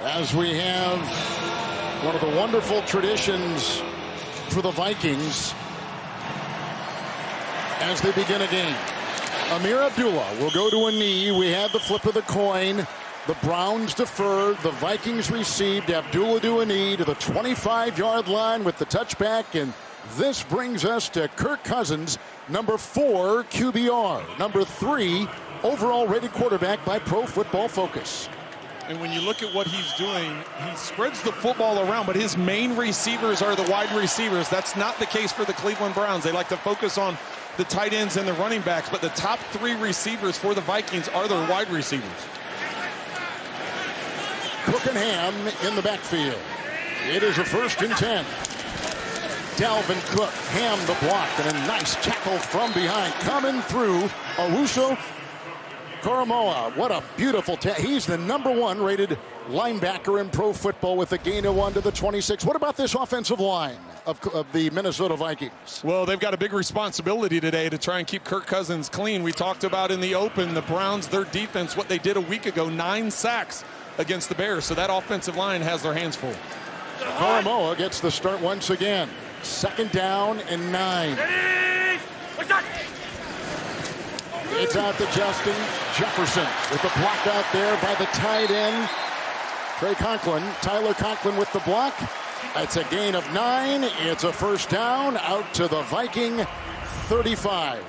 as we have one of the wonderful traditions for the Vikings as they begin a game. Amir Abdullah will go to a knee. We had the flip of the coin. The Browns deferred. The Vikings received. Abdullah to a knee to the 25-yard line with the touchback. And this brings us to Kirk Cousins, number 4 QBR, number 3 overall rated quarterback by Pro Football Focus. And when you look at what he's doing, he spreads the football around, but his main receivers are the wide receivers. That's not the case for the Cleveland Browns. They like to focus on the tight ends and the running backs, but the top 3 receivers for the Vikings are their wide receivers. Cook and Ham in the backfield. It is a 1st and 10. Dalvin Cook, Ham the block, and a nice tackle from behind. Coming through, Owusu Koromoa. What a beautiful he's the number 1 rated linebacker in pro football with a gain of 1 to the 26. What about this offensive line of the Minnesota Vikings? Well, they've got a big responsibility today to try and keep Kirk Cousins clean. We talked about in the open, the Browns, their defense, what they did a week ago, 9 sacks against the Bears. So that offensive line has their hands full. Koromoa gets the start once again. 2nd down and 9. It's out to Justin Jefferson with the block out there by the tight end, Tyler Conklin with the block. It's a gain of 9. It's a 1st down out to the Viking 35.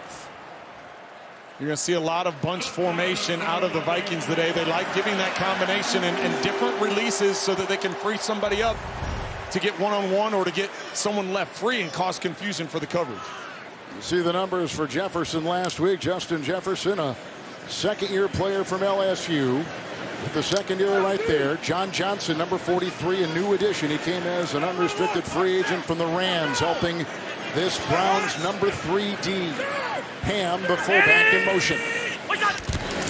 You're going to see a lot of bunch formation out of the Vikings today. They like giving that combination and different releases so that they can free somebody up to get one-on-one or to get someone left free and cause confusion for the coverage. You see the numbers for Jefferson last week. Justin Jefferson, a 2nd-year player from LSU. With the secondary right there. John Johnson, number 43, a new addition. He came as an unrestricted free agent from the Rams, helping this Browns number 3D. Ham, the fullback, in motion.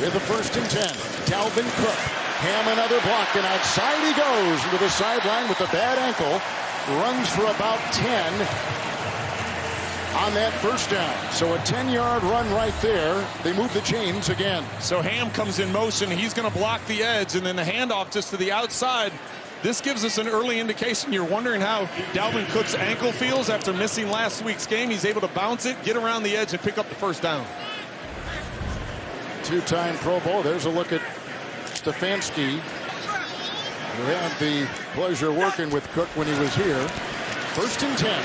With the 1st and 10. Dalvin Cook. Ham another block, and outside he goes into the sideline with a bad ankle. Runs for about 10 on that 1st down. So a 10-yard run right there. They move the chains again. So Ham comes in motion. He's going to block the edge, and then the handoff just to the outside. This gives us an early indication. You're wondering how Dalvin Cook's ankle feels after missing last week's game. He's able to bounce it, get around the edge, and pick up the 1st down. 2-time Pro Bowl. There's a look at Stefanski, who had the pleasure working with Cook when he was here. 1st and 10.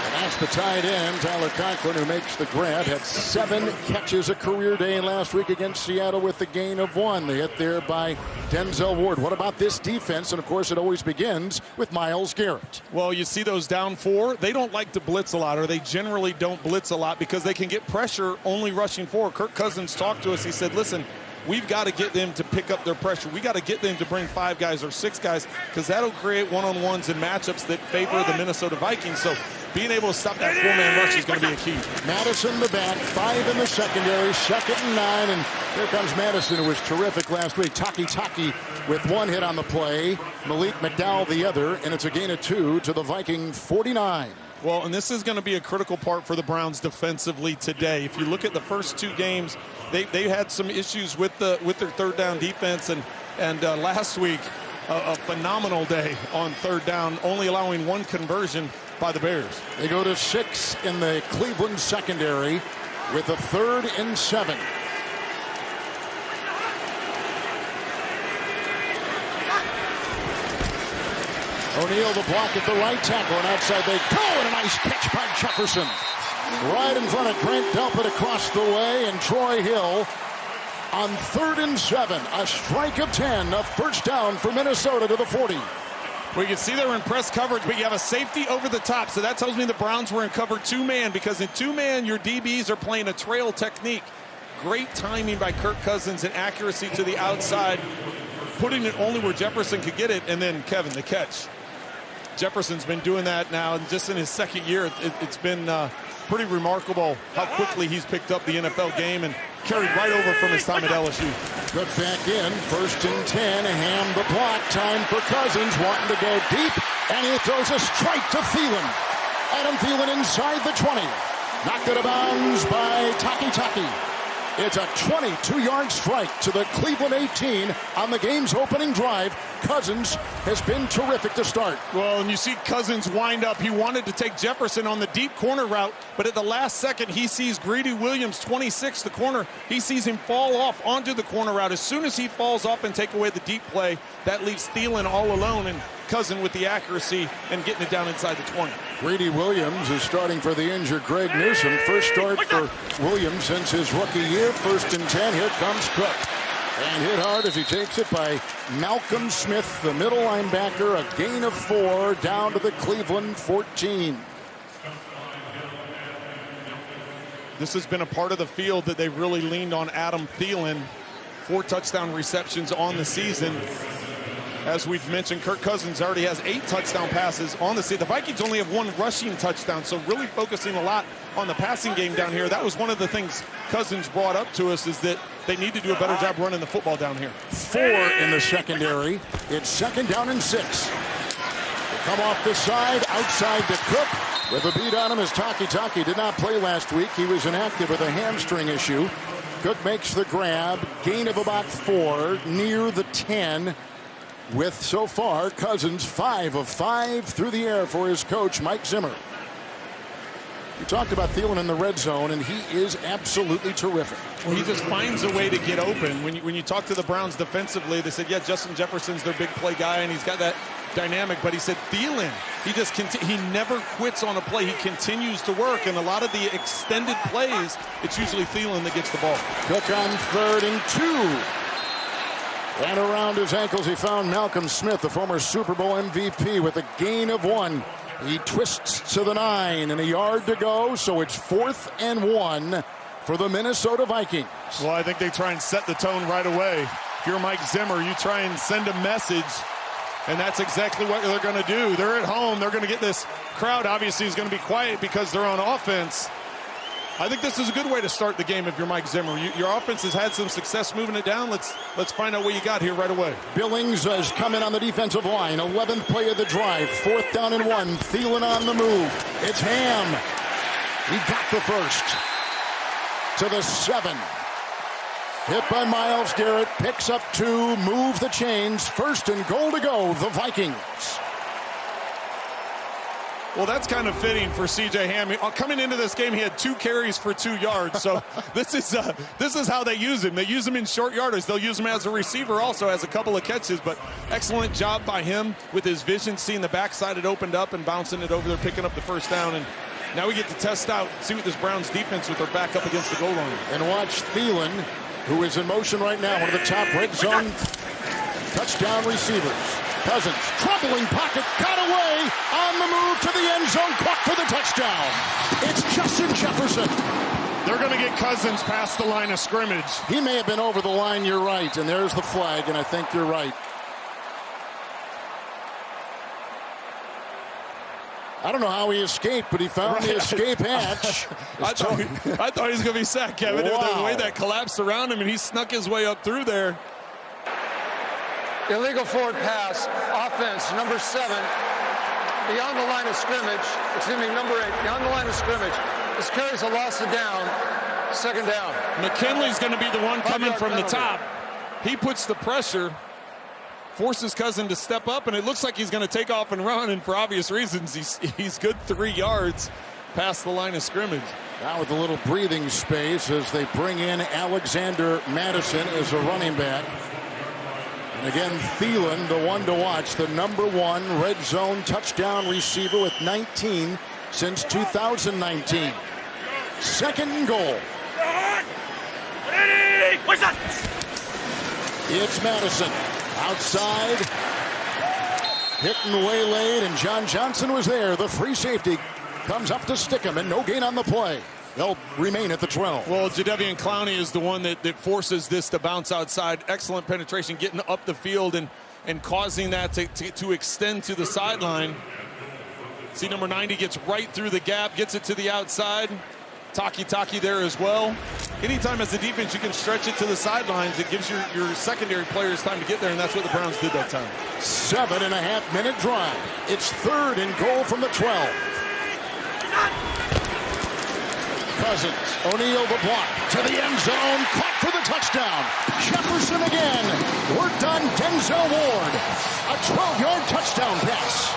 And that's the tight end, Tyler Conklin, who makes the grab. Had 7 catches a career day last week against Seattle with the gain of 1. The hit there by Denzel Ward. What about this defense? And, of course, it always begins with Myles Garrett. Well, you see those down 4. They don't like to blitz a lot, or they generally don't blitz a lot because they can get pressure only rushing forward. Kirk Cousins talked to us. He said, listen, we've got to get them to pick up their pressure. We got to get them to bring 5 guys or 6 guys because that'll create one-on-ones and matchups that favor the Minnesota Vikings. So being able to stop that 4-man rush is going to be a key. Madison the back, 5 in the secondary, 2nd and 9, and here comes Madison, who was terrific last week. Taki with 1 hit on the play, Malik McDowell the other, and it's a gain of 2 to the Viking 49. Well, and this is going to be a critical part for the Browns defensively today. If you look at the first 2 games, they had some issues with their 3rd down defense, and last week a phenomenal day on 3rd down, only allowing 1 conversion by the Bears. They go to 6 in the Cleveland secondary with a 3rd and 7. O'Neal the block at the right tackle, and outside they go, and a nice catch by Jefferson. Right in front of Grant Delpit across the way, and Troy Hill on 3rd and 7. A strike of 10, a 1st down for Minnesota to the 40. We can see they're in press coverage, but you have a safety over the top. So that tells me the Browns were in cover 2-man, because in 2-man, your DBs are playing a trail technique. Great timing by Kirk Cousins and accuracy to the outside, putting it only where Jefferson could get it, and then Kevin, the catch. Jefferson's been doing that now, and just in his 2nd year, it's been pretty remarkable how quickly he's picked up the NFL game and carried right over from his time at LSU. Good back in, 1st and 10, Ham the block, time for Cousins, wanting to go deep, and he throws a strike to Thielen. Adam Thielen inside the 20, knocked out of bounds by Taki. It's a 22-yard strike to the Cleveland 18 on the game's opening drive. Cousins has been terrific to start. Well, and you see Cousins wind up. He wanted to take Jefferson on the deep corner route, but at the last second, he sees Greedy Williams, 26, the corner. He sees him fall off onto the corner route. As soon as he falls off and take away the deep play, that leaves Thielen all alone, and Cousin with the accuracy and getting it down inside the 20. Greedy Williams is starting for the injured Greg Newsome. First start for Williams since his rookie year. 1st and 10. Here comes Cook. And hit hard as he takes it by Malcolm Smith, the middle linebacker. A gain of 4 down to the Cleveland 14. This has been a part of the field that they've really leaned on Adam Thielen. 4 touchdown receptions on the season. As we've mentioned, Kirk Cousins already has 8 touchdown passes on the season. The Vikings only have 1 rushing touchdown, so really focusing a lot on the passing game down here. That was one of the things Cousins brought up to us, is that they need to do a better job running the football down here. 4 in the secondary. It's 2nd down and 6. They come off the side, outside to Cook. With a beat on him as Taki did not play last week. He was inactive with a hamstring issue. Cook makes the grab. Gain of about 4, near the 10. With, so far, Cousins 5 of 5 through the air for his coach, Mike Zimmer. We talked about Thielen in the red zone, and he is absolutely terrific. Well, he just finds a way to get open. When you talk to the Browns defensively, they said, yeah, Justin Jefferson's their big play guy, and he's got that dynamic. But he said Thielen, he never quits on a play. He continues to work, and a lot of the extended plays, it's usually Thielen that gets the ball. Cook on 3rd and 2. And around his ankles, he found Malcolm Smith, the former Super Bowl MVP, with a gain of 1. He twists to the 9 and a yard to go, so it's 4th and 1 for the Minnesota Vikings. Well, I think they try and set the tone right away. If you're Mike Zimmer, you try and send a message, and that's exactly what they're going to do. They're at home. They're going to get this crowd, obviously, is going to be quiet because they're on offense. I think this is a good way to start the game if you're Mike Zimmer. Your offense has had some success moving it down. Let's find out what you got here right away. Billings has come in on the defensive line. 11th play of the drive. 4th down and 1. Thielen on the move. It's Ham. He got the first. To the 7. Hit by Myles Garrett. Picks up 2. Move the chains. 1st and goal to go. The Vikings. Well, that's kind of fitting for C.J. Ham. Coming into this game, he had 2 carries for 2 yards. So this is how they use him. They use him in short yardage. They'll use him as a receiver also, has a couple of catches. But excellent job by him with his vision, seeing the backside it opened up and bouncing it over there, picking up the 1st down. And now we get to test out, see what this Browns defense with their back up against the goal line. And watch Thielen, who is in motion right now, one of the top red zone touchdown receivers. Cousins, troubling pocket, cut away, on the move to the end zone, caught for the touchdown. It's Justin Jefferson. They're going to get Cousins past the line of scrimmage. He may have been over the line, you're right, and there's the flag, and I think you're right. I don't know how he escaped, but he found the escape hatch. I thought he was going to be sacked, Kevin. Wow. The way that collapsed around him, and he snuck his way up through there. Illegal forward pass, offense, number 7, beyond the line of scrimmage, number 8, beyond the line of scrimmage. This carries a loss of down, 2nd down. McKinley's going to be the one coming from the top. He puts the pressure, forces Cousin to step up, and it looks like he's going to take off and run, and for obvious reasons, he's good 3 yards past the line of scrimmage. Now with a little breathing space as they bring in Alexander Madison as a running back. And again, Thielen, the one to watch, the number 1 red zone touchdown receiver with 19 since 2019. 2nd and goal. It's Madison. Outside. Hit and waylaid, and John Johnson was there. The free safety comes up to stick him, and no gain on the play. They'll remain at the 12. Well, Jadeveon Clowney is the one that forces this to bounce outside. Excellent penetration, getting up the field and causing that to extend to the sideline. See, number 90 gets right through the gap, gets it to the outside. Taki there as well. Anytime as a defense you can stretch it to the sidelines, it gives your secondary players time to get there, and that's what the Browns did that time. 7.5-minute drive. It's 3rd and goal from the 12. Cousins. O'Neal the block to the end zone. Caught for the touchdown. Jefferson again. Worked on Denzel Ward. A 12-yard touchdown pass.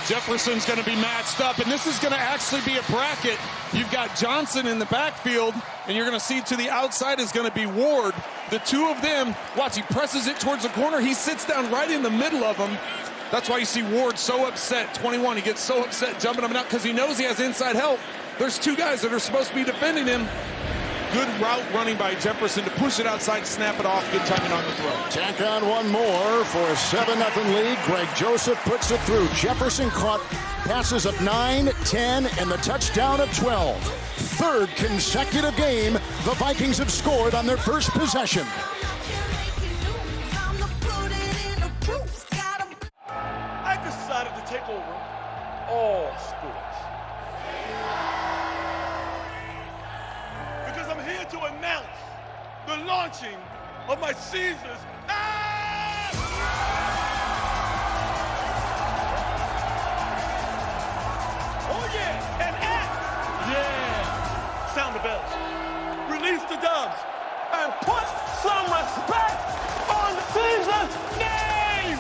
Jefferson's going to be matched up, and this is going to actually be a bracket. You've got Johnson in the backfield, and you're going to see to the outside is going to be Ward. The two of them, watch, he presses it towards the corner. He sits down right in the middle of them. That's why you see Ward so upset. 21, he gets so upset jumping up and out because he knows he has inside help. There's two guys that are supposed to be defending him. Good route running by Jefferson to push it outside, snap it off, good timing on the throw. Tack on one more for a 7-0 lead. Greg Joseph puts it through. Jefferson caught passes of 9, 10, and the touchdown of 12. Third consecutive game the Vikings have scored on their first possession. I decided to take over all sports. Because I'm here to announce the launching of my Caesars. Oh yeah, and yeah. Sound the bells. Release the doves and put some respect on Caesar's name.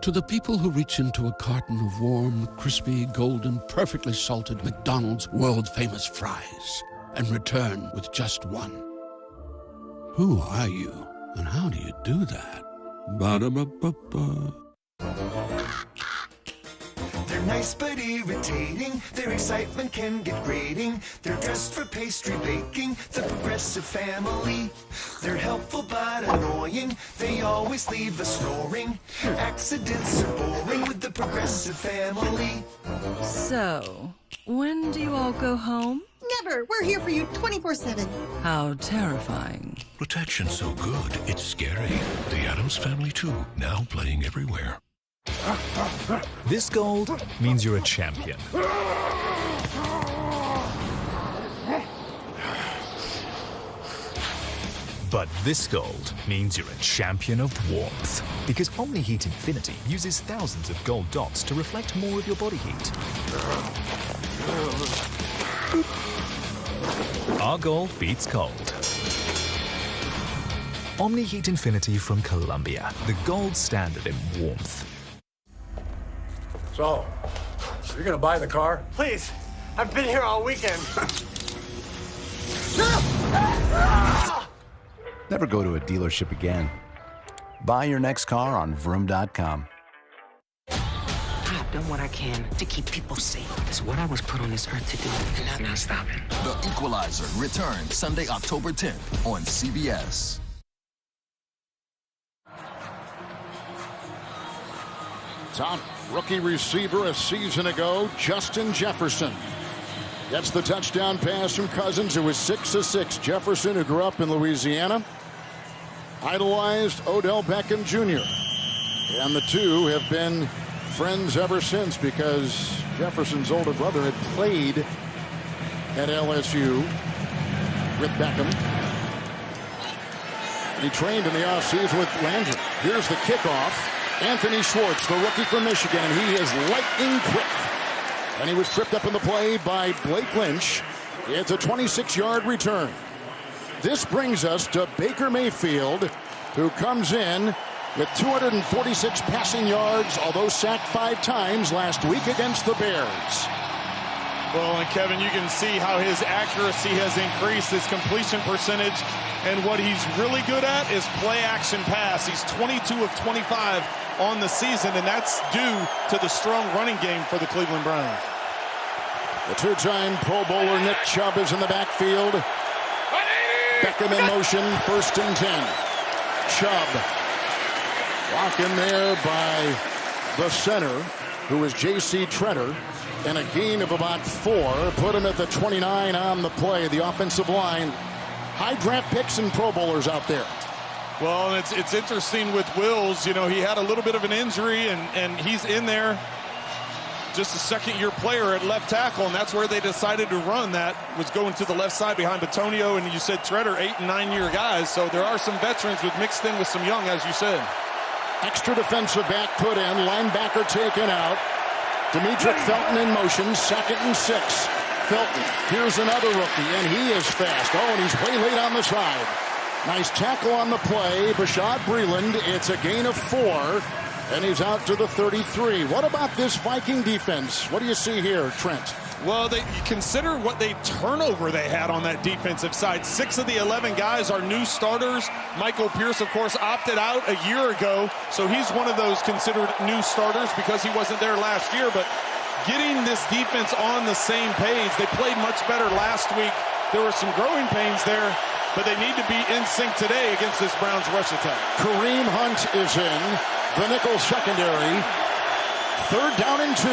To the people who reach into a carton of warm, crispy, golden, perfectly salted McDonald's world-famous fries and return with just one. Who are you, and how do you do that? Ba-da-ba-ba-ba. They're nice but irritating. Their excitement can get grating. They're dressed for pastry baking. The Progressive Family. They're helpful but annoying. They always leave us snoring. Accidents are boring with the Progressive Family. So, when do you all go home? Never. We're here for you 24/7. How terrifying. Protection so good, it's scary. The Addams Family 2, now playing everywhere. This gold means you're a champion. But this gold means you're a champion of warmth. Because Omni-Heat Infinity uses thousands of gold dots to reflect more of your body heat. Our gold beats cold. Omni-Heat Infinity from Columbia, the gold standard in warmth. So, you're gonna buy the car? Please, I've been here all weekend. Never go to a dealership again. Buy your next car on vroom.com. I've done what I can to keep people safe. It's what I was put on this earth to do, and I'm not stopping. The Equalizer returns Sunday, October 10th on CBS. Top rookie receiver a season ago, Justin Jefferson. Gets the touchdown pass from Cousins, who was 6 of 6. Jefferson, who grew up in Louisiana, idolized Odell Beckham Jr. And the two have been friends ever since because Jefferson's older brother had played at LSU with Beckham. He trained in the offseason with Landry. Here's the kickoff. Anthony Schwartz, the rookie from Michigan, and he is lightning quick. And he was tripped up in the play by Blake Lynch. It's a 26-yard return. This brings us to Baker Mayfield, who comes in with 246 passing yards, although sacked 5 times last week against the Bears. Well, and Kevin, you can see how his accuracy has increased, his completion percentage, and what he's really good at is play-action pass. He's 22 of 25 on the season, and that's due to the strong running game for the Cleveland Browns. The two-time Pro Bowler Nick Chubb is in the backfield. Beckham in motion, 1st and 10. Chubb blocked in there by the center, who is J.C. Tretter, and a gain of about 4. Put him at the 29 on the play. The offensive line, high draft picks and Pro Bowlers out there. Well, it's interesting with Wills. You know, he had a little bit of an injury, and he's in there. just a second-year player at left tackle, and that's where they decided to run. That was going to the left side behind Batonio, and you said Treader, 8- and 9-year guys. So there are some veterans with mixed in with some young, as you said. Extra defensive back put in, linebacker taken out. Demetric Felton in motion, 2nd and 6. Felton, here's another rookie, and he is fast. Oh, and he's way late on the side. Nice tackle on the play. Bashad Breeland, it's a gain of 4, and he's out to the 33. What about this Viking defense? What do you see here, Trent? Well, you consider what turnover they had on that defensive side. 6 of the 11 guys are new starters. Michael Pierce, of course, opted out a year ago, so he's one of those considered new starters because he wasn't there last year. But getting this defense on the same page, they played much better last week. There were some growing pains there, but they need to be in sync today against this Browns rush attack. Kareem Hunt is in the nickel secondary. 3rd down and 2.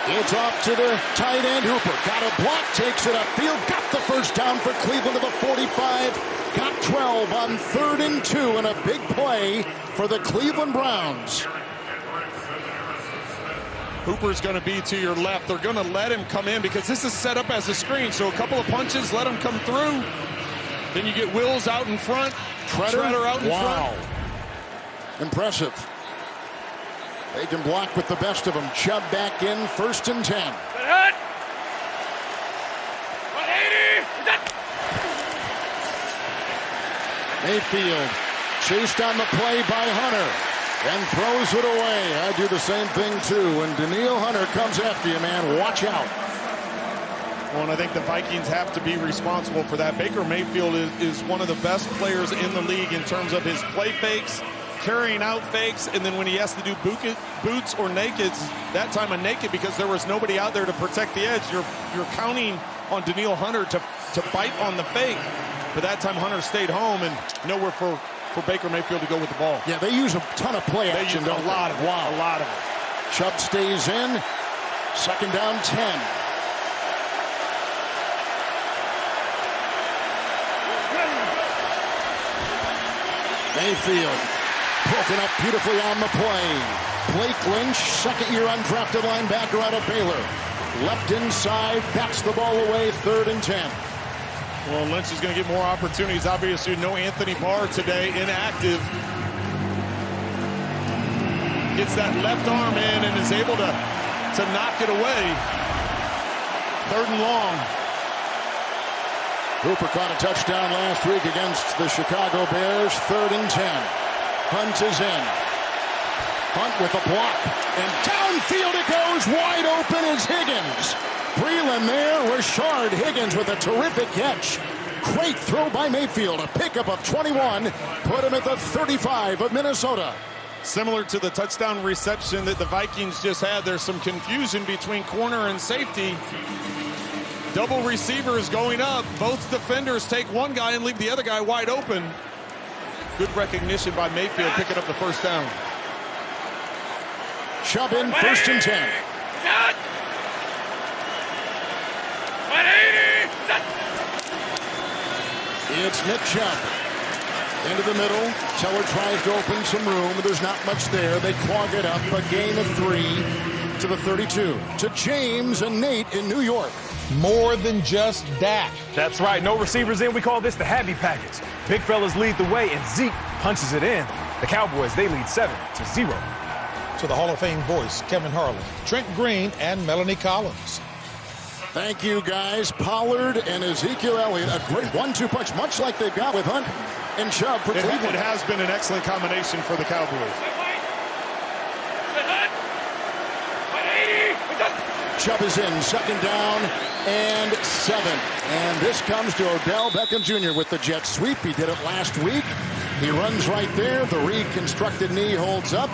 It's off to the tight end, Hooper. Got a block, takes it upfield, got the first down for Cleveland to the 45. Got 12 on 3rd and 2, and a big play for the Cleveland Browns. Hooper's going to be to your left. They're going to let him come in because this is set up as a screen. So a couple of punches, let him come through. Then you get Wills out in front. Treader out in front. Impressive. They can block with the best of them. Chubb back in, 1st and 10. Mayfield chased on the play by Hunter and throws it away. I do the same thing too. When Danielle Hunter comes after you, man, watch out. Well, and I think the Vikings have to be responsible for that. Baker Mayfield is one of the best players in the league in terms of his play fakes, carrying out fakes, and then when he has to do boots or nakeds, that time a naked because there was nobody out there to protect the edge. You're counting on Danielle Hunter to bite on the fake, but that time Hunter stayed home and nowhere for Baker Mayfield to go with the ball. Yeah, they use a ton of play action. A lot of it. Chubb stays in. 2nd down, 10. Mayfield broken up beautifully on the play. Blake Lynch, 2nd-year undrafted linebacker out of Baylor. Leapt inside, bats the ball away, 3rd and 10. Well, Lynch is going to get more opportunities. Obviously, no Anthony Barr today, inactive. Gets that left arm in and is able to knock it away. 3rd and long. Hooper caught a touchdown last week against the Chicago Bears. 3rd and 10. Hunt is in. Hunt with a block. And downfield it goes. Wide open is Higgins. Breeland there. Rashard Higgins with a terrific catch. Great throw by Mayfield. A pickup of 21. Put him at the 35 of Minnesota. Similar to the touchdown reception that the Vikings just had, there's some confusion between corner and safety. Double receivers going up. Both defenders take one guy and leave the other guy wide open. Good recognition by Mayfield, picking up the first down. Chubb in, 1st and 10. It's Nick Chubb. Into the middle. Teller tries to open some room. There's not much there. They clog it up. A gain of 3 to the 32. To James and Nate in New York. More than just that. That's right. No receivers in. We call this the happy package. Big fellas lead the way, and Zeke punches it in. The Cowboys, they lead 7-0. To the Hall of Fame voice, Kevin Harlan, Trent Green, and Melanie Collins. Thank you, guys. Pollard and Ezekiel Elliott, a great 1-2 punch, much like they've got with Hunt and Chubb for Cleveland. It has been an excellent combination for the Cowboys. Chubb is in, 2nd down and 7. And this comes to Odell Beckham Jr. with the jet sweep. He did it last week. He runs right there. The reconstructed knee holds up.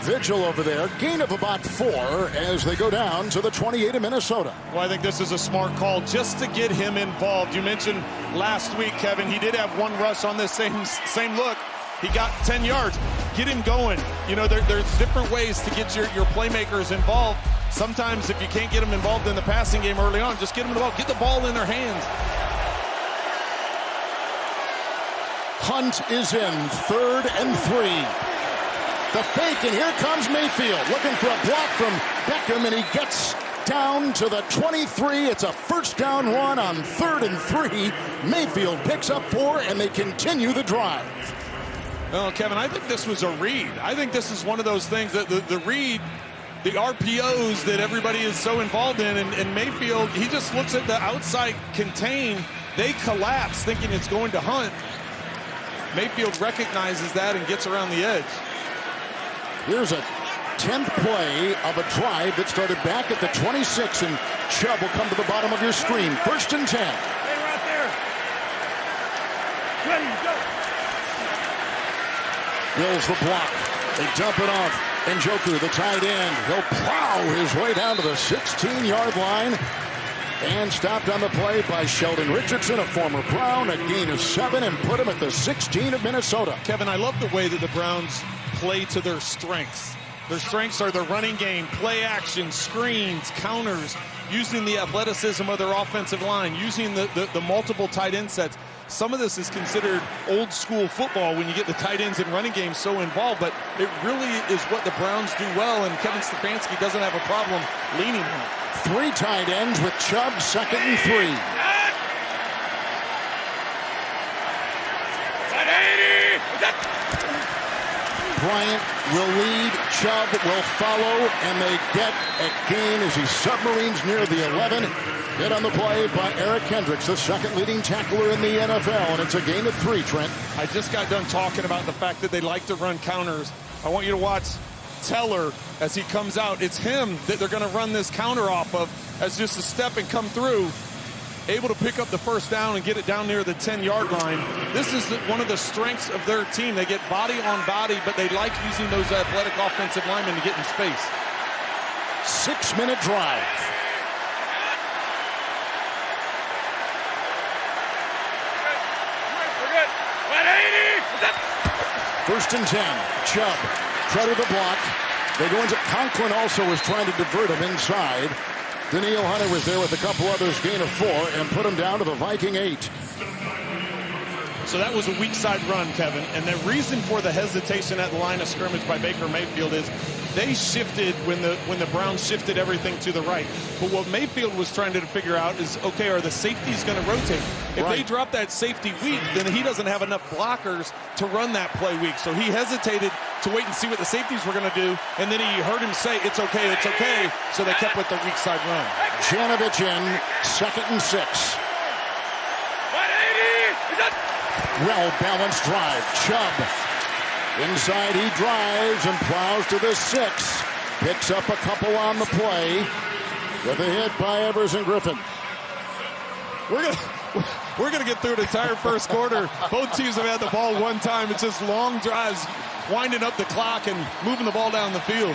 Vigil over there. Gain of about 4 as they go down to the 28 of Minnesota. Well, I think this is a smart call just to get him involved. You mentioned last week, Kevin, he did have one rush on this same look. He got 10 yards. Get him going. You know, there's different ways to get your playmakers involved. Sometimes if you can't get them involved in the passing game early on, just get them involved. Get the ball in their hands. Hunt is in, 3rd and 3. The fake, and here comes Mayfield looking for a block from Beckham, and he gets down to the 23. It's a first down run on 3rd and 3. Mayfield picks up 4, and they continue the drive. Well, Kevin, I think this was a read. I think this is one of those things that the read, the RPOs that everybody is so involved in, and Mayfield, he just looks at the outside contain. They collapse thinking it's going to Hunt. Mayfield recognizes that and gets around the edge. Here's a 10th play of a drive that started back at the 26, and Chubb will come to the bottom of your screen. 1st and 10. Hey, right there. Ready, go. Bills the block. They dump it off. Njoku, the tight end. He'll plow his way down to the 16-yard line. And stopped on the play by Sheldon Richardson, a former Brown, a gain of 7, and put him at the 16 of Minnesota. Kevin, I love the way that the Browns play to their strengths. Their strengths are their running game, play action, screens, counters, using the athleticism of their offensive line, using the multiple tight end sets. Some of this is considered old school football when you get the tight ends and running games so involved, but it really is what the Browns do well, and Kevin Stefanski doesn't have a problem leaning on it. 3 tight ends with Chubb, 2nd and 3. Bryant will lead, Chubb will follow, and they get a gain as he submarines near the 11. Hit on the play by Eric Kendricks, the 2nd leading tackler in the NFL, and it's a gain of 3, Trent. I just got done talking about the fact that they like to run counters. I want you to watch Teller as he comes out. It's him that they're going to run this counter off of as just a step and come through, able to pick up the first down and get it down near the 10-yard line. This is one of the strengths of their team. They get body on body, but they like using those athletic offensive linemen to get in space. 6-minute drive. First and 10. Chubb. Treader the block. They go into Conklin also was trying to divert him inside. Daniil Hunter was there with a couple others, gain of 4, and put him down to the Viking 8. So that was a weak side run, Kevin. And the reason for the hesitation at the line of scrimmage by Baker Mayfield is they shifted when the Browns shifted everything to the right. But what Mayfield was trying to figure out is, okay, are the safeties going to rotate? If they drop that safety weak, then he doesn't have enough blockers to run that play weak. So he hesitated to wait and see what the safeties were going to do. And then he heard him say, it's okay, it's okay. So they kept with the weak side run. Janovich in, 2nd and 6. Well-balanced drive. Chubb. Inside he drives and plows to the 6. Picks up a couple on the play with a hit by Evers and Griffin. We're gonna get through an entire first quarter. Both teams have had the ball one time. It's just long drives, winding up the clock and moving the ball down the field.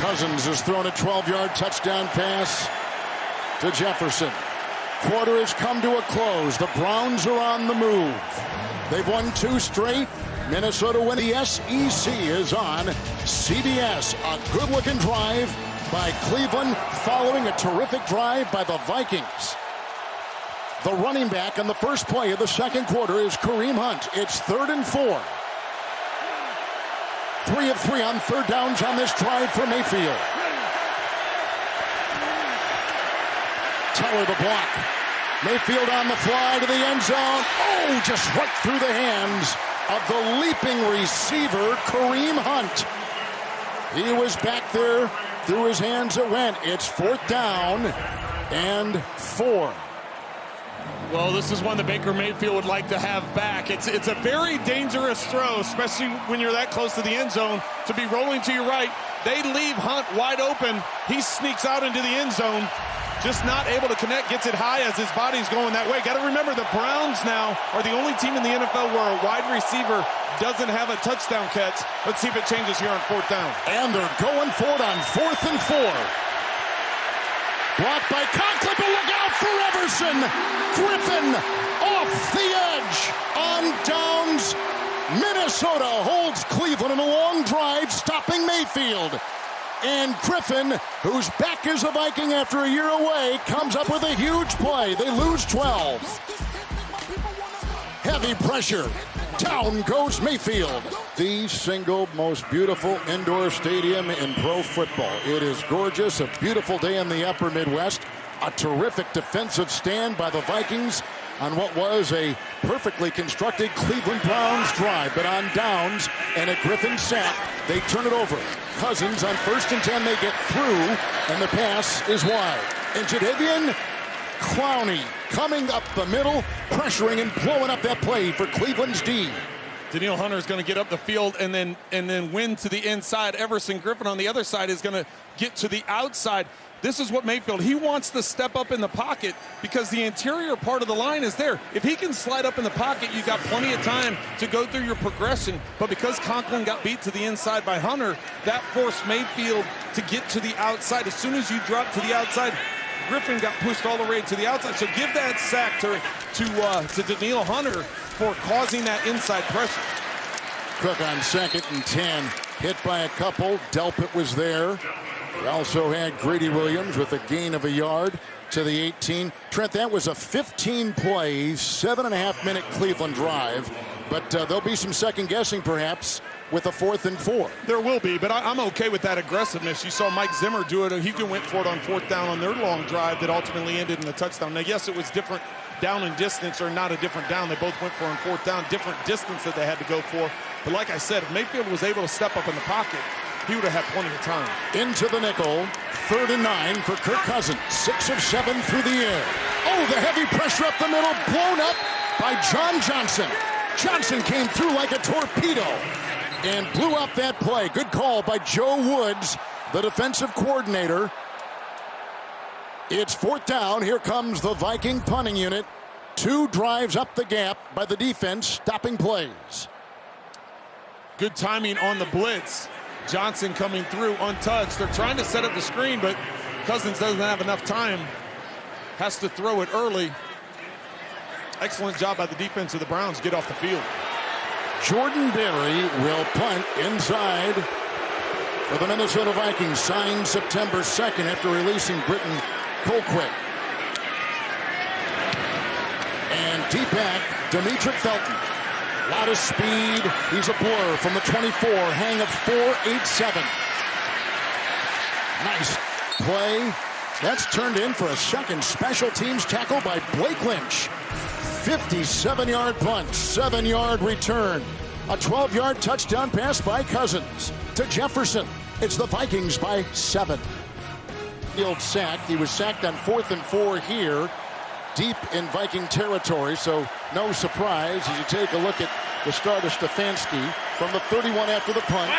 Cousins has thrown a 12-yard touchdown pass to Jefferson. Quarter has come to a close. The Browns are on the move. They've won 2 straight. Minnesota win. The SEC is on CBS. A good-looking drive by Cleveland following a terrific drive by the Vikings. The running back on the first play of the second quarter is Kareem Hunt. It's 3rd and 4. 3 of 3 on 3rd downs on this drive for Mayfield. Teller the block. Mayfield on the fly to the end zone. Oh, just right through the hands of the leaping receiver, Kareem Hunt. He was back there. Through his hands it went. It's 4th down and 4. Well, this is one that Baker Mayfield would like to have back. It's a very dangerous throw, especially when you're that close to the end zone, to be rolling to your right. They leave Hunt wide open. He sneaks out into the end zone. Just not able to connect, gets it high as his body's going that way. Got to remember, the Browns now are the only team in the NFL where a wide receiver doesn't have a touchdown catch. Let's see if it changes here on 4th down. And they're going for it on 4th and 4. Blocked by Conklin, but look out for Everson. Griffin off the edge on downs. Minnesota holds Cleveland in a long drive, stopping Mayfield. And Griffin, who's back as a Viking after a year away, comes up with a huge play. They lose 12. Heavy pressure. Down goes Mayfield. The single most beautiful indoor stadium in pro football. It is gorgeous, a beautiful day in the upper Midwest. A terrific defensive stand by the Vikings on what was a perfectly constructed Cleveland Browns drive. But on downs and a Griffin sack, they turn it over. Cousins on 1st and 10, they get through, and the pass is wide. And Jadeveon Clowney coming up the middle, pressuring and blowing up that play for Cleveland's D. Danielle Hunter is going to get up the field and then win to the inside. Everson Griffin on the other side is going to get to the outside. This is what Mayfield, he wants to step up in the pocket because the interior part of the line is there. If he can slide up in the pocket, you got plenty of time to go through your progression. But because Conklin got beat to the inside by Hunter, that forced Mayfield to get to the outside. As soon as you drop to the outside, Griffin got pushed all the way to the outside. So give that sack to Danielle Hunter for causing that inside pressure. Cook on 2nd and 10, hit by a couple. Delpit was there. We also had Grady Williams with a gain of a yard to the 18. Trent, that was a 15-play, 7.5-minute Cleveland drive. But there'll be some second guessing, perhaps, with a 4th and 4. There will be, but I'm okay with that aggressiveness. You saw Mike Zimmer do it. He went for it on 4th down on their long drive that ultimately ended in a touchdown. Now, yes, it was different down and distance, or not a different down. They both went for on 4th down, different distance that they had to go for. But like I said, if Mayfield was able to step up in the pocket, he would have had plenty of time. Into the nickel, 3rd and 9 for Kirk Cousins. 6 of 7 through the air. Oh, the heavy pressure up the middle, blown up by John Johnson. Johnson came through like a torpedo and blew up that play. Good call by Joe Woods, the defensive coordinator. It's 4th down. Here comes the Viking punting unit. 2 drives up the gap by the defense, stopping plays. Good timing on the blitz. Johnson coming through untouched. They're trying to set up the screen, but Cousins doesn't have enough time. Has to throw it early. Excellent job by the defense of the Browns. Get off the field. Jordan Berry will punt inside for the Minnesota Vikings. Signed September 2nd after releasing Britton Colquitt. And deep back, Demetric Felton. A lot of speed. He's a blur from the 24. Hang of 4.87. Nice play. That's turned in for a second special teams tackle by Blake Lynch. 57-yard punt, 7-yard return. A 12-yard touchdown pass by Cousins to Jefferson. It's the Vikings by 7. Field sacked. He was sacked on 4th and 4 here, deep in Viking territory, so no surprise as you take a look at the start of Stefanski from the 31 after the punt.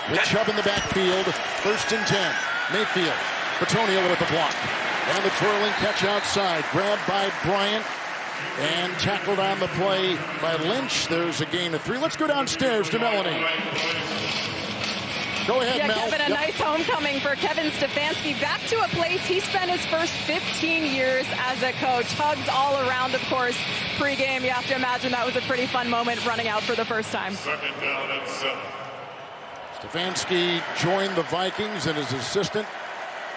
With Chubb in the backfield, 1st and 10. Mayfield, Petonio with the block. And the twirling catch outside, grabbed by Bryant and tackled on the play by Lynch. There's a gain of 3. Let's go downstairs to Melanie. Go ahead, Mel. Kevin, a nice homecoming for Kevin Stefanski. Back to a place he spent his first 15 years as a coach. Hugs all around, of course, pregame. You have to imagine that was a pretty fun moment running out for the first time. 2nd down and 7. Stefanski joined the Vikings and his assistant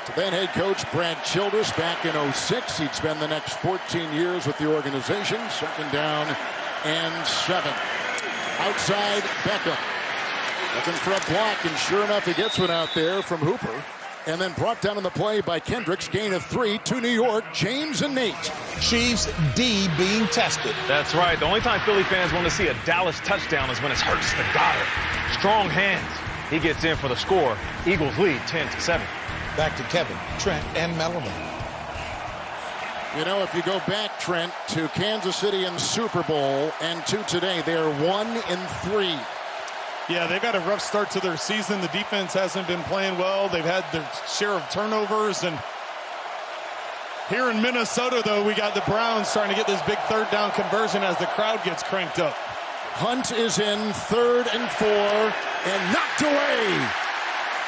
to then head coach Brad Childress back in 06. He'd spend the next 14 years with the organization. 2nd down and 7. Outside Beckham. Looking for a block, and sure enough, he gets one out there from Hooper. And then brought down in the play by Kendricks. Gain of 3 to New York. James and Nate. Chiefs D being tested. That's right. The only time Philly fans want to see a Dallas touchdown is when it's Hurts to Goddard. Strong hands. He gets in for the score. Eagles lead 10-7. Back to Kevin, Trent, and Melanie. You know, if you go back, Trent, to Kansas City in the Super Bowl and to today, they are 1-3. Yeah, they've got a rough start to their season. The defense hasn't been playing well. They've had their share of turnovers. And here in Minnesota, though, we got the Browns trying to get this big 3rd down conversion as the crowd gets cranked up. Hunt is in 3rd and 4 and knocked away.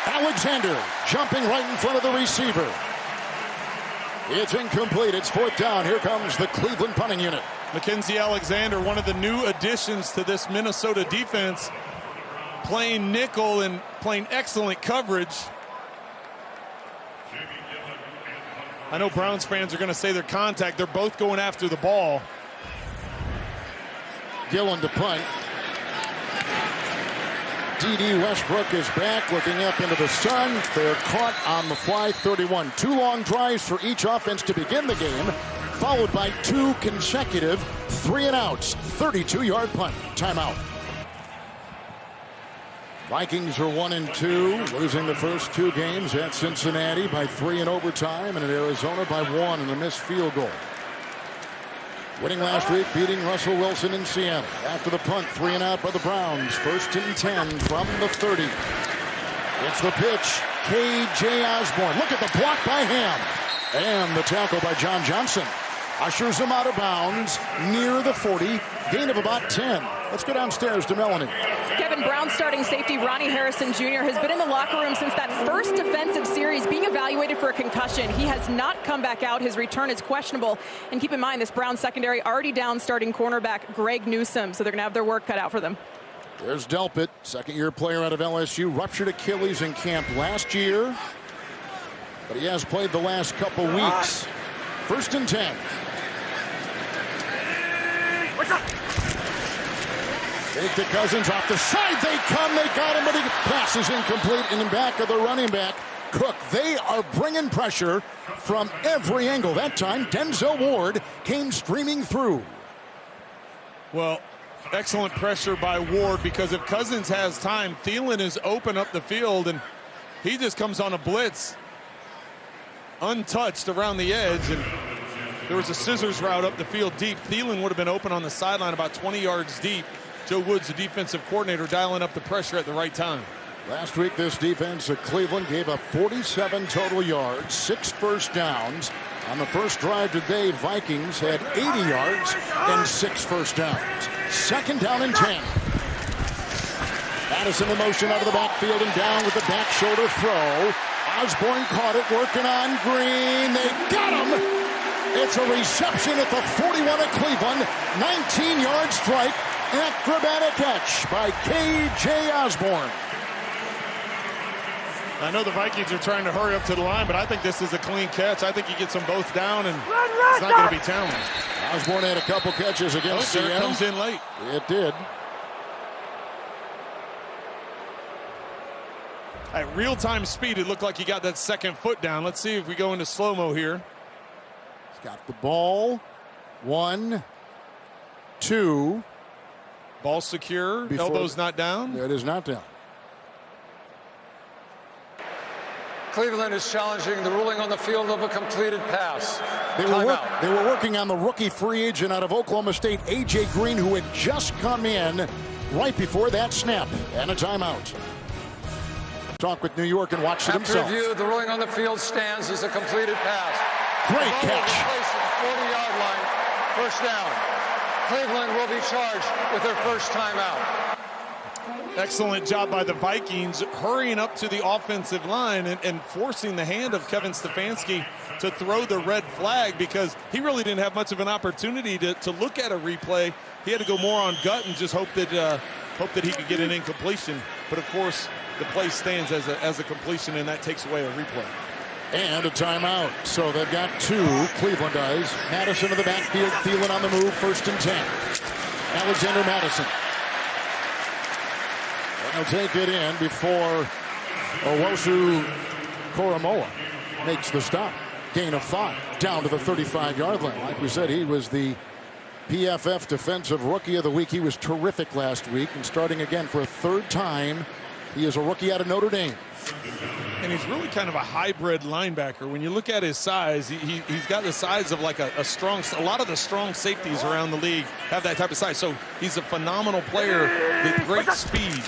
Alexander jumping right in front of the receiver. It's incomplete. It's 4th down. Here comes the Cleveland punting unit. Mackenzie Alexander, one of the new additions to this Minnesota defense, playing nickel and playing excellent coverage. I know Browns fans are going to say they're contact. They're both going after the ball. Gillen to punt. D.D. Westbrook is back, looking up into the sun. They're caught on the fly, 31. 2 long drives for each offense to begin the game, followed by 2 consecutive 3-and-outs. 32-yard punt. Timeout. Vikings are 1-2, losing the first 2 games at Cincinnati by 3 in overtime and at Arizona by 1 in a missed field goal. Winning last week, beating Russell Wilson in Seattle. After the punt, 3-and-out by the Browns. 1st and 10 from the 30. It's the pitch. K.J. Osborne. Look at the block by Ham. And the tackle by John Johnson. Ushers him out of bounds near the 40. Gain of about 10. Let's go downstairs to Melanie. Kevin, Brown starting safety Ronnie Harrison Jr. has been in the locker room since that first defensive series, being evaluated for a concussion. He has not come back out. His return is questionable. And keep in mind, this Brown secondary already down starting cornerback Greg Newsome, so they're going to have their work cut out for them. There's Delpit, second-year player out of LSU, ruptured Achilles in camp last year, but he has played the last couple weeks. 1st and 10. Fake to Cousins, off the side they come, they got him, but he passes incomplete in the back of the running back, Cook. They are bringing pressure from every angle. That time, Denzel Ward came streaming through. Well, excellent pressure by Ward, because if Cousins has time, Thielen is open up the field, and he just comes on a blitz untouched around the edge, and there was a scissors route up the field deep. Thielen would have been open on the sideline about 20 yards deep. Joe Woods, the defensive coordinator, dialing up the pressure at the right time. Last week, this defense of Cleveland gave up 47 total yards, 6 first downs. On the first drive today, Vikings had 80 yards and 6 first downs. 2nd down and 10. Madison in motion out of the backfield and down with the back shoulder throw. Osborne caught it, working on Green. They got him. It's a reception at the 41 of Cleveland. 19-yard strike. Acrobatic catch by K.J. Osborne. I know the Vikings are trying to hurry up to the line, but I think this is a clean catch. I think he gets them both down, and it's not going to be challenged. Osborne had a couple catches against Seattle. It comes in late. It did. At real-time speed, it looked like he got that second foot down. Let's see if we go into slow-mo here. He's got the ball. 1, 2. Ball secure. Elbow's not down. It is not down. Cleveland is challenging the ruling on the field of a completed pass. They were working on the rookie free agent out of Oklahoma State, A.J. Green, who had just come in right before that snap. And a timeout. Talk with New York and watch it himself. After review, the ruling on the field stands as a completed pass. Great catch. Placed at the 40-yard line. First down. Cleveland will be charged with their first timeout. Excellent job by the Vikings, hurrying up to the offensive line and forcing the hand of Kevin Stefanski to throw the red flag, because he really didn't have much of an opportunity to look at a replay. He had to go more on gut and just hope that he could get an incompletion. But of course, the play stands as a completion, and that takes away a replay. And a timeout. So they've got 2. Cleveland does. Madison to the backfield. Thielen on the move. 1st and 10. Alexander Madison. And he'll take it in before Owosu Koromoa makes the stop. Gain of 5. Down to the 35-yard line. Like we said, he was the PFF Defensive Rookie of the Week. He was terrific last week. And starting again for a 3rd time, he is a rookie out of Notre Dame. And he's really kind of a hybrid linebacker. When you look at his size, he's got the size of like a lot of the strong safeties around the league have that type of size. So he's a phenomenal player with great speed.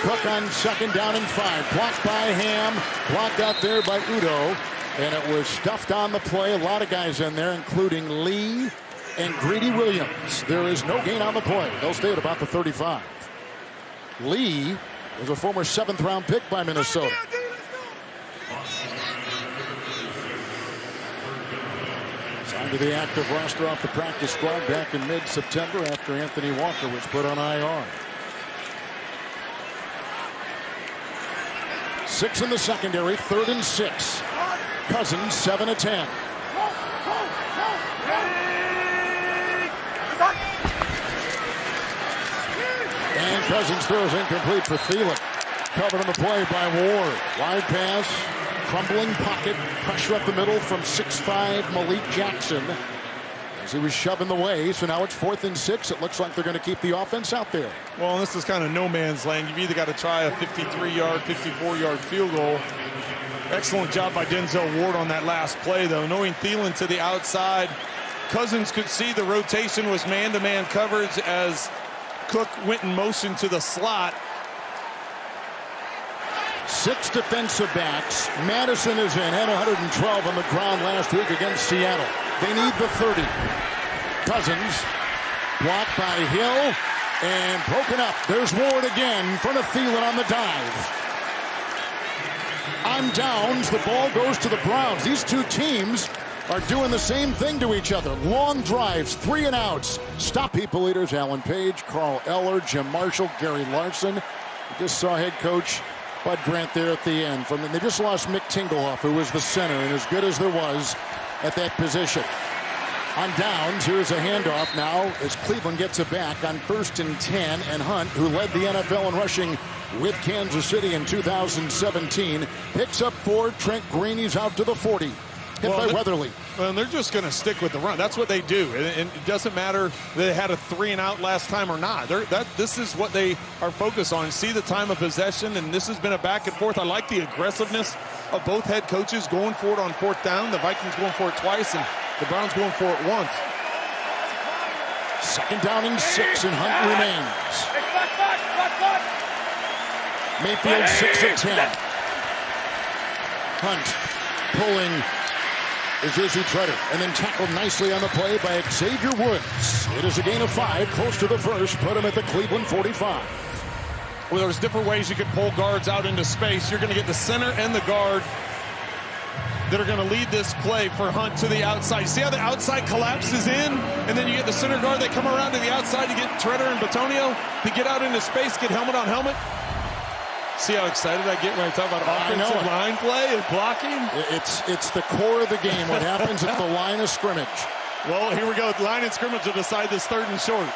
Cook on 2nd down and 5. Blocked by Ham. Blocked out there by Udo. And it was stuffed on the play. A lot of guys in there, including Lee and Greedy Williams. There is no gain on the play. They'll stay at about the 35. Lee was a former 7th-round pick by Minnesota. Signed to the active roster off the practice squad back in mid-September after Anthony Walker was put on IR. 6 in the secondary, 3rd and 6. Cousins, 7 of 10. Cousins throws incomplete for Thielen. Covered on the play by Ward. Wide pass, crumbling pocket, pressure up the middle from 6'5" Malik Jackson. As he was shoving the way, so now it's 4th and 6. It looks like they're going to keep the offense out there. Well, this is kind of no man's land. You've either got to try a 53-yard, 54-yard field goal. Excellent job by Denzel Ward on that last play, though. Knowing Thielen to the outside, Cousins could see the rotation was man-to-man coverage as Cook went in motion to the slot. 6 defensive backs. Madison is in, had 112 on the ground last week against Seattle. They need the 30. Cousins blocked by Hill and broken up. There's Ward again in front of Thielen on the dive. On downs, the ball goes to the Browns. These two teams are doing the same thing to each other. Long drives, 3 and outs. Stop people leaders, Alan Page, Carl Eller, Jim Marshall, Gary Larson. We just saw head coach Bud Grant there at the end. They just lost Mick Tinglehoff, who was the center and as good as there was at that position. On downs, here's a handoff now as Cleveland gets it back on 1st and 10, and Hunt, who led the NFL in rushing with Kansas City in 2017, picks up 4. Trent Green, he's out to the 40. Hit by Weatherly. Well, they're just going to stick with the run. That's what they do. And it doesn't matter they had a 3 and out last time or not. This is what they are focused on. See the time of possession, and this has been a back and forth. I like the aggressiveness of both head coaches going for it on 4th down. The Vikings going for it twice, and the Browns going for it once. 2nd down and 6, and Hunt remains. Mayfield 6 of 10. Hunt pulling is Izzy Treader, and then tackled nicely on the play by Xavier Woods. It is a gain of 5, close to the first, put him at the Cleveland 45. Well, there's different ways you could pull guards out into space. You're going to get the center and the guard that are going to lead this play for Hunt to the outside. See how the outside collapses in, and then you get the center guard. They come around to the outside to get Treader and Batonio to get out into space, get helmet on helmet. See how excited I get when I talk about offensive line play and blocking? It's the core of the game, what happens at the line of scrimmage. Well, here we go. Line of scrimmage will decide this 3rd and short.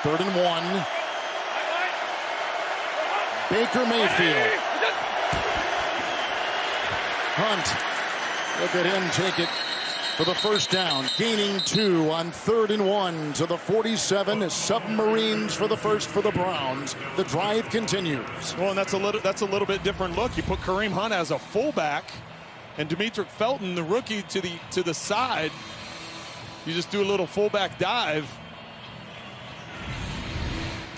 3rd and 1. Baker Mayfield. Hunt. Look at him take it for the 1st down. Gaining 2 on 3rd and 1 to the 47. Submarines for the first for the Browns. The drive continues. Well, and that's a little bit different look. You put Kareem Hunt as a fullback and Demetric Felton, the rookie, to the side. You just do a little fullback dive.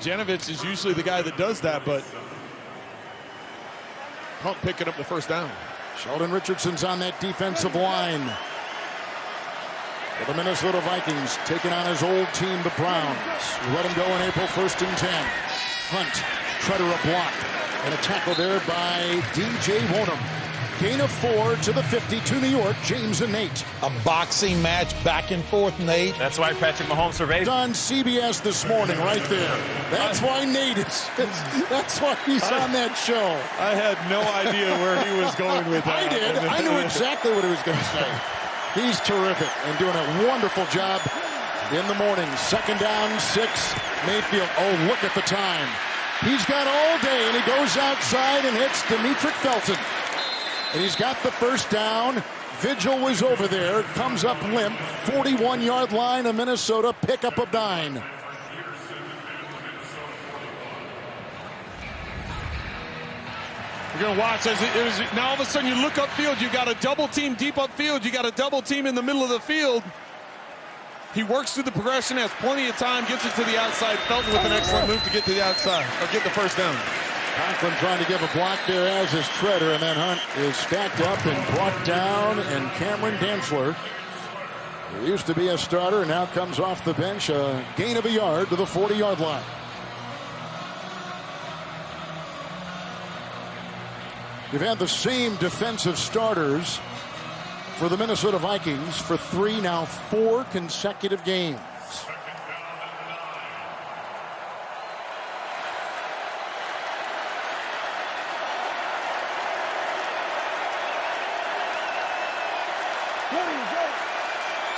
Janovich is usually the guy that does that, but Hunt picking up the 1st down. Sheldon Richardson's on that defensive line. For the Minnesota Vikings, taking on his old team, the Browns. Let him go in April 1st and 10. Hunt, Treader a block, and a tackle there by DJ Wonham. Gain of 4 to the 50 to New York, James and Nate. A boxing match back and forth, Nate. That's why Patrick Mahomes surveyed. On CBS this morning, right there. That's why Nate is. That's why he's on that show. I had no idea where he was going with that. I did. I knew exactly what he was going to say. He's terrific and doing a wonderful job in the morning. 2nd down, 6. Mayfield. Oh, look at the time. He's got all day, and he goes outside and hits Demetric Felton. And he's got the 1st down. Vigil was over there. Comes up limp. 41-yard line of Minnesota. Pickup of 9. You're going to watch as now all of a sudden you look upfield. You got a double team deep upfield. You got a double team in the middle of the field. He works through the progression, has plenty of time, gets it to the outside. Felton with an excellent move to get to the outside, or get the 1st down. Conklin trying to give a block there, as is Treader, and then Hunt is stacked up and brought down, and Cameron Dantzler, who used to be a starter, now comes off the bench, a gain of a yard to the 40-yard line. You've had the same defensive starters for the Minnesota Vikings for 3, now 4 consecutive games.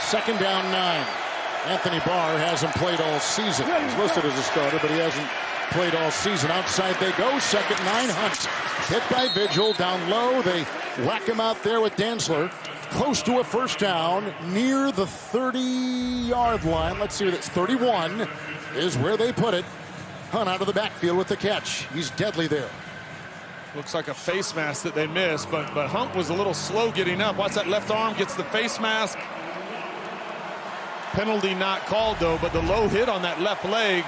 Second down 9. Anthony Barr hasn't played all season. He's listed as a starter, but he hasn't played all season. Outside they go. 2nd 9. Hunt hit by Vigil. Down low. They whack him out there with Dantzler. Close to a first down. Near the 30-yard line. Let's see what it's 31 is where they put it. Hunt out of the backfield with the catch. He's deadly there. Looks like a face mask that they missed, but Hunt was a little slow getting up. Watch that left arm, gets the face mask. Penalty not called, though, but the low hit on that left leg,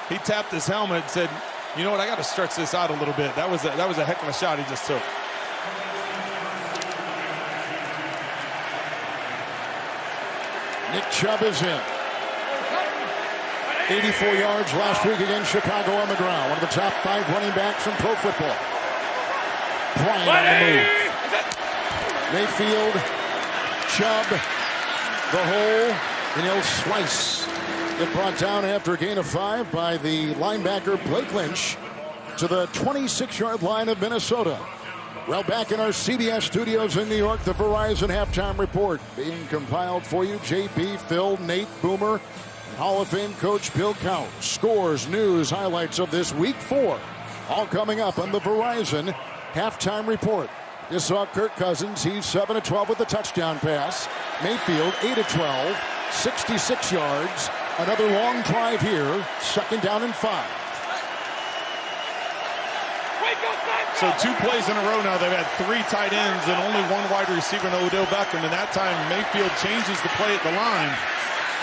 he tapped his helmet and said, you know what, I got to stretch this out a little bit. That was a heck of a shot he just took. Nick Chubb is in. 84 yards last week against Chicago on the ground. One of the top 5 running backs in pro football. Bryant on the move. Mayfield, Chubb, the hole, and he'll slice. Get brought down after a gain of 5 by the linebacker Blake Lynch to the 26-yard line of Minnesota. Well, back in our CBS studios in New York, the Verizon Halftime Report being compiled for you. JP, Phil, Nate, Boomer, and Hall of Fame coach Bill Count. Scores, news, highlights of this Week 4. All coming up on the Verizon Halftime Report. You saw Kirk Cousins. He's 7 of 12 with the touchdown pass. Mayfield, 8 of 12, 66 yards. Another long drive here. 2nd down and 5. So 2 plays in a row now. They've had 3 tight ends and only 1 wide receiver in Odell Beckham. And that time, Mayfield changes the play at the line.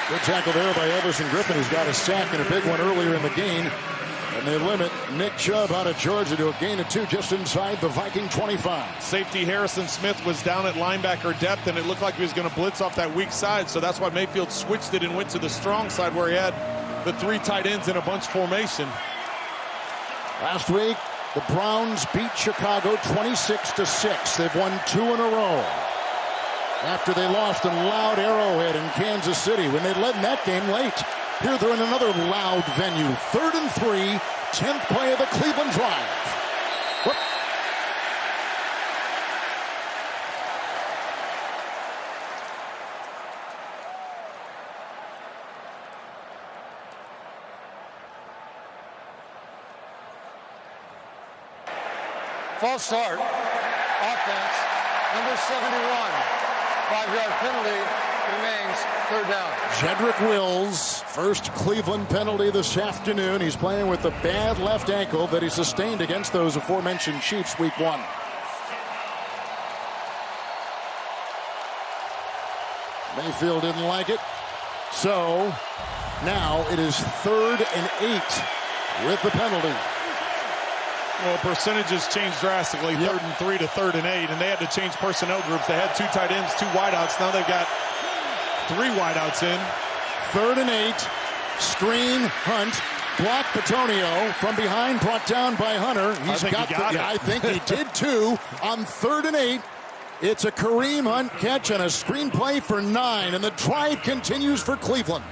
Good tackle there by Everson Griffin, who's got a sack and a big one earlier in the game. And they limit Nick Chubb out of Georgia to a gain of 2 just inside the Viking 25. Safety Harrison Smith was down at linebacker depth, and it looked like he was going to blitz off that weak side. So that's why Mayfield switched it and went to the strong side where he had the 3 tight ends in a bunch formation. Last week, the Browns beat Chicago 26-6. They've won 2 in a row. After they lost in loud Arrowhead in Kansas City when they led in that game late. Here they're in another loud venue. 3rd and 3, 10th play of the Cleveland drive. Whoop. False start. Offense. Number 71. 5-yard penalty. Remains 3rd down. Jedrick Wills, first Cleveland penalty this afternoon. He's playing with the bad left ankle that he sustained against those aforementioned Chiefs Week 1. Mayfield didn't like it. So now it is 3rd and 8 with the penalty. Well, percentages changed drastically. 3rd and 3 to 3rd and 8, and they had to change personnel groups. They had 2 tight ends, 2 wideouts. Now they've got 3 wideouts in. 3rd and 8. Screen, Hunt, block Petonio from behind, brought down by Hunter. He's got it. I think he did too. On 3rd and 8, it's a Kareem Hunt catch and a screen play for 9, and the drive continues for Cleveland.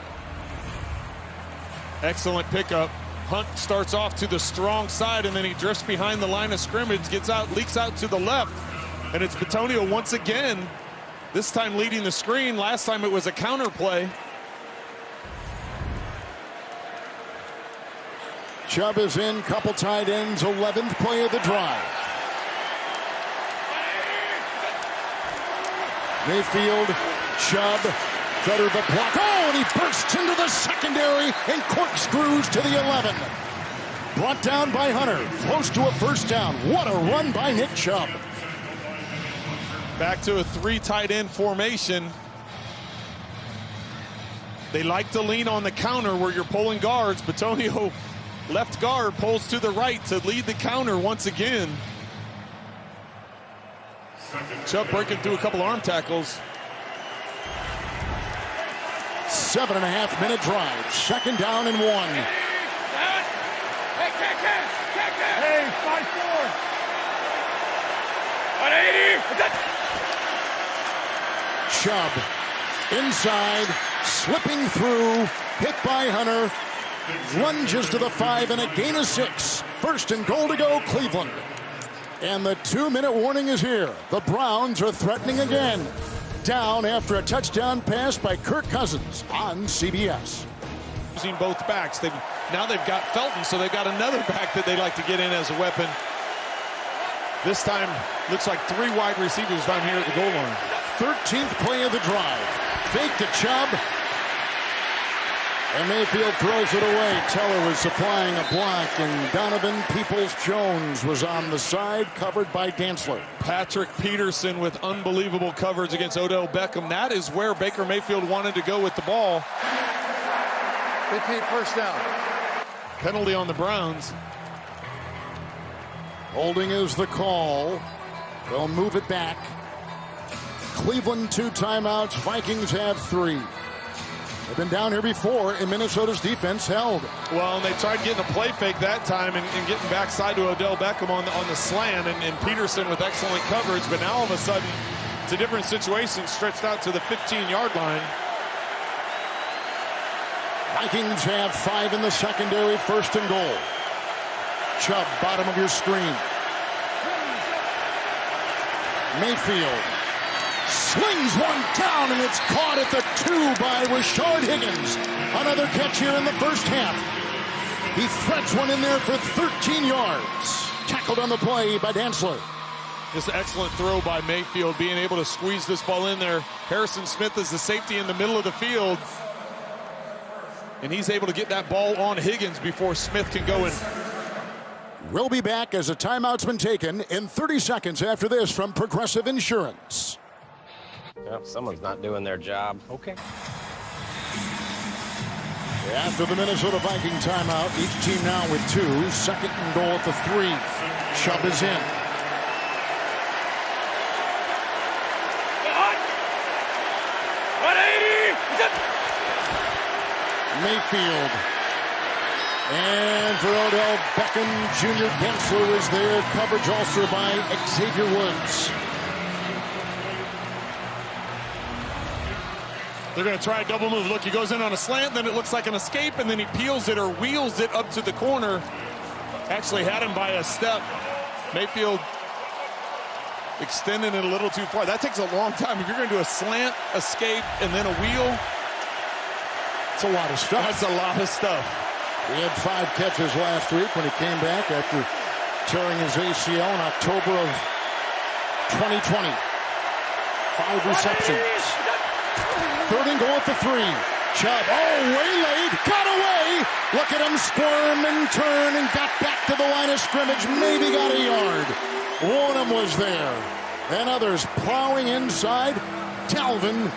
Excellent pickup. Hunt starts off to the strong side, and then he drifts behind the line of scrimmage, gets out, leaks out to the left, and it's Petonio once again, this time leading the screen. Last time it was a counter play. Chubb is in, couple tight ends, 11th play of the drive. Mayfield, Chubb, cutter the block. Oh, and he bursts into the secondary and corkscrews to the 11. Brought down by Hunter, close to a first down. What a run by Nick Chubb. Back to a 3 tight end formation. They like to lean on the counter where you're pulling guards. Petonio, left guard, pulls to the right to lead the counter once again. Chubb breaking through a couple arm tackles. 7.5 minute drive. 2nd down and 1. Hey, 5-4. 180. Chubb inside, slipping through, hit by Hunter, lunges to the 5 and a gain of 6. 1st and goal to go, Cleveland. And the 2-minute warning is here. The Browns are threatening again. Down after a touchdown pass by Kirk Cousins on CBS. Using both backs. They've Now they've got Felton, so they've got another back that they like to get in as a weapon. This time, looks like 3 wide receivers down here at the goal line. 13th play of the drive. Fake to Chubb. And Mayfield throws it away. Teller was supplying a block, and Donovan Peoples-Jones was on the side, covered by Dantzler. Patrick Peterson with unbelievable coverage against Odell Beckham. That is where Baker Mayfield wanted to go with the ball. Repeat, first down. Penalty on the Browns. Holding is the call. They'll move it back. Cleveland 2 timeouts. Vikings have 3. They've been down here before, and Minnesota's defense held. Well, and they tried getting a play fake that time and getting backside to Odell Beckham on the slant, and Peterson with excellent coverage. But now all of a sudden, it's a different situation, stretched out to the 15-yard line. Vikings have 5 in the secondary, first and goal. Chubb, bottom of your screen. Mayfield slings one down, and it's caught at the 2 by Rashard Higgins. Another catch here in the first half. He threads one in there for 13 yards. Tackled on the play by Dantzler. Just an excellent throw by Mayfield, being able to squeeze this ball in there. Harrison Smith is the safety in the middle of the field, and he's able to get that ball on Higgins before Smith can go in. We'll be back as a timeout's been taken in 30 seconds after this from Progressive Insurance. Well, someone's not doing their job. Okay. After the Minnesota Viking timeout, each team now with 2. Second and goal at the 3. Chubb is in. Mayfield. And for Odell Beckham Jr., Dantzler is there. Coverage also by Xavier Woods. They're going to try a double move. Look, he goes in on a slant, then it looks like an escape, and then he peels it or wheels it up to the corner. Actually had him by a step. Mayfield extending it a little too far. That takes a long time. If you're going to do a slant, escape, and then a wheel, it's a lot of stuff. That's a lot of stuff. He had 5 catches last week when he came back after tearing his ACL in October of 2020. 5 receptions. Third and goal at the 3. Chubb, waylaid, got away. Look at him squirm and turn and got back to the line of scrimmage. Maybe got a yard. Warnham was there. And others plowing inside. Dalvin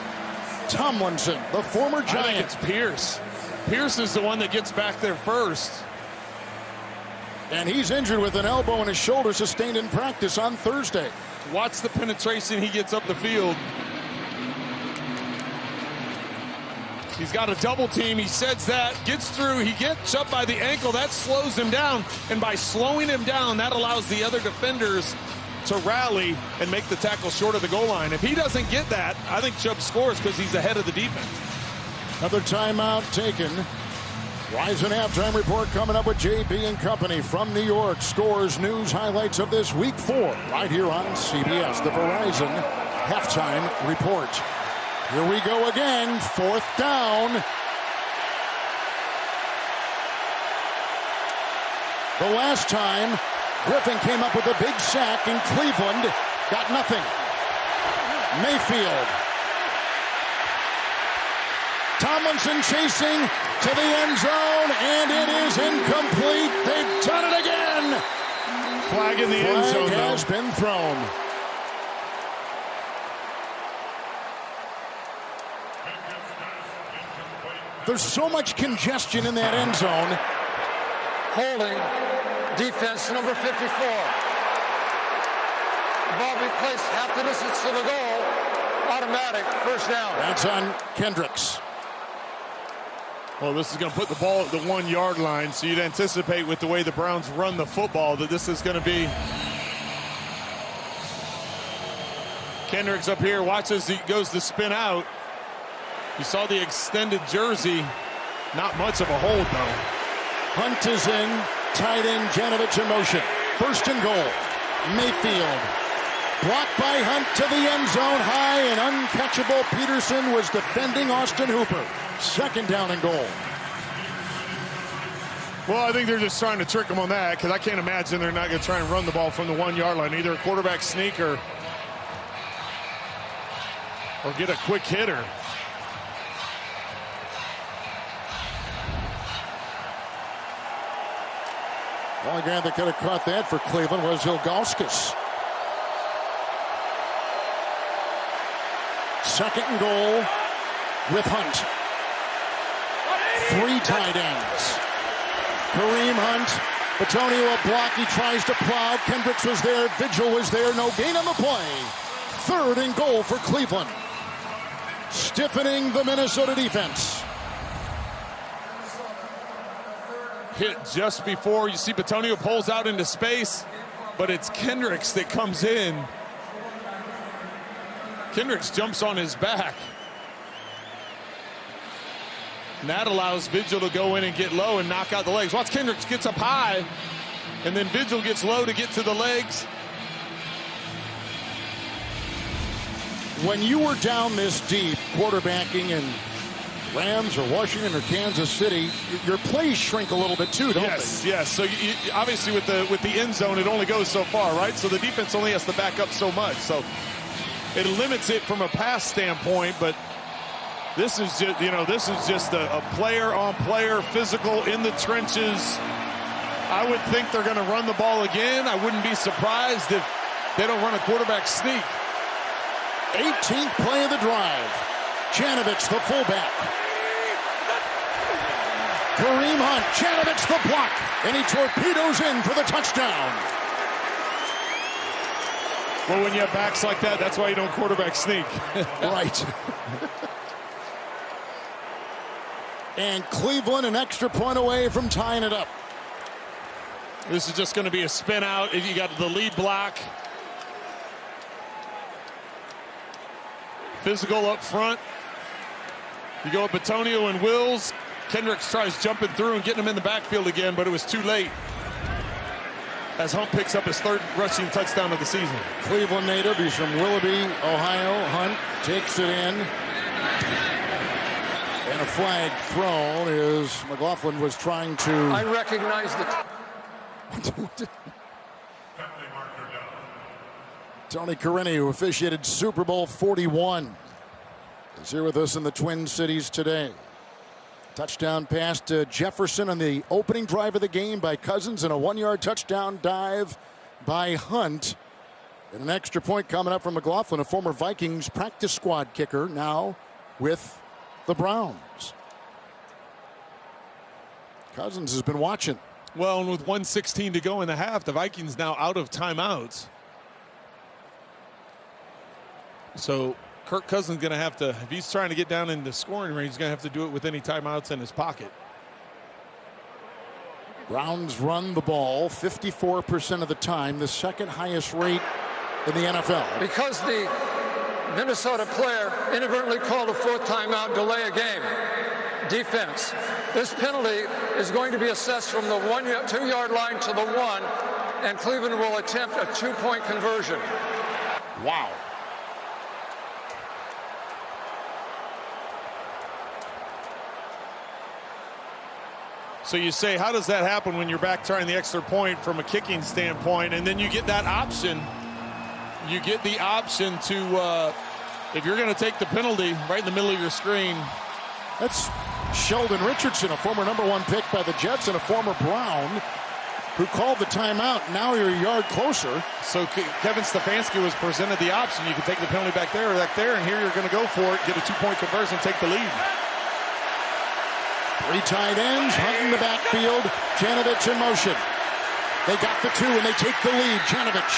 Tomlinson, the former Giant. I think it's Pierce. Pierce is the one that gets back there first. And he's injured with an elbow and a shoulder sustained in practice on Thursday. Watch the penetration he gets up the field. He's got a double team. He sets that, gets through. He gets up by the ankle. That slows him down. And by slowing him down, that allows the other defenders to rally and make the tackle short of the goal line. If he doesn't get that, I think Chubb scores because he's ahead of the defense. Another timeout taken. Rising halftime report coming up with JB and company from New York. Scores, news, highlights of this week 4 right here on CBS. The Verizon halftime report. Here we go again. 4th down. The last time, Griffin came up with a big sack in Cleveland. Got nothing. Mayfield. Tomlinson chasing to the end zone, and it is incomplete. They've done it again. Flag in the end zone. Flag has been thrown. There's so much congestion in that end zone. Holding defense number 54. The ball be placed half the distance to the goal. Automatic first down. That's on Kendricks. Well, this is going to put the ball at the 1 yard line, so you'd anticipate with the way the Browns run the football that this is going to be. Kendricks up here, watch as he goes to spin out. You saw the extended jersey. Not much of a hold, though. Hunt is in. Tight end Janovich in motion. First and goal. Mayfield. Blocked by Hunt to the end zone. High and uncatchable. Peterson was defending Austin Hooper. Second down and goal. Well, I think they're just trying to trick him on that, because I can't imagine they're not going to try and run the ball from the 1 yard line, either a quarterback sneak or get a quick hitter. The only guy that could have caught that for Cleveland was Ilgauskas. 2nd and goal with Hunt. 3 tight ends. Kareem Hunt, Bitonio a block, he tries to plow. Kendricks was there, Vigil was there, no gain on the play. 3rd and goal for Cleveland. Stiffening the Minnesota defense. Hit just before, you see Bitonio pulls out into space, but it's Kendricks that comes in. Kendricks jumps on his back. And that allows Vigil to go in and get low and knock out the legs. Watch, Kendricks gets up high, and then Vigil gets low to get to the legs. When you were down this deep, quarterbacking in Rams or Washington or Kansas City, your plays shrink a little bit too, don't they? Yes. So you, obviously with the end zone, it only goes so far, right? So the defense only has to back up so much. So it limits it from a pass standpoint, but this is just, this is just a player-on-player, physical, in the trenches. I would think they're going to run the ball again. I wouldn't be surprised if they don't run a quarterback sneak. 18th play of the drive. Janovich, the fullback. Kareem Hunt, Janovich, the block, and he torpedoes in for the touchdown. Well, when you have backs like that, that's why you don't quarterback sneak. Right. And Cleveland an extra point away from tying it up. This is just going to be a spin out. You got the lead block. Physical up front. You go with Bitonio and Wills. Kendricks tries jumping through and getting him in the backfield again, but it was too late. As Hunt picks up his 3rd rushing touchdown of the season. Cleveland native, he's from Willoughby, Ohio. Hunt takes it in. And a flag thrown as McLaughlin was trying to... I recognize the... Tony Carini, who officiated Super Bowl 41, is here with us in the Twin Cities today. Touchdown pass to Jefferson on the opening drive of the game by Cousins, and a 1-yard touchdown dive by Hunt. And an extra point coming up from McLaughlin, a former Vikings practice squad kicker, now with the Browns. Cousins has been watching. Well, and with 1:16 to go in the half, the Vikings now out of timeouts. So Kirk Cousins going to have to, if he's trying to get down in the scoring range, he's going to have to do it with any timeouts in his pocket. Browns run the ball 54% of the time, the 2nd highest rate in the NFL. Because the Minnesota player inadvertently called a 4th timeout, delay a game. Defense. This penalty is going to be assessed from the 2-yard line to the 1, and Cleveland will attempt a 2-point conversion. Wow. So you say, how does that happen when you're back trying the extra point from a kicking standpoint, and then you get that option? You get the option to, if you're going to take the penalty right in the middle of your screen. That's Sheldon Richardson, a former #1 pick by the Jets and a former Brown, who called the timeout. Now you're a yard closer. So Kevin Stefanski was presented the option. You can take the penalty back there or back there, and here you're going to go for it, get a 2-point conversion, take the lead. 3 tight ends, Hunt in the backfield, Janovich in motion. They got the 2 and they take the lead. Janovich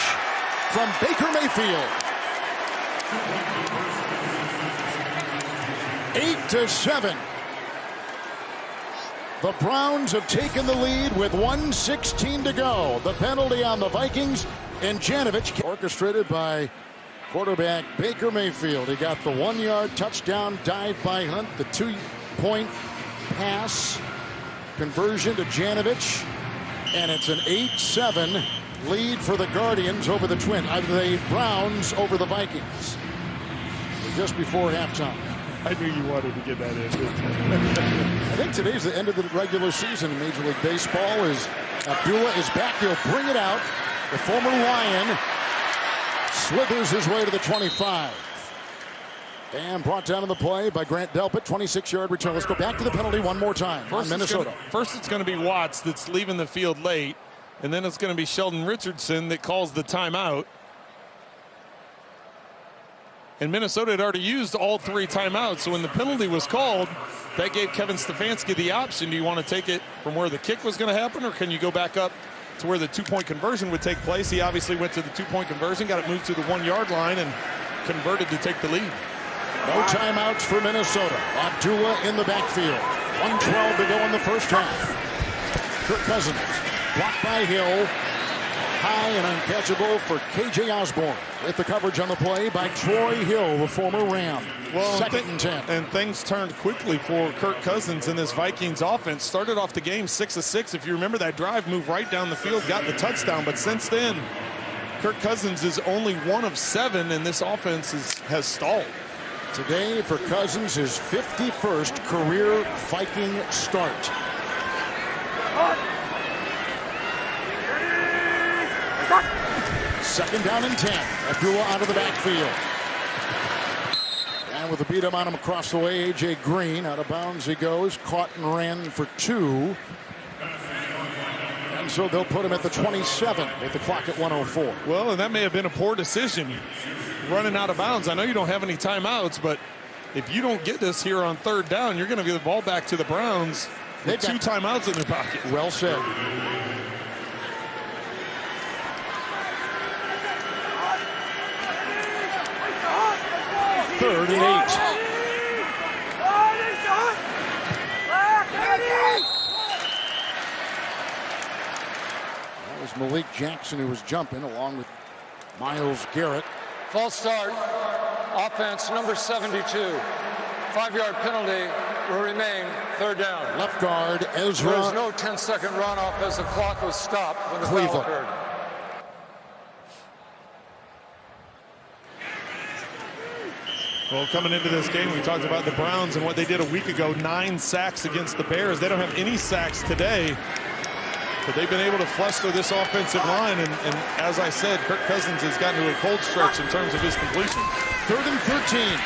from Baker Mayfield. 8-7. The Browns have taken the lead with 1:16 to go. The penalty on the Vikings, and Janovich orchestrated by quarterback Baker Mayfield. He got the 1-yard touchdown dive by Hunt, the 2-point pass conversion to Janovich, and it's an 8-7 lead for the Guardians over the Browns over the Vikings just before halftime. I knew you wanted to get that in. I think today's the end of the regular season in Major League Baseball. As Abdullah is back, he'll bring it out. The former Lion slithers his way to the 25. And brought down in the play by Grant Delpit, 26-yard return. Let's go back to the penalty one more time on Minnesota. First it's going to be Watts that's leaving the field late, and then it's going to be Sheldon Richardson that calls the timeout. And Minnesota had already used all 3 timeouts, so when the penalty was called, that gave Kevin Stefanski the option. Do you want to take it from where the kick was going to happen, or can you go back up to where the 2-point conversion would take place? He obviously went to the 2-point conversion, got it moved to the 1-yard line, and converted to take the lead. No timeouts for Minnesota. Abdullah in the backfield. 1:12 to go in the first half. Kirk Cousins blocked by Hill. High and uncatchable for K.J. Osborne. With the coverage on the play by Troy Hill, the former Ram. Well, second and 10. And things turned quickly for Kirk Cousins in this Vikings offense. Started off the game 6 of 6. If you remember that drive, moved right down the field, got the touchdown. But since then, Kirk Cousins is only 1 of 7, and this offense has stalled. Today for Cousins, his 51st career Viking start. Second down and 10. Abdullah out of the backfield. And with a beat him on him across the way, A.J. Green. Out of bounds he goes. Caught and ran for 2. And so they'll put him at the 27 with the clock at 1:04. Well, and that may have been a poor decision, running out of bounds. I know you don't have any timeouts, but if you don't get this here on 3rd down, you're going to give the ball back to the Browns with 2 timeouts in their pocket. Well said. Third and 8. That was Malik Jackson who was jumping along with Myles Garrett. False start. Offense number 72. 5-yard penalty will remain 3rd down. Left guard Ezra. There was no 10-second runoff as the clock was stopped when the foul occurred. Well, coming into this game, we talked about the Browns and what they did a week ago, 9 sacks against the Bears. They don't have any sacks today, but they've been able to fluster this offensive line. And as I said, Kirk Cousins has gotten to a cold stretch in terms of his completion. 3rd and 13.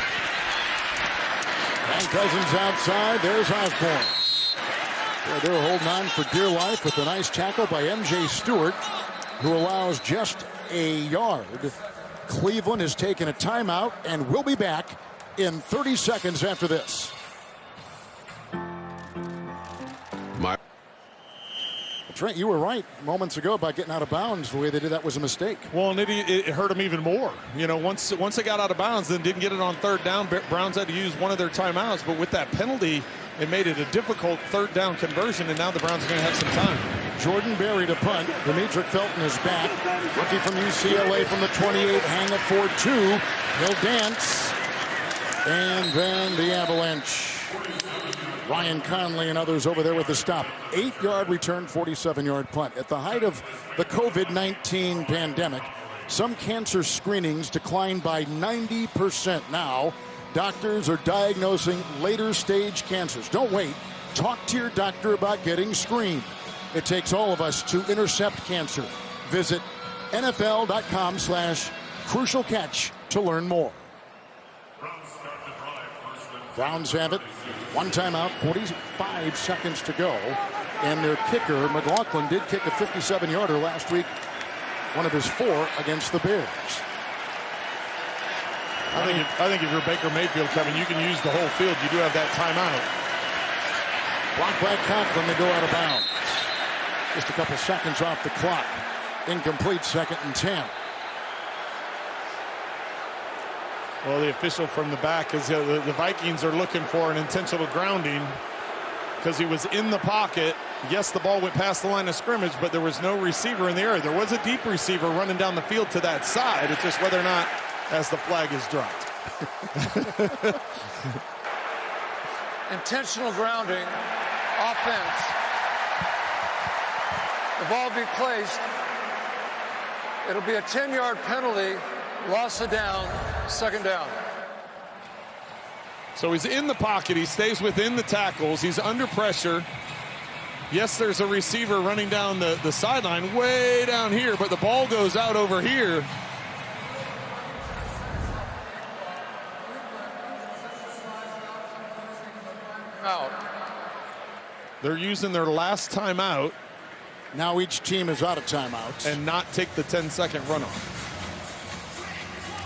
And Cousins outside. There's Osborne. Yeah, they're holding on for dear life with a nice tackle by M.J. Stewart, who allows just a yard. Cleveland has taken a timeout and will be back in 30 seconds after this. Trent, you were right moments ago about getting out of bounds. The way they did that was a mistake. Well, and it hurt them even more. You know, once they got out of bounds, then didn't get it on 3rd down, Browns had to use one of their timeouts. But with that penalty, it made it a difficult 3rd down conversion, and now the Browns are going to have some time. Jordan Berry to punt. Demetric Felton is back. Rookie from UCLA from the 28. Hang it for 2. He'll dance. And then the avalanche. Ryan Conley and others over there with the stop. 8-yard return, 47-yard punt. At the height of the COVID-19 pandemic, some cancer screenings declined by 90%. Now, doctors are diagnosing later stage cancers. Don't wait. Talk to your doctor about getting screened. It takes all of us to intercept cancer. Visit NFL.com/crucial catch to learn more. Browns have it. 1 timeout, 45 seconds to go. And their kicker, McLaughlin, did kick a 57-yarder last week. One of his 4 against the Bears. I think if you're Baker Mayfield, Kevin, you can use the whole field. You do have that timeout. Blocked by Conklin, they go out of bounds. Just a couple seconds off the clock. Incomplete, 2nd and 10. Well, the official from the back is the Vikings are looking for an intentional grounding because he was in the pocket. Yes, the ball went past the line of scrimmage, but there was no receiver in the area. There was a deep receiver running down the field to that side. It's just whether or not as the flag is dropped. Intentional grounding, offense. The ball be placed. It'll be a 10-yard penalty. Loss of down, 2nd down. So he's in the pocket. He stays within the tackles. He's under pressure. Yes, there's a receiver running down the sideline way down here, but the ball goes out over here. Out. They're using their last timeout. Now each team is out of timeouts. And not take the 10-second runoff.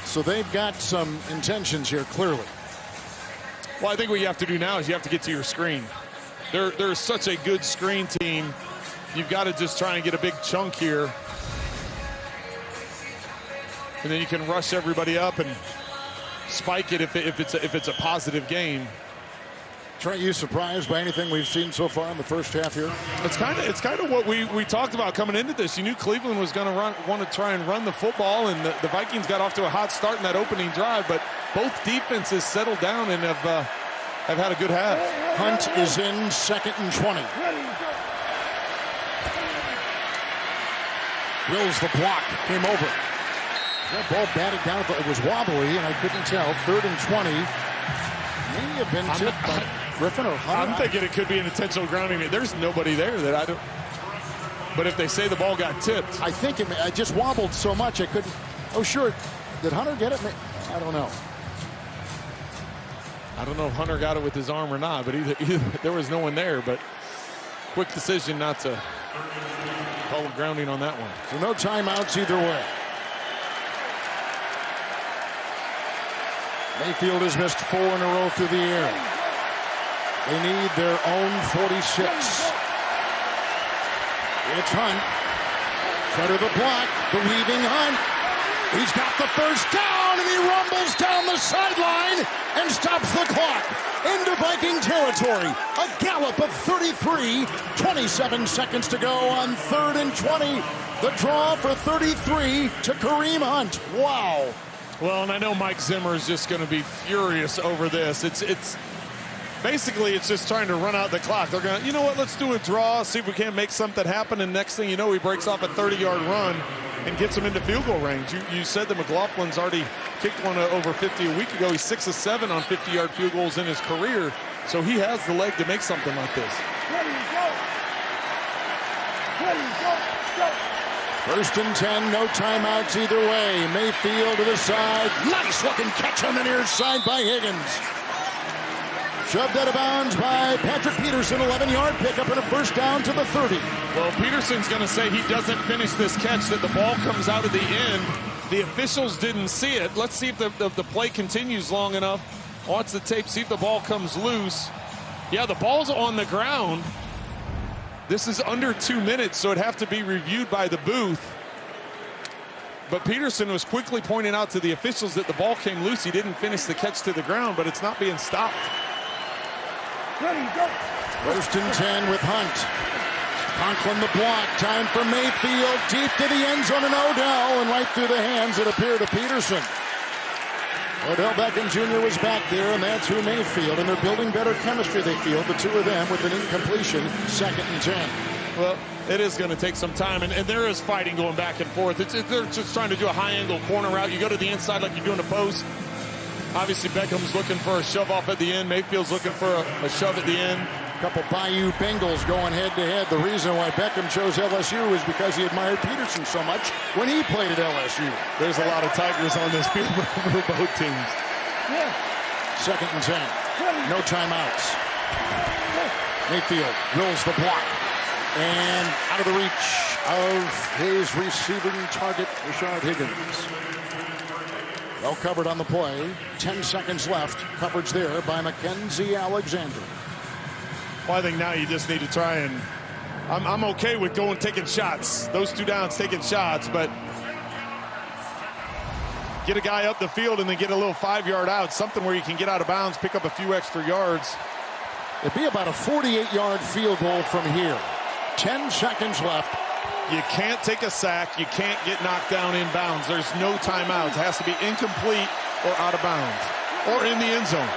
So they've got some intentions here, clearly. Well, I think what you have to do now is you have to get to your screen. They're such a good screen team. You've got to just try and get a big chunk here. And then you can rush everybody up and spike it if it's a positive game. Trent, you surprised by anything we've seen so far in the first half here? It's kind of what we talked about coming into this. You knew Cleveland was going to want to try and run the football, and the Vikings got off to a hot start in that opening drive, but both defenses settled down and have had a good half. Hunt is in 2nd and 20. Wills the block, came over. That ball batted down, but it was wobbly, and I couldn't tell. 3rd and 20. May have been tipped by Griffin or Hunter. I'm thinking it could be an intentional grounding. There's nobody there that I don't. But if they say the ball got tipped, I think I just wobbled so much I couldn't. Oh, sure. Did Hunter get it? I don't know. I don't know if Hunter got it with his arm or not, but either there was no one there. But quick decision not to call a grounding on that one. So no timeouts either way. Mayfield has missed 4 in a row through the air. They need their own 46. It's Hunt. Cutter the block. The weaving Hunt. He's got the first down, and he rumbles down the sideline and stops the clock into Viking territory. A gallop of 33. 27 seconds to go on 3rd and 20. The draw for 33 to Kareem Hunt. Wow. Well, and I know Mike Zimmer is just going to be furious over this. It's basically it's just trying to run out the clock. They're going to, you know what, let's do a draw, see if we can't make something happen. And next thing you know, he breaks off a 30-yard run and gets him into field goal range. You said that McLaughlin's already kicked one over 50 a week ago. He's 6 of 7 on 50-yard field goals in his career. So he has the leg to make something like this. First and 10, no timeouts either way. Mayfield to the side. Nice looking catch on the near side by Higgins. Shoved out of bounds by Patrick Peterson. 11-yard pickup and a first down to the 30. Well, Peterson's going to say he doesn't finish this catch, that the ball comes out of the end. The officials didn't see it. Let's see if the play continues long enough. Watch the tape, see if the ball comes loose. Yeah, the ball's on the ground. This is under 2 minutes, so it'd have to be reviewed by the booth. But Peterson was quickly pointing out to the officials that the ball came loose. He didn't finish the catch to the ground, but it's not being stopped. First and 10 with Hunt. Conklin the block. Time for Mayfield. Deep to the end zone and Odell, and right through the hands, it appeared, to Peterson. Odell Beckham Jr. was back there, and that's who Mayfield. And they're building better chemistry, they feel, the two of them, with an incompletion, 2nd and 10. Well, it is going to take some time, and there is fighting going back and forth. They're just trying to do a high-angle corner route. You go to the inside like you're doing a post. Obviously, Beckham's looking for a shove-off at the end. Mayfield's looking for a shove at the end. Couple Bayou Bengals going head-to-head. The reason why Beckham chose LSU is because he admired Peterson so much when he played at LSU. There's a lot of Tigers on this field for both teams. 2nd and 10. No timeouts. Mayfield wills the block. And out of the reach of his receiving target, Rashard Higgins. Well covered on the play. 10 seconds left. Coverage there by Mackenzie Alexander. Well, I think now you just need to try and... I'm okay with taking shots. Those 2 downs taking shots, but get a guy up the field and then get a little 5-yard out. Something where you can get out of bounds, pick up a few extra yards. It'd be about a 48-yard field goal from here. 10 seconds left. You can't take a sack. You can't get knocked down in bounds. There's no timeouts. It has to be incomplete or out of bounds or in the end zone.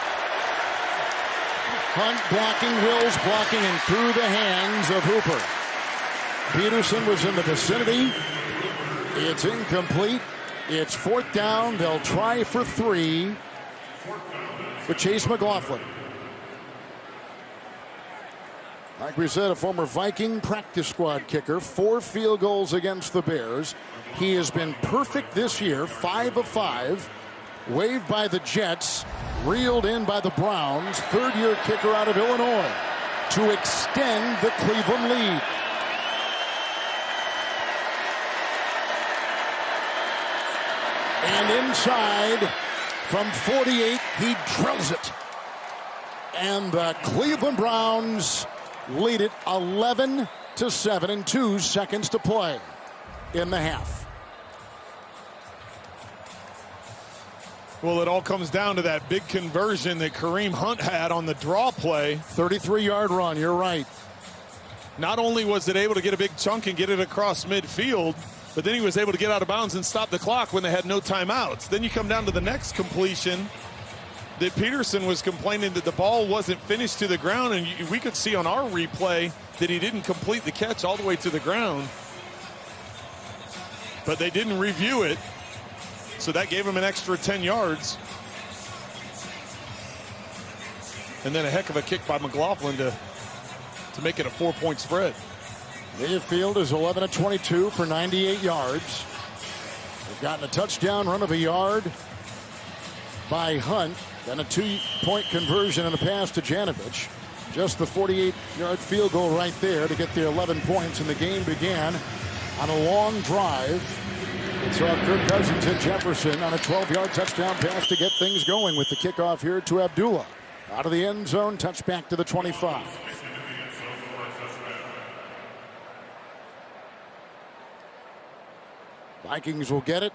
Hunt blocking, Wills blocking, and through the hands of Hooper. Peterson was in the vicinity. It's incomplete. It's 4th down. They'll try for 3. with Chase McLaughlin. Like we said, a former Viking practice squad kicker, 4 field goals against the Bears. He has been perfect this year, 5 of 5. Waived by the Jets, reeled in by the Browns. 3rd-year kicker out of Illinois to extend the Cleveland lead. And inside from 48, he drills it. And the Cleveland Browns lead it 11-7 and 2 seconds to play in the half. Well, it all comes down to that big conversion that Kareem Hunt had on the draw play. 33-yard run, you're right. Not only was it able to get a big chunk and get it across midfield, but then he was able to get out of bounds and stop the clock when they had no timeouts. Then you come down to the next completion that Peterson was complaining that the ball wasn't finished to the ground, and we could see on our replay that he didn't complete the catch all the way to the ground. But they didn't review it, so that gave him an extra 10 yards. And then a heck of a kick by McLaughlin to make it a 4-point spread. Mayfield is 11 of 22 for 98 yards. They've gotten a touchdown run of a yard by Hunt, then a 2-point conversion and a pass to Janovich. Just the 48-yard field goal right there to get the 11 points, and the game began on a long drive. It saw Kirk Cousins hit Jefferson on a 12-yard touchdown pass to get things going with the kickoff here to Abdullah. Out of the end zone, touchback to the 25. Vikings will get it.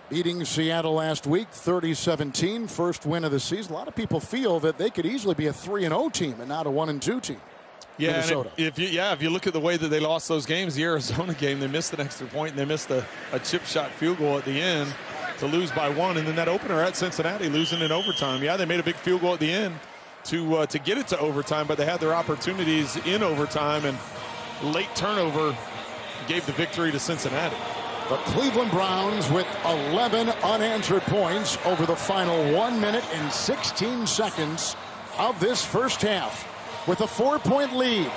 Beating Seattle last week, 30-17, first win of the season. A lot of people feel that they could easily be a 3-0 team and not a 1-2 team. Yeah, Minnesota. If you look at the way that they lost those games, the Arizona game, they missed an extra point and they missed a chip shot field goal at the end to lose by 1, and then that opener at Cincinnati losing in overtime. Yeah, they made a big field goal at the end to get it to overtime, but they had their opportunities in overtime, and late turnover gave the victory to Cincinnati. The Cleveland Browns with 11 unanswered points over the final 1 minute and 16 seconds of this first half with a 4-point lead.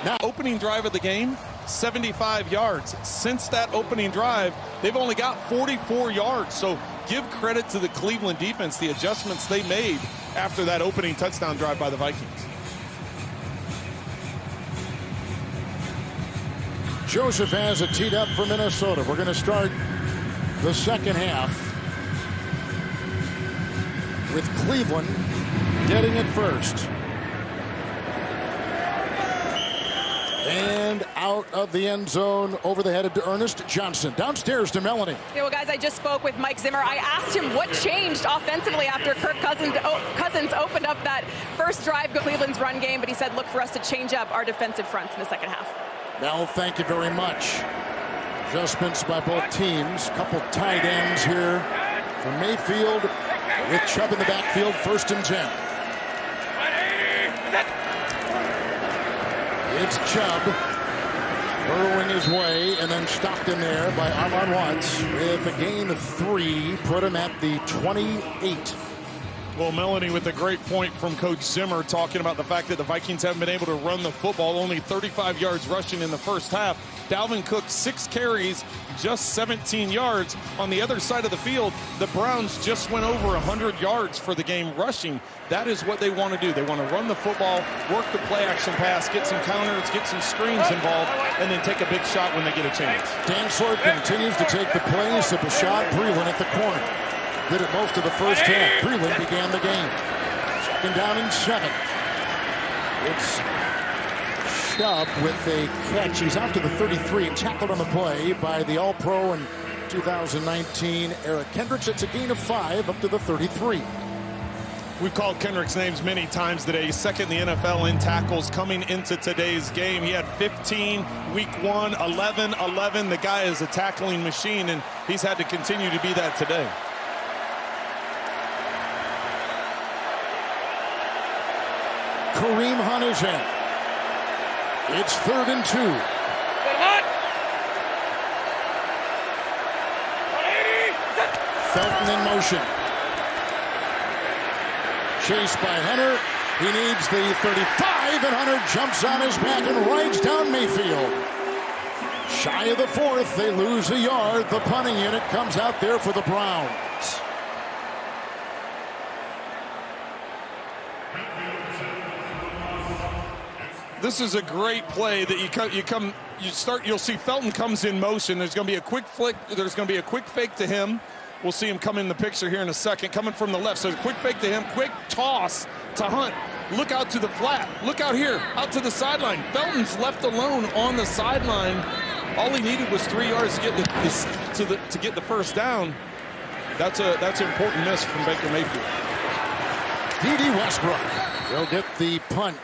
Now, opening drive of the game, 75 yards. Since that opening drive, they've only got 44 yards. So give credit to the Cleveland defense, the adjustments they made after that opening touchdown drive by the Vikings. Joseph has it teed up for Minnesota. We're going to start the second half with Cleveland getting it first. And out of the end zone, over the head to Ernest Johnson. Downstairs to Melanie. Yeah, well, guys, I just spoke with Mike Zimmer. I asked him what changed offensively after Kirk Cousins opened up that first drive of Cleveland's run game, but he said, look for us to change up our defensive fronts in the second half. Well, thank you very much. Adjustments by both teams. Couple tight ends here for Mayfield with Chubb in the backfield, 1st and 10. It's Chubb burrowing his way and then stopped in there by Armon Watts with a gain of 3, put him at the 28. Well, Melanie, with a great point from Coach Zimmer talking about the fact that the Vikings haven't been able to run the football, only 35 yards rushing in the first half. Dalvin Cook, 6 carries, just 17 yards. On the other side of the field, the Browns just went over 100 yards for the game rushing. That is what they want to do. They want to run the football, work the play action pass, get some counters, get some screens involved, and then take a big shot when they get a chance. Dantzler continues to take the place of Bashad Breeland at the corner. Did it most of the first half. Breeland began the game. 2nd down and 7. It's Chubb with a catch. He's out to the 33 and tackled on the play by the All-Pro in 2019, Eric Kendricks. It's a gain of 5 up to the 33. We've called Kendricks names many times today. He's 2nd in the NFL in tackles coming into today's game. He had 15 week 1, 11. The guy is a tackling machine, and he's had to continue to be that today. Kareem Hunt is in. It's 3rd and 2. Felton in motion. Chased by Hunter. He needs the 35, and Hunter jumps on his back and rides down Mayfield. Shy of the fourth, they lose a yard. The punting unit comes out there for the Browns. This is a great play that you'll see Felton comes in motion. There's going to be a quick flick. There's going to be a quick fake to him. We'll see him come in the picture here in a second. Coming from the left, so quick fake to him, quick toss to Hunt. Look out to the flat. Look out here, out to the sideline. Felton's left alone on the sideline. All he needed was 3 yards to get the first down. That's an important miss from Baker Mayfield. D.D. Westbrook will get the punt.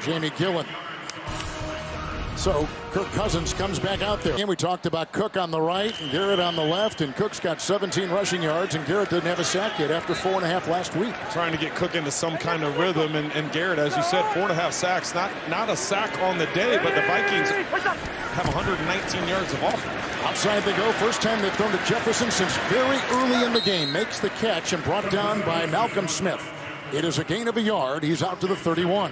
Jamie Gillen. So Kirk Cousins comes back out there. And we talked about Cook on the right and Garrett on the left, and Cook's got 17 rushing yards, and Garrett didn't have a sack yet after 4.5 last week. Trying to get Cook into some kind of rhythm, and Garrett, as you said, 4.5 sacks. Not a sack on the day, but the Vikings have 119 yards of offense. Outside they go. First time they've thrown to Jefferson since very early in the game. Makes the catch and brought down by Malcolm Smith. It is a gain of a yard. He's out to the 31.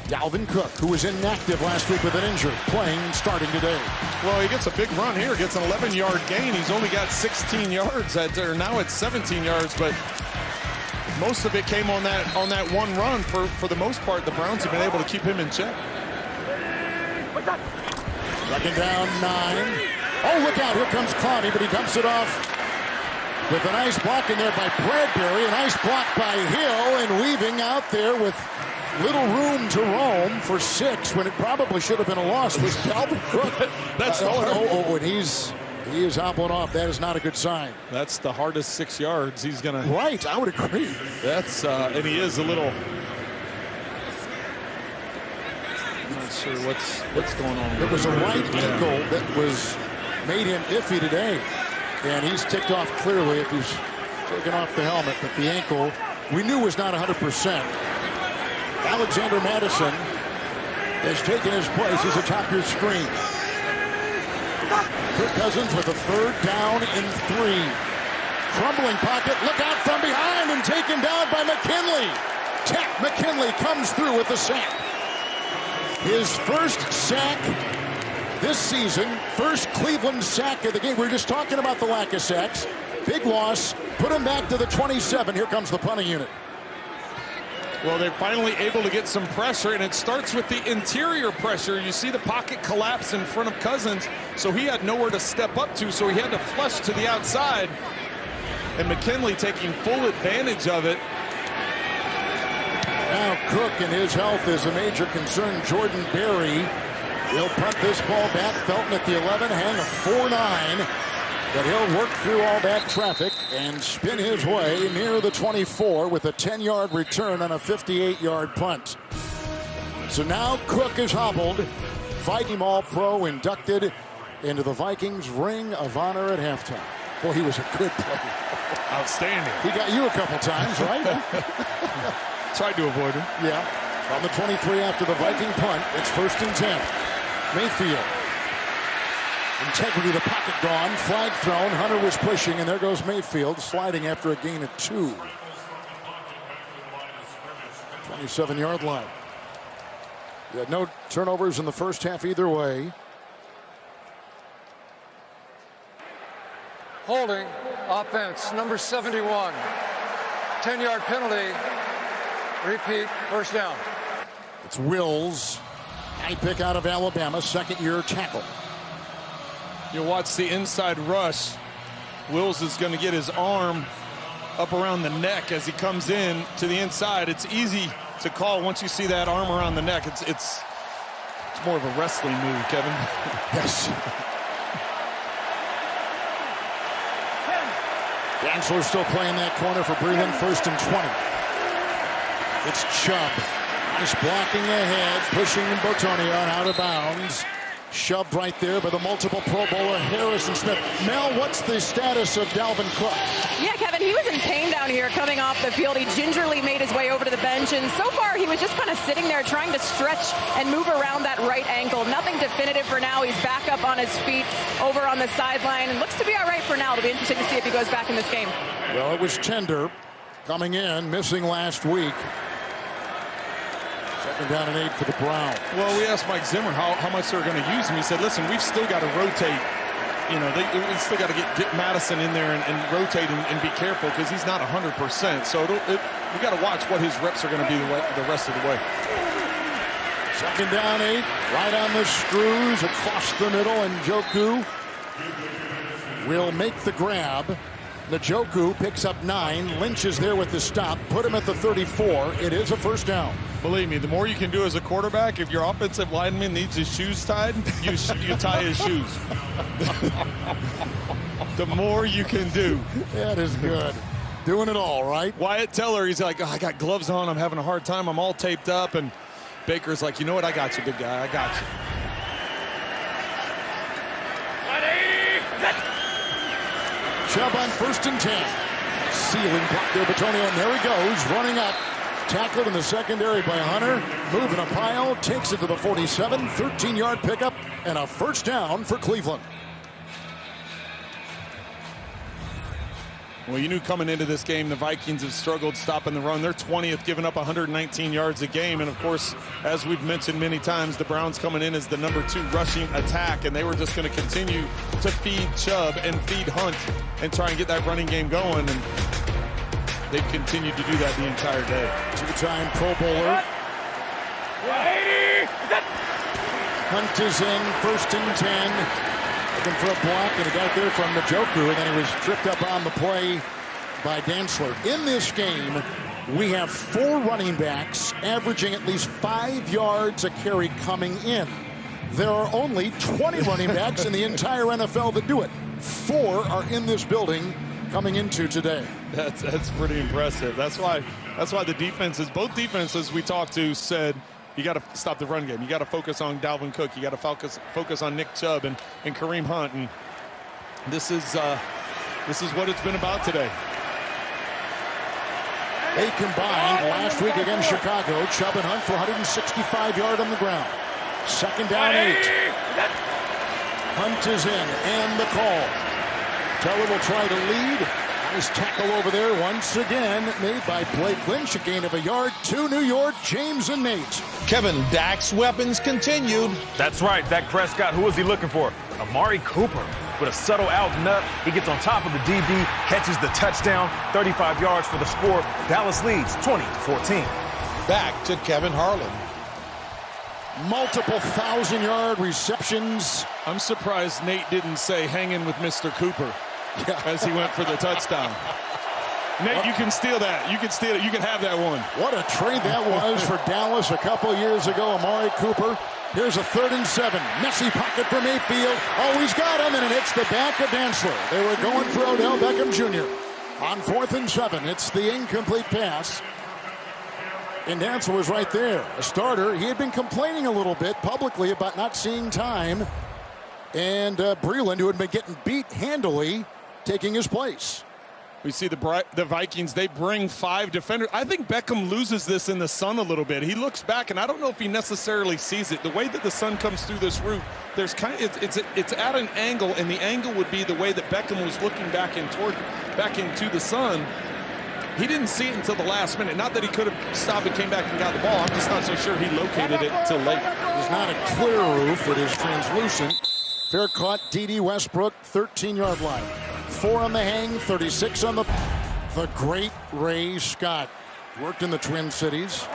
Dalvin Cook, who was inactive last week with an injury, playing and starting today. Well, he gets a big run here, gets an 11-yard gain. He's only got 16 yards, or now it's 17 yards, but most of it came on that one run. For the most part, the Browns have been able to keep him in check. Second down, 9. Oh, look out, here comes Clowney, but he dumps it off with a nice block in there by Bradbury. A nice block by Hill, and weaving out there with little room to roam for 6 when it probably should have been a loss was Dalvin Cook. That's and he is hobbling off. That is not a good sign. That's the hardest 6 yards he's gonna. Right, I would agree. That's and he is a little. I'm not sure what's going on. It was a right ankle that was made him iffy today, and he's ticked off clearly if he's taken off the helmet. But the ankle we knew was not 100%. Alexander Madison has taken his place. He's atop your screen. Kirk Cousins with a third down in 3. Crumbling pocket. Look out from behind and taken down by McKinley. McKinley comes through with the sack. His first sack this season. First Cleveland sack of the game. We were just talking about the lack of sacks. Big loss. Put him back to the 27. Here comes the punting unit. Well, they're finally able to get some pressure, and it starts with the interior pressure. You see the pocket collapse in front of Cousins, so he had nowhere to step up to, so he had to flush to the outside. And McKinley taking full advantage of it. Now Cook and his health is a major concern. Jordan Berry will punt this ball back. Felton at the 11, hang a 4-9. But he'll work through all that traffic and spin his way near the 24 with a 10-yard return on a 58-yard punt. So now Cook is hobbled. Viking All-Pro inducted into the Vikings Ring of Honor at halftime. Boy, he was a good player. Outstanding. He got you a couple times, right? Tried to avoid him. Yeah. On the 23 after the Viking punt, it's 1st and 10. Mayfield. Integrity of the pocket gone. Flag thrown. Hunter was pushing, and there goes Mayfield sliding after a gain of 2. 27-yard line. You had no turnovers in the first half either way. Holding offense, number 71. 10-yard penalty. Repeat, first down. It's Wills. High pick out of Alabama, second-year tackle. You'll watch the inside rush. Wills is going to get his arm up around the neck as he comes in to the inside. It's easy to call once you see that arm around the neck. It's more of a wrestling move, Kevin. Yes. Dantzler still playing that corner for Breland. 1st and 20. It's Chubb. Nice blocking ahead, pushing Botonio out of bounds. Shoved right there by the multiple Pro Bowler Harrison Smith. Mel, what's the status of Dalvin Cook? Yeah, Kevin, he was in pain down here coming off the field. He gingerly made his way over to the bench, and so far he was just kind of sitting there trying to stretch and move around that right ankle. Nothing definitive for now. He's back up on his feet over on the sideline and looks to be all right for now. It'll be interesting to see if he goes back in this game. Well, it was Tender coming in, missing last week. Second down and 8 for the Browns. Well, we asked Mike Zimmer how much they're going to use him. He said, listen, we've still got to rotate. You know, we still got to get Madison in there and rotate and be careful because he's not 100%. So we got to watch what his reps are going to be the rest of the way. Second down 8, right on the screws across the middle, and Njoku will make the grab. Njoku picks up 9. Lynch is there with the stop. Put him at the 34. It is a first down. Believe me, the more you can do as a quarterback, if your offensive lineman needs his shoes tied, you tie his shoes. The more you can do. That is good. Doing it all, right? Wyatt Teller, he's like, oh, I got gloves on. I'm having a hard time. I'm all taped up. And Baker's like, you know what? I got you, big guy. I got you. Chubb on 1st and 10. Ceiling block there, Batonio, and there he goes, running up. Tackled in the secondary by Hunter. Moving a pile, takes it to the 47. 13-yard pickup, and a first down for Cleveland. Well, you knew coming into this game the Vikings have struggled stopping the run. They're 20th, giving up 119 yards a game. And, of course, as we've mentioned many times, the Browns coming in as the #2 rushing attack. And they were just going to continue to feed Chubb and feed Hunt and try and get that running game going. And they've continued to do that the entire day. Two-time Pro Bowler. Hunt is in, 1st and 10. Looking for a block, and he got there from Njoku, and then he was tripped up on the play by Dantzler. In this game, we have 4 running backs averaging at least 5 yards a carry coming in. There are only 20 running backs in the entire NFL that do it. 4 are in this building coming into today. That's pretty impressive. That's why the defenses, both defenses we talked to, said you got to stop the run game. You got to focus on Dalvin Cook. You got to focus on Nick Chubb and Kareem Hunt. And this is what it's been about today. They combined last week against Chicago. Chubb and Hunt for 165 yards on the ground. Second down 8. Hunt is in, and the call. Teller will try to lead. Nice tackle over there once again made by Blake Lynch. A gain of a yard to New York. James and Nate. Kevin, Dak's weapons continued. That's right. Dak Prescott, who is he looking for? Amari Cooper with a subtle out and up. He gets on top of the DB, catches the touchdown, 35 yards for the score. Dallas leads 20-14. Back to Kevin Harlan. Multiple 1,000-yard receptions. I'm surprised Nate didn't say hang in with Mr. Cooper as he went for the touchdown. Nate, you can steal that. You can steal it. You can have that one. What a trade that was for Dallas a couple years ago. Amari Cooper. Here's a 3rd and 7. Messy pocket for Mayfield. Oh, he's got him, and it hits the back of Dantzler. They were going for Odell Beckham Jr. On 4th and 7. It's the incomplete pass. And Dantzler was right there. A starter. He had been complaining a little bit publicly about not seeing time. And Breland, who had been getting beat handily, taking his place. We see the Vikings, they bring 5 defenders. I think Beckham loses this in the sun a little bit. He looks back, and I don't know if he necessarily sees it. The way that the sun comes through this route, there's it's at an angle, and the angle would be the way that Beckham was looking back into the sun. He didn't see it until the last minute. Not that he could have stopped and came back and got the ball. I'm just not so sure he located it until late. It's not a clear roof. It is translucent. Fair caught, D.D. Westbrook, 13-yard line. 4 on the hang, 36 on the great Ray Scott. Worked in the Twin Cities.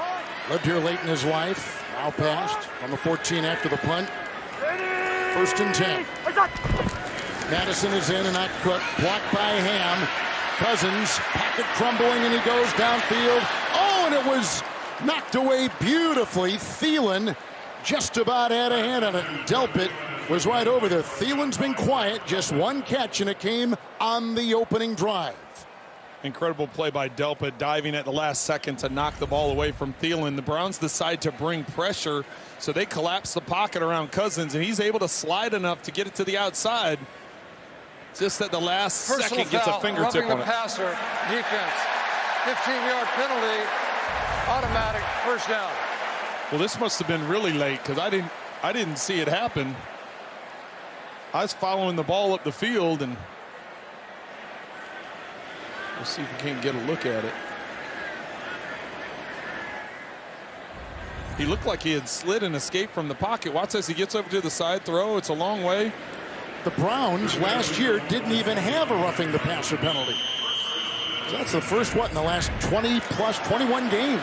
Lived here late in his life. Now passed on the 14 after the punt. 1st and 10. Madison is in and not Cook. Blocked by Ham. Cousins, pocket crumbling, and he goes downfield. Oh, and it was knocked away beautifully. Thielen just about had a hand on it, and Delpit was right over there. Thielen's been quiet, just one catch, and it came on the opening drive. Incredible play by Delpit, diving at the last second to knock the ball away from Thielen. The Browns decide to bring pressure, so they collapse the pocket around Cousins, and he's able to slide enough to get it to the outside. Just at the last second gets a fingertip on it. The passer, defense, 15-yard penalty, automatic first down. Well, this must have been really late because I didn't see it happen. I was following the ball up the field, and we'll see if we can't get a look at it. He looked like he had slid and escaped from the pocket. Watch as he gets over to the side throw. It's a long way. The Browns last year didn't even have a roughing the passer penalty. So that's the first, in the last 21 games.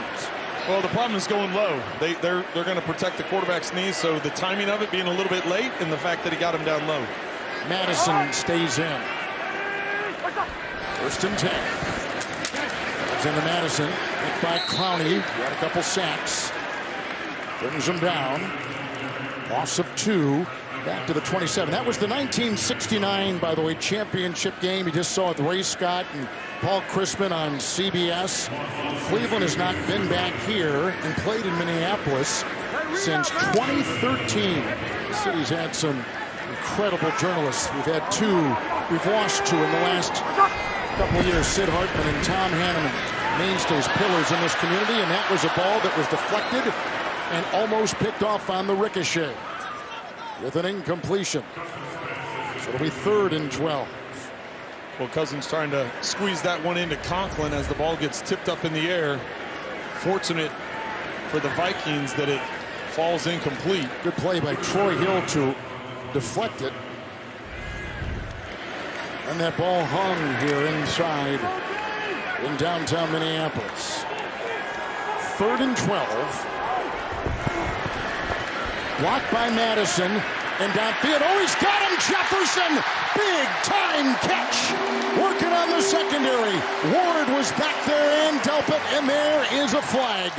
Well, the problem is going low. They're going to protect the quarterback's knees, so the timing of it being a little bit late and the fact that he got him down low. Madison stays in. First and 10. It's into Madison. Hit by Clowney. Got a couple sacks. Brings him down. Loss of 2. Back to the 27. That was the 1969, by the way, championship game. You just saw it with Ray Scott and Paul Crispin on CBS. Cleveland has not been back here and played in Minneapolis since 2013. The city's had some incredible journalists. We've had 2. We've lost 2 in the last couple of years. Sid Hartman and Tom Hanneman, mainstays, pillars in this community, and that was a ball that was deflected and almost picked off on the ricochet with an incompletion. So it'll be 3rd and 12. Well, Cousins trying to squeeze that one into Conklin as the ball gets tipped up in the air. Fortunate for the Vikings that it falls incomplete. Good play by Troy Hill to deflect it. And that ball hung here inside in downtown Minneapolis. 3rd and 12. Blocked by Madison, and downfield. Oh, he's got him, Jefferson! Big time catch! Working on the secondary. Ward was back there, and Delpit, and there is a flag.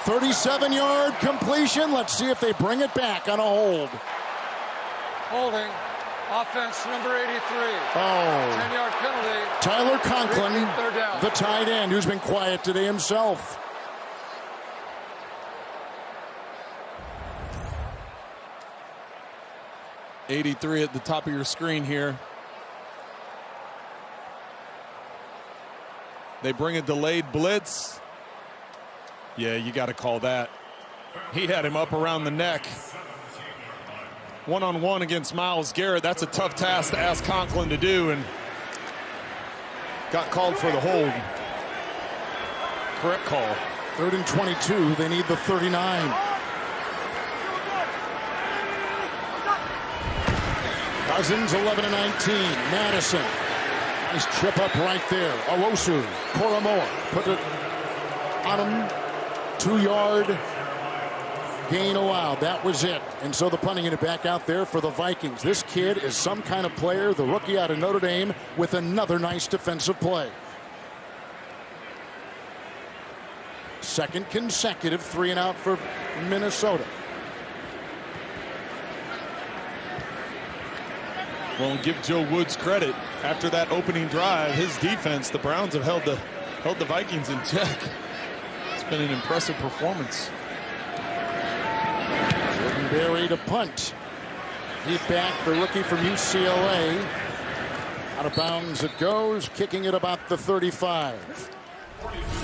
37-yard completion. Let's see if they bring it back on a hold. Holding. Offense number 83. Oh. 10-yard penalty. Tyler Conklin, Third down. the tight end, who's been quiet today himself. '83 at the top of your screen here. They bring a delayed blitz. Yeah, you got to call that. He had him up around the neck. One-on-one against Myles Garrett. That's a tough task to ask Conklin to do, and got called for the hold. Correct call. 3rd and 22. They need the 39. Cousins 11 and 19. Madison. Nice trip up right there. Owusu. Koromoa. Put it on him. 2-yard gain allowed. That was it. And so the punting unit back out there for the Vikings. This kid is some kind of player. The rookie out of Notre Dame with another nice defensive play. Second consecutive 3-and-out for Minnesota. Well, give Joe Woods credit. After that opening drive, his defense, the Browns have held the Vikings in check. It's been an impressive performance. Jordan Berry to punt. Deep back, the rookie from UCLA. Out of bounds it goes, kicking it about the 35.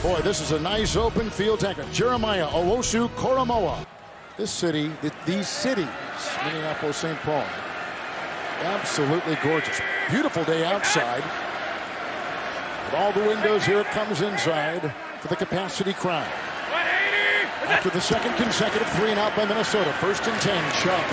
Boy, this is a nice open field tackle. Jeremiah Owusu Koromoa. This city, these cities, Minneapolis, St. Paul. Absolutely gorgeous. Beautiful day outside. With all the windows here, it comes inside for the capacity crowd. After the second consecutive 3-and-out by Minnesota. 1st and 10, Chubb.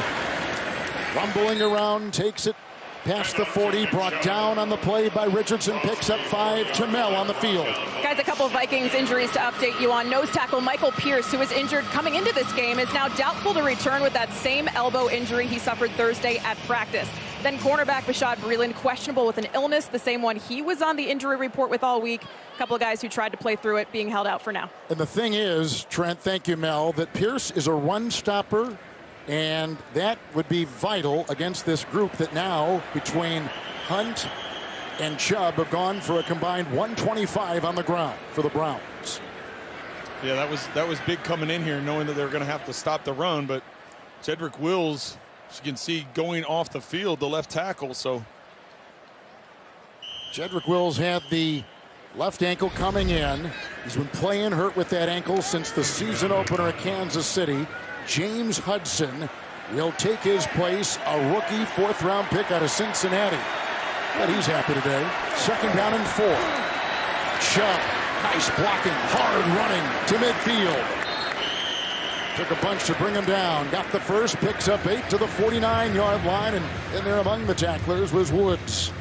Rumbling around, takes it past the 40, brought down on the play by Richardson, picks up 5. Tamel on the field. Guys, a couple of Vikings injuries to update you on. Nose tackle Michael Pierce, who was injured coming into this game, is now doubtful to return with that same elbow injury he suffered Thursday at practice. Then cornerback Bashad Breeland, questionable with an illness, the same one he was on the injury report with all week. A couple of guys who tried to play through it being held out for now. And the thing is, Trent, thank you, Mel, that Pierce is a run stopper, and that would be vital against this group that now, between Hunt and Chubb have gone for a combined 125 on the ground for the Browns. Yeah, that was big coming in here, knowing that they were going to have to stop the run. But Jedrick Wills, as you can see, going off the field, the left tackle. So Jedrick Wills had the left ankle coming in. He's been playing hurt with that ankle since the season opener at Kansas City. James Hudson will take his place, a rookie 4th-round pick out of Cincinnati. But he's happy today. 2nd down and 4. Chubb, nice blocking, hard running to midfield. Took a bunch to bring him down. Got the first, picks up 8 to the 49-yard line, and in there among the tacklers was Woods.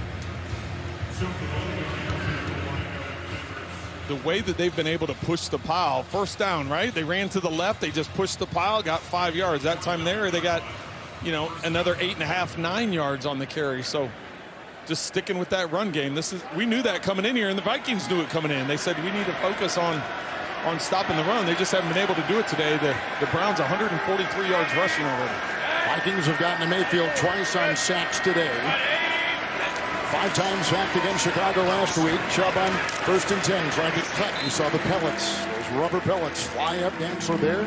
The way that they've been able to push the pile, 1st down, right? They ran to the left, they just pushed the pile, got 5 yards. That time there, they got, another 8.5, 9 yards on the carry. So just sticking with that run game. We knew that coming in here, and the Vikings knew it coming in. They said we need to focus on stopping the run. They just haven't been able to do it today. The Browns 143 yards rushing already. Vikings have gotten to Mayfield twice on sacks today. 5 times sacked against Chicago last week. Chubb on 1st and 10 trying to cut. You saw the pellets. Those rubber pellets fly up. Yanks are there.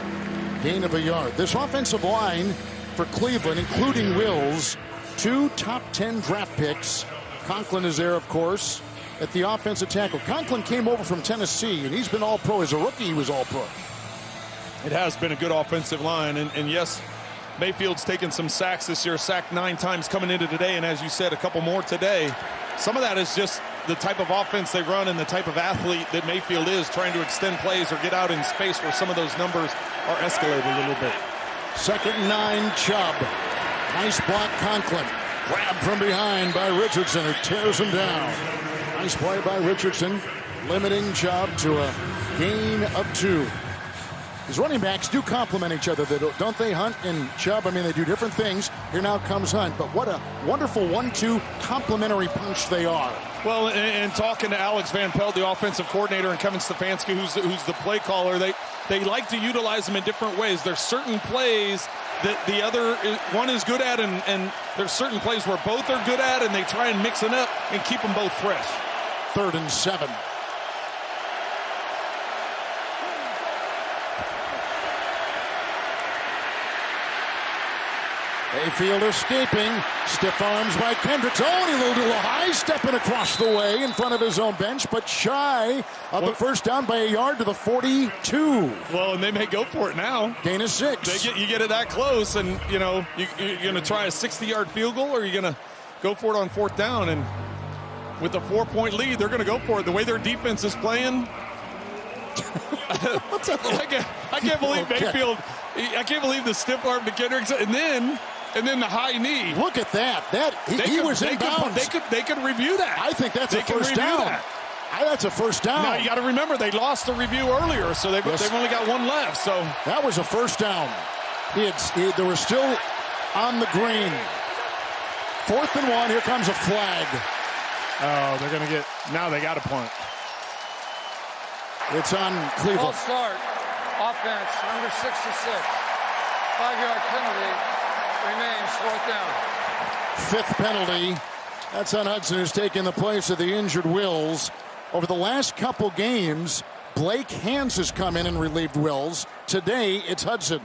Gain of a yard. This offensive line for Cleveland, including Wills, 2 top 10 draft picks. Conklin is there, of course, at the offensive tackle. Conklin came over from Tennessee, and he's been all-pro. As a rookie, he was all-pro. It has been a good offensive line, and yes, Mayfield's taken some sacks this year, sacked 9 times coming into today, and as you said, a couple more today. Some of that is just the type of offense they run and the type of athlete that Mayfield is, trying to extend plays or get out in space where some of those numbers are escalated a little bit. 2nd and 9, Chubb. Nice block, Conklin. Grabbed from behind by Richardson, who tears him down. Nice play by Richardson, limiting Chubb to a gain of 2. These running backs do complement each other, don't they, Hunt and Chubb? I mean, they do different things. Here now comes Hunt, but what a wonderful 1-2 complementary punch they are. Well, and talking to Alex Van Pelt, the offensive coordinator, and Kevin Stefanski, who's the play caller, they like to utilize them in different ways. There's certain plays that the other one is good at, and there's certain plays where both are good at, and they try and mix it up and keep them both fresh. 3rd and 7. Mayfield escaping. Stiff arms by Kendricks. Oh, and a little high stepping across the way in front of his own bench, but shy of the 1st down by a yard to the 42. Well, and they may go for it now. Gain of 6. You get it that close, and you're going to try a 60-yard field goal, or are you going to go for it on 4th down? And with a 4-point lead, they're going to go for it. The way their defense is playing, What's that? I can't believe Mayfield. I can't believe the stiff arm to Kendricks, and then the high knee. Look at that. He was in bounds. They could review that. I think that's a 1st down. That's a 1st down. Now you got to remember they lost the review earlier, so they've only got 1 left. So that was a 1st down. They were still on the green. 4th and 1. Here comes a flag. Oh, they're going to get. Now they got to punt. It's on Cleveland. False start. Offense, number 66. 5-yard penalty. Remains 4th down. 5th penalty. That's on Hudson, who's taken the place of the injured Wills. Over the last couple games, Blake Hans has come in and relieved Wills. Today, it's Hudson.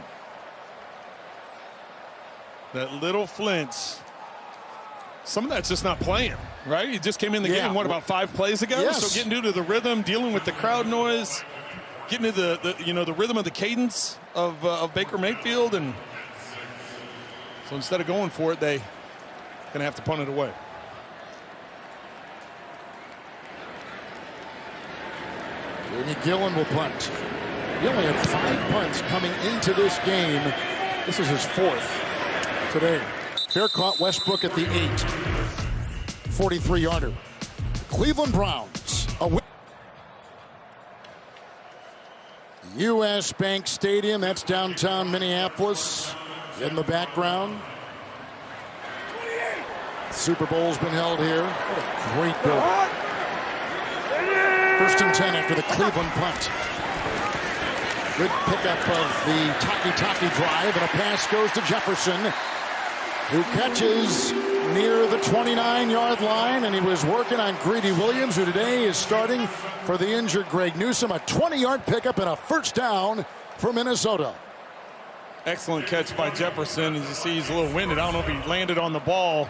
That little Flint. Some of that's just not playing, right? He just came in the game, about 5 plays ago? Yes. So getting into the rhythm, dealing with the crowd noise, getting into the rhythm of the cadence of Baker Mayfield, and so instead of going for it, they're going to have to punt it away. Jamie Gillen will punt. He only had 5 punts coming into this game. This is his 4th today. Fair caught Westbrook at the 8. 43-yarder. Cleveland Browns. A win. U.S. Bank Stadium. That's downtown Minneapolis. In the background. Super Bowl's been held here. What a great building. 1st and 10 after the Cleveland punt. Good pickup of the Taki drive, and a pass goes to Jefferson, who catches near the 29-yard line, and he was working on Greedy Williams, who today is starting for the injured Greg Newsome. A 20-yard pickup and a first down for Minnesota. Excellent catch by Jefferson. As you see, he's a little winded. I don't know if he landed on the ball.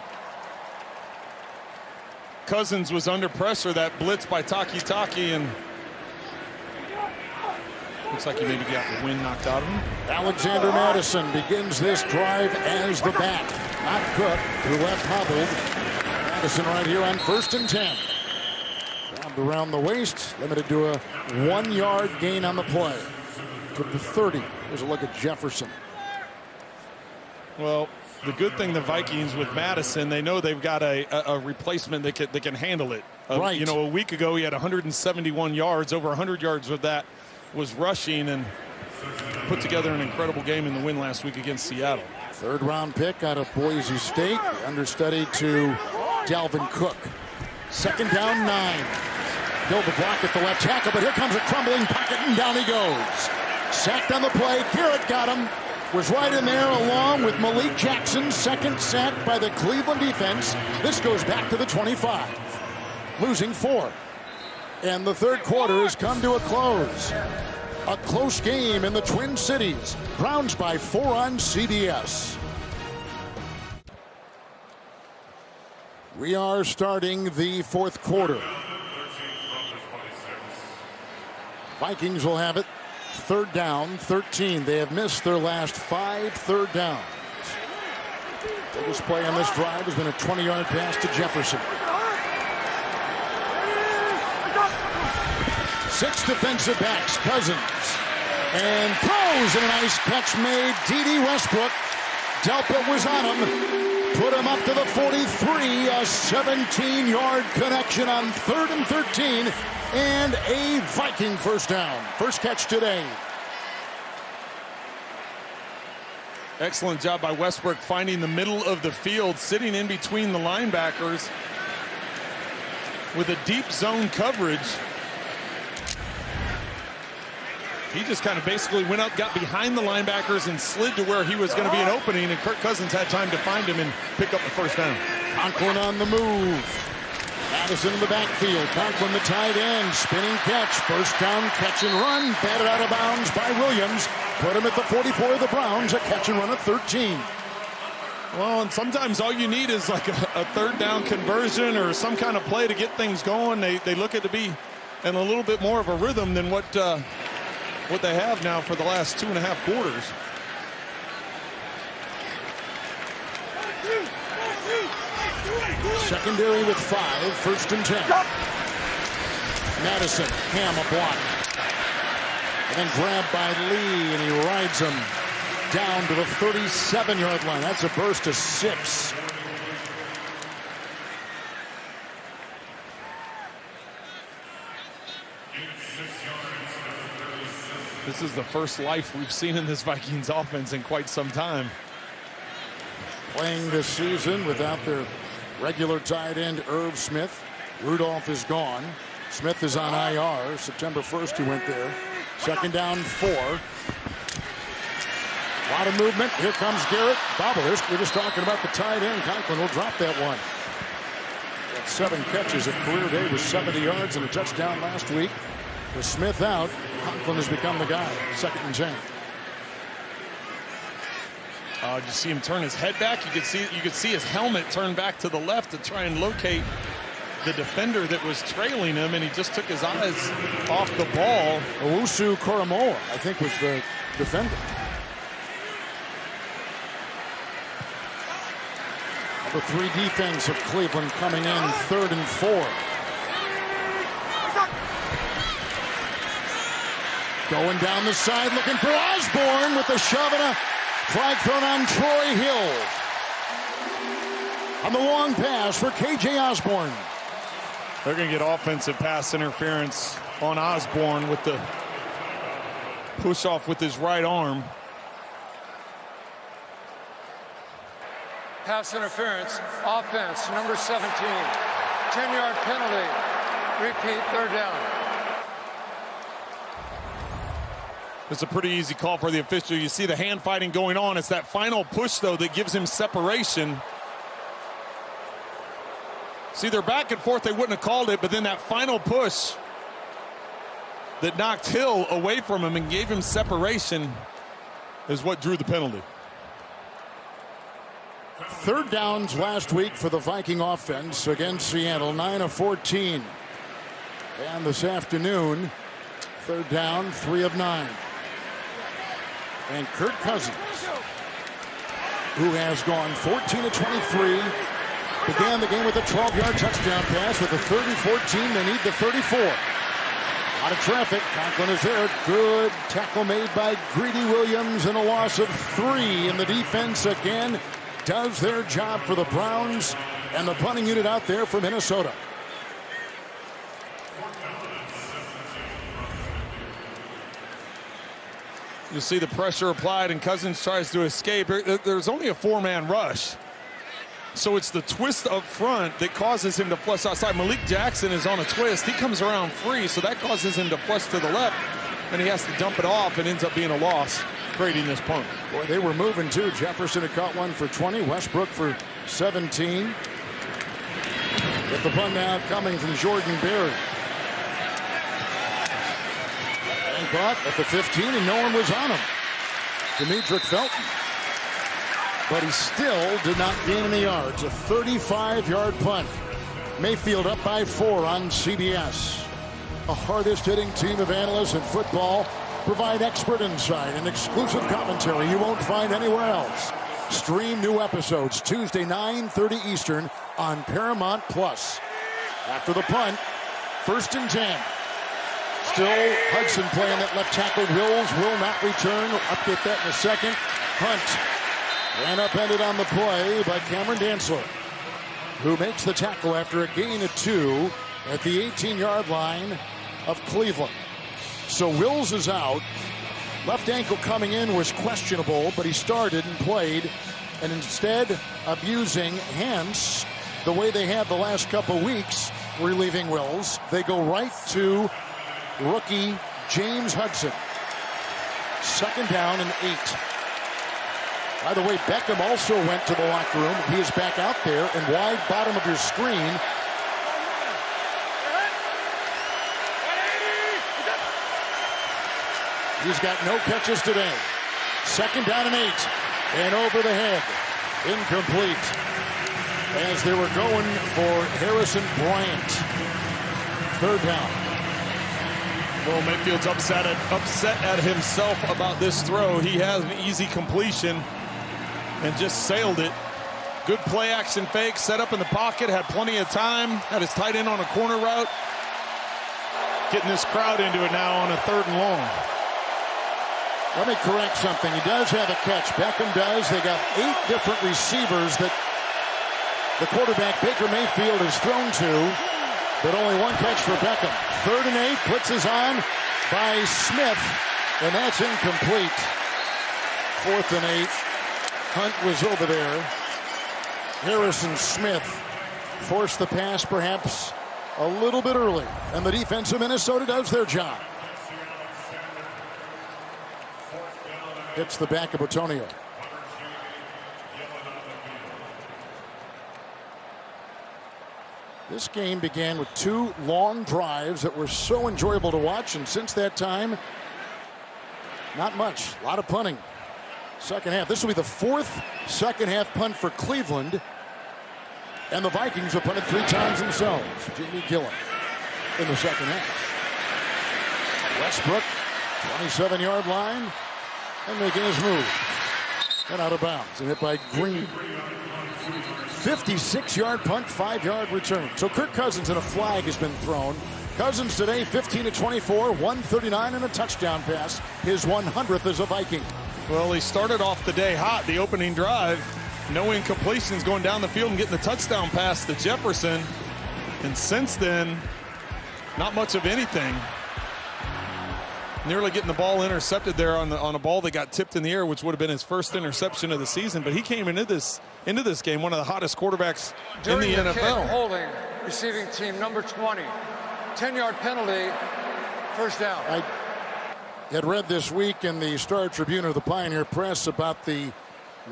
Cousins was under pressure. That blitz by Taki, and looks like he maybe got the wind knocked out of him. Alexander Madison begins this drive as the back. Not Cook, who left hobbled. Madison right here on 1st and 10. Grabbed around the waist, limited to a 1-yard gain on the play. Took the 30. Here's a look at Jefferson. Well, the good thing the Vikings with Madison, they know they've got a replacement that can handle it. Right. You know, a week ago he had 171 yards. Over 100 yards of that was rushing, and put together an incredible game in the win last week against Seattle. 3rd-round pick out of Boise State, understudy to Dalvin Cook. 2nd down, 9. Build the block at the left tackle, but here comes a crumbling pocket, and down he goes. Sacked on the play. Garrett got him. Was right in there along with Malik Jackson. 2nd sack by the Cleveland defense. This goes back to the 25. Losing 4. And the 3rd quarter has come to a close. A close game in the Twin Cities. Browns by 4 on CBS. We are starting the 4th quarter. Vikings will have it. 3rd down, 13. They have missed their last 5 3rd downs. Biggest play on this drive has been a 20-yard pass to Jefferson. 6 defensive backs. Cousins. And throws, and a nice catch made. D.D. Westbrook. Delpit was on him. Put him up to the 43. A 17-yard connection on 3rd and 13. And a Viking first down. First catch today. Excellent job by Westbrook finding the middle of the field, sitting in between the linebackers with a deep zone coverage. He just kind of basically went up, got behind the linebackers, and slid to where he was going to be an opening, and Kirk Cousins had time to find him and pick up the first down. Conklin on the move. Madison in the backfield. Conklin, the tight end. Spinning catch. First down, catch and run. Batted out of bounds by Williams. Put him at the 44 of the Browns. A catch and run at 13. Well, and sometimes all you need is like a 3rd down conversion or some kind of play to get things going. They look at to be in a little bit more of a rhythm than what they have now for the last 2.5 quarters. Secondary with 5, 1st and 10. Madison, Ham a block. And then grabbed by Lee, and he rides him down to the 37-yard line. That's a burst of 6. This is the first life we've seen in this Vikings offense in quite some time. Playing this season without their regular tight end, Irv Smith. Rudolph is gone. Smith is on IR. September 1st he went there. 2nd down, 4. A lot of movement. Here comes Garrett. Bobblers. We're just talking about the tight end. Conklin will drop that one. Got 7 catches. A career day with 70 yards and a touchdown last week. With Smith out, Conklin has become the guy. 2nd and 10. You see him turn his head back. You could see his helmet turn back to the left to try and locate the defender that was trailing him, and he just took his eyes off the ball. Owusu Koromoa, I think, was the defender. The 3 defense of Cleveland coming in 3rd and 4. Going down the side, looking for Osborne with a shove and a flag thrown on Troy Hill. On the long pass for K.J. Osborne. They're going to get offensive pass interference on Osborne with the push off with his right arm. Pass interference, offense, number 17. 10-yard penalty. Repeat, 3rd down. It's a pretty easy call for the official. You see the hand fighting going on. It's that final push, though, that gives him separation. See, they're back and forth. They wouldn't have called it, but then that final push that knocked Hill away from him and gave him separation is what drew the penalty. Third downs last week for the Viking offense against Seattle, 9 of 14. And this afternoon, third down, 3 of 9. And Kirk Cousins, who has gone 14 of 23, began the game with a 12-yard touchdown pass. With a 3rd and 14, they need the 34. Out of traffic. Conklin is there. Good tackle made by Greedy Williams, and a loss of 3. And the defense again does their job for the Browns, and the punting unit out there for Minnesota. You see the pressure applied, and Cousins tries to escape. There's only a 4-man rush. So it's the twist up front that causes him to flush outside. Malik Jackson is on a twist. He comes around free, so that causes him to flush to the left, and he has to dump it off, and ends up being a loss, creating this punt. Boy, they were moving too. Jefferson had caught one for 20. Westbrook for 17. With the punt now coming from Jordan Berry. And caught at the 15, and no one was on him. Demetric Felton. But he still did not gain any yards. A 35-yard punt. Mayfield up by 4 on CBS. The hardest-hitting team of analysts in football provide expert insight and exclusive commentary you won't find anywhere else. Stream new episodes Tuesday, 9:30 Eastern on Paramount+. After the punt, 1st and 10. Still Hudson playing that left tackle. Wills will not return. We'll update that in a second. Hunt. And upended on the play by Cameron Dantzler, who makes the tackle after a gain of 2 at the 18-yard line of Cleveland. So Wills is out. Left ankle coming in was questionable, but he started and played. And instead of using Hance the way they have the last couple weeks, relieving Wills, they go right to rookie James Hudson. 2nd down and 8. By the way, Beckham also went to the locker room. He is back out there, and wide bottom of your screen. He's got no catches today. 2nd down and 8. And over the head. Incomplete. As they were going for Harrison Bryant. 3rd down. Well, Mayfield's upset at himself about this throw. He has an easy completion and just sailed it. Good play action fake, set up in the pocket, had plenty of time, had his tight end on a corner route. Getting this crowd into it now on a 3rd and long. Let me correct something. He does have a catch. Beckham does. They got 8 different receivers that the quarterback Baker Mayfield has thrown to, but only 1 catch for Beckham. 3rd and 8, blitzes on by Smith, and that's incomplete. 4th and 8. Hunt was over there. Harrison Smith forced the pass perhaps a little bit early, and the defense of Minnesota does their job. Hits the back of Antonio. This game began with 2 long drives that were so enjoyable to watch, and since that time, not much. A lot of punting. Second half. This will be the 4th second-half punt for Cleveland, and the Vikings have punted 3 times themselves. Jamie Gillen in the second half. Westbrook, 27-yard line, and making his move. And out of bounds, and hit by Green. 56-yard punt, 5-yard return. So Kirk Cousins, and a flag has been thrown. Cousins today, 15 of 24, 139 and a touchdown pass. His 100th as a Viking. Well, he started off the day hot, the opening drive. No incompletions, going down the field and getting the touchdown pass to Jefferson. And since then, not much of anything. Nearly getting the ball intercepted there on a ball that got tipped in the air, which would have been his first interception of the season. But he came into this game one of the hottest quarterbacks in the NFL. Holding, receiving team number 20. 10-yard penalty, 1st down. I had read this week in the Star Tribune or the Pioneer Press about the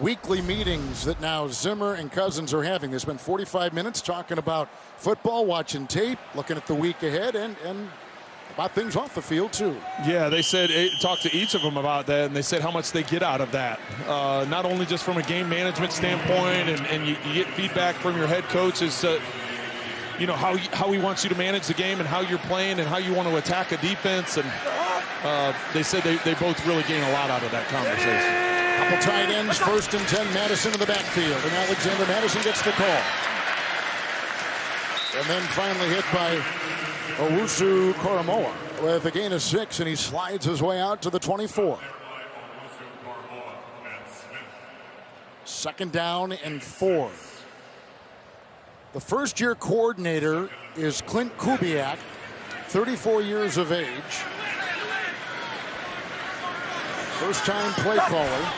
weekly meetings that now Zimmer and Cousins are having. They spent 45 minutes talking about football, watching tape, looking at the week ahead, and about things off the field, too. Yeah, they said, talked to each of them about that, and they said how much they get out of that. Not only just from a game management standpoint, and you get feedback from your head coach as you know, how he wants you to manage the game and how you're playing and how you want to attack a defense. And they said they both really gain a lot out of that conversation. Couple tight ends, 1st and 10, Madison in the backfield, and Alexander Madison gets the call. And then finally hit by Owusu Koromoa with a gain of 6, and he slides his way out to the 24. 2nd down and 4. The first-year coordinator is Clint Kubiak, 34 years of age. First-time play caller.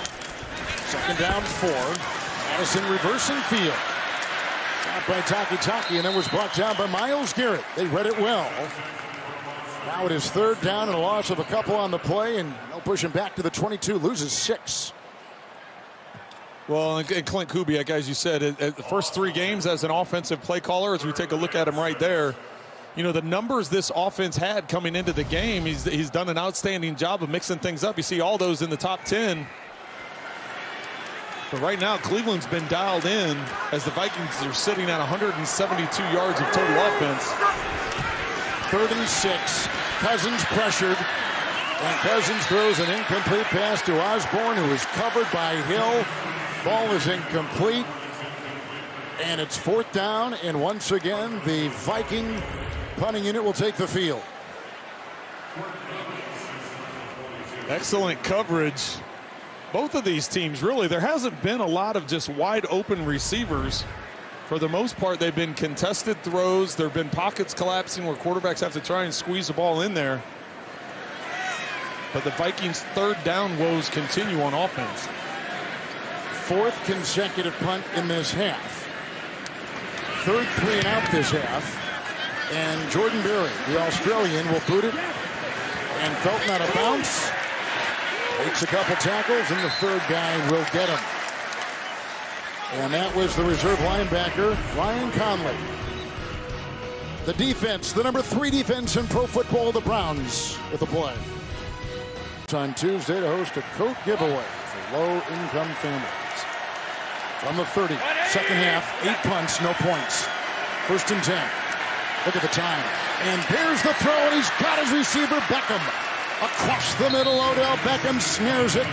2nd down, 4. Madison reversing field. Got by Taki, and then was brought down by Myles Garrett. They read it well. Now it is 3rd down and a loss of a couple on the play, and they'll push him back to the 22, loses 6. Well, and Clint Kubiak, as you said, the first 3 games as an offensive play caller, as we take a look at him right there, you know, the numbers this offense had coming into the game, he's done an outstanding job of mixing things up. You see all those in the top 10. But right now, Cleveland's been dialed in as the Vikings are sitting at 172 yards of total offense. 3rd and 6. Cousins pressured. And Cousins throws an incomplete pass to Osborne, who is covered by Hill. Ball is incomplete. And it's 4th down. And once again, the Viking punting unit will take the field. Excellent coverage. Both of these teams, really, there hasn't been a lot of just wide open receivers. For the most part, they've been contested throws. There have been pockets collapsing where quarterbacks have to try and squeeze the ball in there. But the Vikings' 3rd down woes continue on offense. 4th consecutive punt in this half. 3rd 3 and out this half. And Jordan Berry, the Australian, will boot it. And Felton out of bounds. Makes a couple tackles, and the 3rd guy will get him. And that was the reserve linebacker, Ryan Conley. The defense, the number 3 defense in pro football, the Browns, with a play. It's on Tuesday to host a coat giveaway for low-income families. From the 30, 2nd half, 8 punts, no points. 1st and 10. Look at the time. And there's the throw, and he's got his receiver, Beckham. Across the middle, Odell Beckham snares it.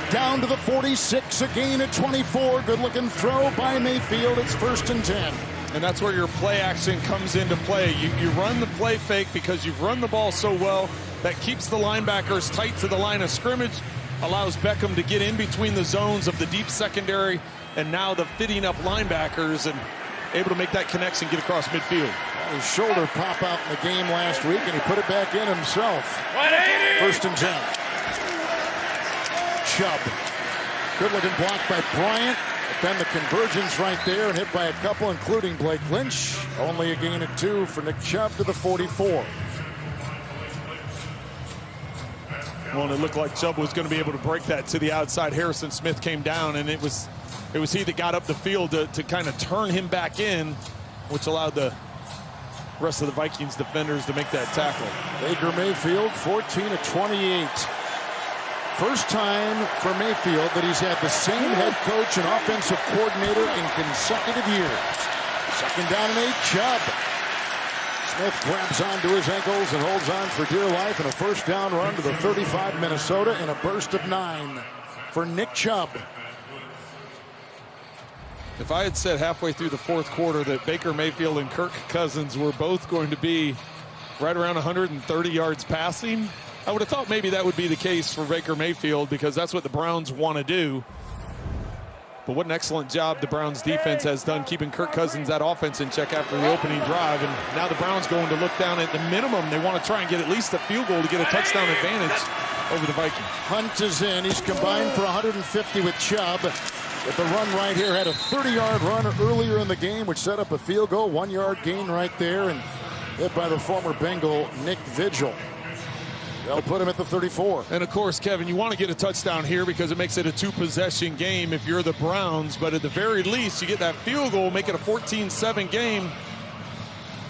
Down to the 46, a gain at 24. Good-looking throw by Mayfield. It's 1st and 10. And that's where your play action comes into play. You run the play fake because you've run the ball so well that keeps the linebackers tight to the line of scrimmage, allows Beckham to get in between the zones of the deep secondary and now the fitting up linebackers and able to make that connection, get across midfield. His shoulder pop out in the game last week, and he put it back in himself. 1st and 10. Chubb. Good-looking block by Bryant. But then the convergence right there, and hit by a couple, including Blake Lynch. Only a gain of 2 for Nick Chubb to the 44. Well, and it looked like Chubb was going to be able to break that to the outside. Harrison Smith came down, and it was he that got up the field to kind of turn him back in, which allowed the rest of the Vikings defenders to make that tackle. Baker Mayfield, 14 of 28. First time for Mayfield that he's had the same head coach and offensive coordinator in consecutive years. 2nd down and 8, Chubb. Smith grabs onto his ankles and holds on for dear life, and a 1st down run to the 35 Minnesota in a burst of 9 for Nick Chubb. If I had said halfway through the 4th quarter that Baker Mayfield and Kirk Cousins were both going to be right around 130 yards passing, I would have thought maybe that would be the case for Baker Mayfield because that's what the Browns want to do. But what an excellent job the Browns defense has done keeping Kirk Cousins, that offense, in check after the opening drive. And now the Browns going to look down at the minimum. They want to try and get at least a field goal to get a touchdown advantage over the Vikings. Hunt is in. He's combined for 150 with Chubb. But the run right here had a 30-yard run earlier in the game, which set up a field goal. 1-yard gain right there, and hit by the former Bengal Nick Vigil. They'll put him at the 34. And of course, Kevin, you want to get a touchdown here because it makes it a 2-possession game if you're the Browns. But at the very least, you get that field goal, make it a 14-7 game.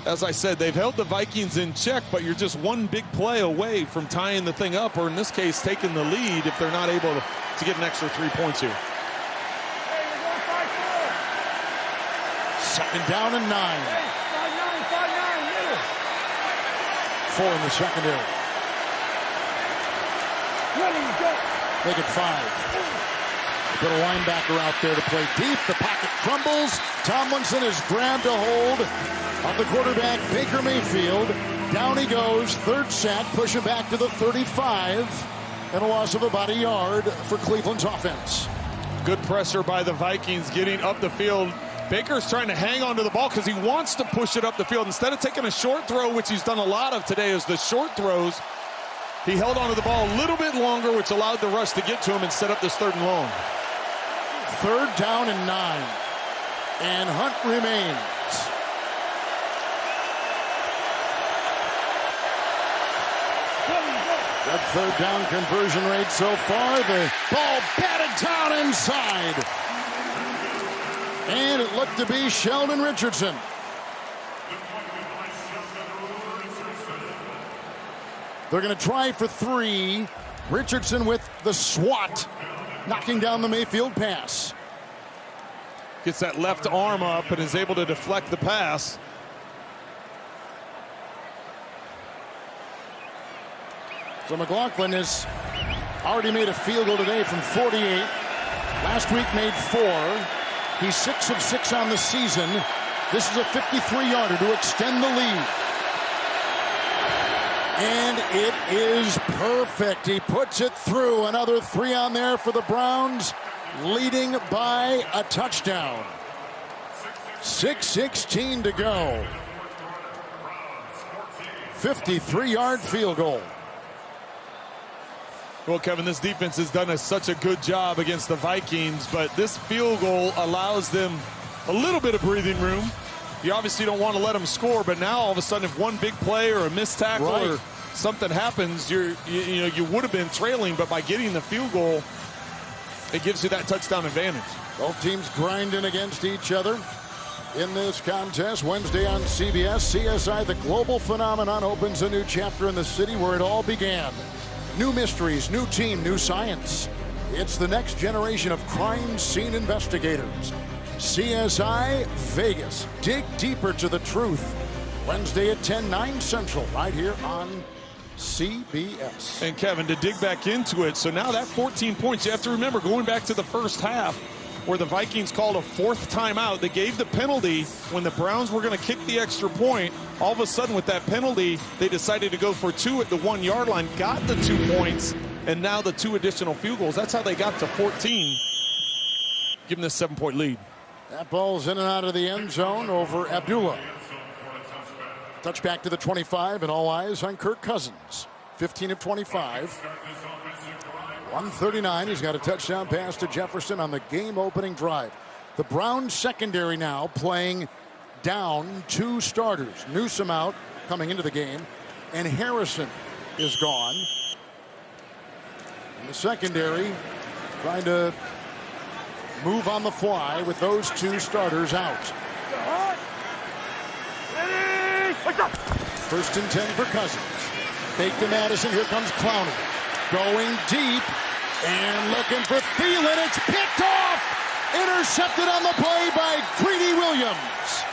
As I said, they've held the Vikings in check, but you're just one big play away from tying the thing up, or in this case, taking the lead if they're not able to get an extra 3 points here. Second down and 9. 4 in the secondary. Make it 5. Put a linebacker out there to play deep. The pocket crumbles. Tomlinson has grabbed a hold of the quarterback, Baker Mayfield. Down he goes. Third sack. Push him back to the 35. And a loss of about a yard for Cleveland's offense. Good pressure by the Vikings getting up the field. Baker's trying to hang on to the ball because he wants to push it up the field. Instead of taking a short throw, which he's done a lot of today, is the short throws. He held onto the ball a little bit longer, which allowed the rush to get to him and set up this 3rd and long. 3rd down and 9. And Hunt remains. Good 3rd down conversion rate so far. The ball batted down inside. And it looked to be Sheldon Richardson. They're going to try for 3. Richardson with the swat, knocking down the Mayfield pass. Gets that left arm up and is able to deflect the pass. So McLaughlin has already made a field goal today from 48. Last week made 4. He's 6 of 6 on the season. This is a 53-yarder to extend the lead. And it is perfect. He puts it through. Another 3 on there for the Browns, leading by a touchdown. 6:16 to go. 53-yard field goal. Well, Kevin, this defense has done such a good job against the Vikings, but this field goal allows them a little bit of breathing room. You obviously don't want to let them score, but now all of a sudden, if one big play or a missed tackle or something happens, you would have been trailing, but by getting the field goal, it gives you that touchdown advantage. Both teams grinding against each other in this contest. Wednesday on CBS, CSI, the global phenomenon, opens a new chapter in the city where it all began. New mysteries, new team, new science. It's the next generation of crime scene investigators. CSI Vegas. Dig deeper to the truth. Wednesday at 10, 9 Central, right here on CBS. And Kevin, to dig back into it, so now that 14 points, you have to remember, going back to the first half, where the Vikings called a 4th timeout. They gave the penalty when the Browns were going to kick the extra point. All of a sudden, with that penalty, they decided to go for 2 at the 1-yard line, got the 2 points, and now the 2 additional field goals. That's how they got to 14, giving this 7-point lead. That ball's in and out of the end zone over Abdullah. Touchback to the 25, and all eyes on Kirk Cousins. 15 of 25. 139. He's got a touchdown pass to Jefferson on the game-opening drive. The Browns secondary now playing down 2 starters. Newsome out coming into the game, and Harrison is gone. And the secondary trying to move on the fly with those 2 starters out. 1st and 10 for Cousins. Fake to Madison. Here comes Clowney. Going deep and looking for Thielen. It's picked off. Intercepted on the play by Greedy Williams.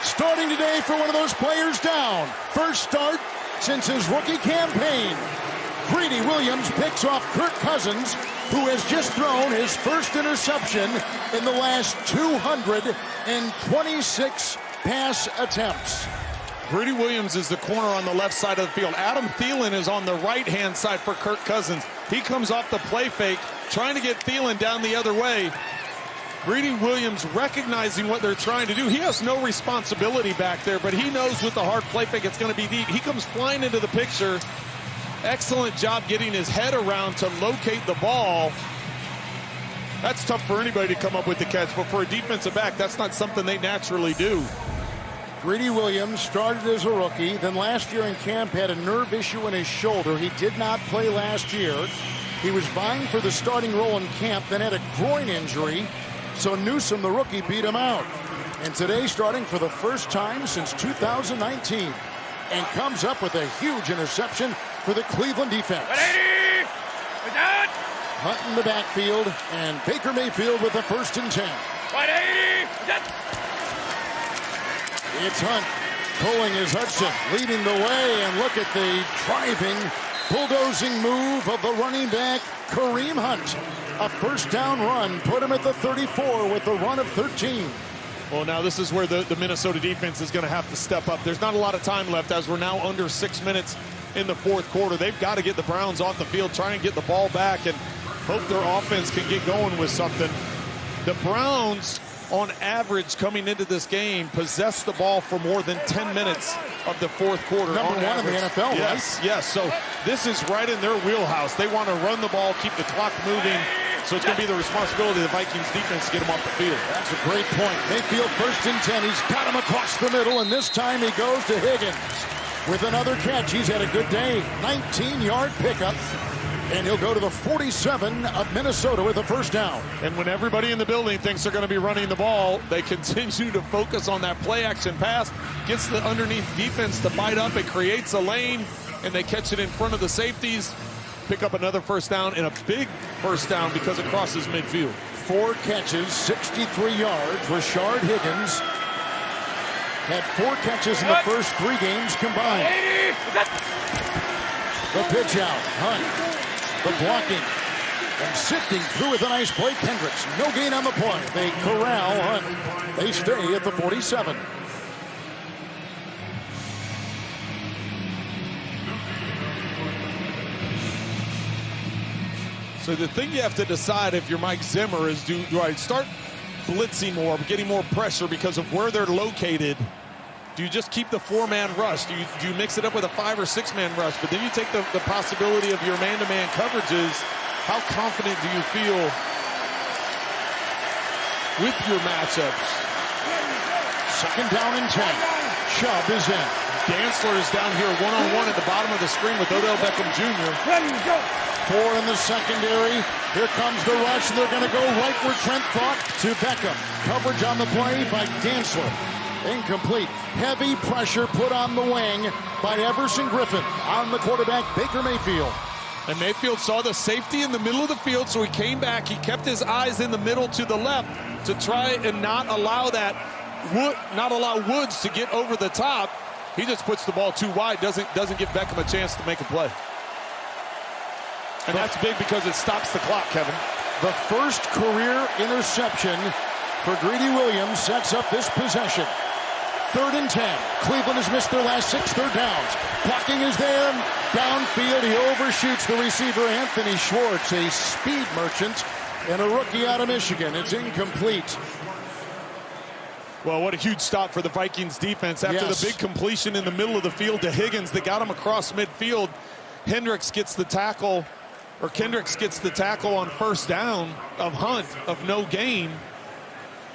Starting today for one of those players down. First start since his rookie campaign. Greedy Williams picks off Kirk Cousins, who has just thrown his first interception in the last 226 pass attempts. Greedy Williams is the corner on the left side of the field. Adam Thielen is on the right-hand side for Kirk Cousins. He comes off the play fake, trying to get Thielen down the other way. Greedy Williams recognizing what they're trying to do. He has no responsibility back there, but he knows with the hard play fake it's going to be deep. He comes flying into the picture. Excellent job getting his head around to locate the ball. That's tough for anybody to come up with the catch, but for a defensive back, that's not something they naturally do. Greedy Williams started as a rookie, then last year in camp had a nerve issue in his shoulder. He did not play last year. He was vying for the starting role in camp, then had a groin injury, so Newsome, the rookie, beat him out. And today, starting for the first time since 2019, and comes up with a huge interception for the Cleveland defense. Hunt in the backfield, and Baker Mayfield with the 1st and 10. It's Hunt. Pulling is Hudson, leading the way, and look at the driving, bulldozing move of the running back, Kareem Hunt. A 1st down run, put him at the 34 with a run of 13. Well, now this is where the Minnesota defense is going to have to step up. There's not a lot of time left as we're now under 6 minutes in the 4th quarter. They've got to get the Browns off the field, try and get the ball back, and hope their offense can get going with something. The Browns, on average, coming into this game, possessed the ball for more than 10 minutes of the 4th quarter. Number 1 in the NFL, yes, right? Yes, so this is right in their wheelhouse. They want to run the ball, keep the clock moving. So it's going to be the responsibility of the Vikings defense to get him off the field. That's a great point. Mayfield 1st and 10. He's got him across the middle, and this time he goes to Higgins with another catch. He's had a good day. 19-yard pickup, and he'll go to the 47 of Minnesota with a 1st down. And when everybody in the building thinks they're going to be running the ball, they continue to focus on that play-action pass. Gets the underneath defense to bite up. It creates a lane, and they catch it in front of the safeties. Pick up another 1st down, and a big 1st down because it crosses midfield. 4 catches, 63 yards. Rashard Higgins had 4 catches in the first 3 games combined. The pitch out, Hunt. The blocking, and sifting through with a nice play. Kendricks, no gain on the play. They corral Hunt. They stay at the 47. So the thing you have to decide if you're Mike Zimmer is do I start blitzing more, getting more pressure because of where they're located? Do you just keep the 4-man rush? Do you mix it up with a 5- or 6-man rush? But then you take the possibility of your man-to-man coverages. How confident do you feel with your matchups? 2nd down and 10. Chubb is in. Dantzler is down here one-on-one at the bottom of the screen with Odell Beckham Jr. 4 in the secondary. Here comes the rush, and they're going to go right where Trent thought to Beckham. Coverage on the play by Dantzler. Incomplete. Heavy pressure put on the wing by Everson Griffin on the quarterback, Baker Mayfield. And Mayfield saw the safety in the middle of the field, so he came back. He kept his eyes in the middle to the left to try and not allow Woods to get over the top. He just puts the ball too wide, doesn't give Beckham a chance to make a play. And that's big because it stops the clock, Kevin. The first career interception for Greedy Williams sets up this possession. 3rd and 10. Cleveland has missed their last 6 third downs. Blocking is there. Downfield, he overshoots the receiver, Anthony Schwartz, a speed merchant and a rookie out of Michigan. It's incomplete. Well, what a huge stop for the Vikings defense after the big completion in the middle of the field to Higgins that got him across midfield. Kendricks gets the tackle on 1st down of Hunt of no gain.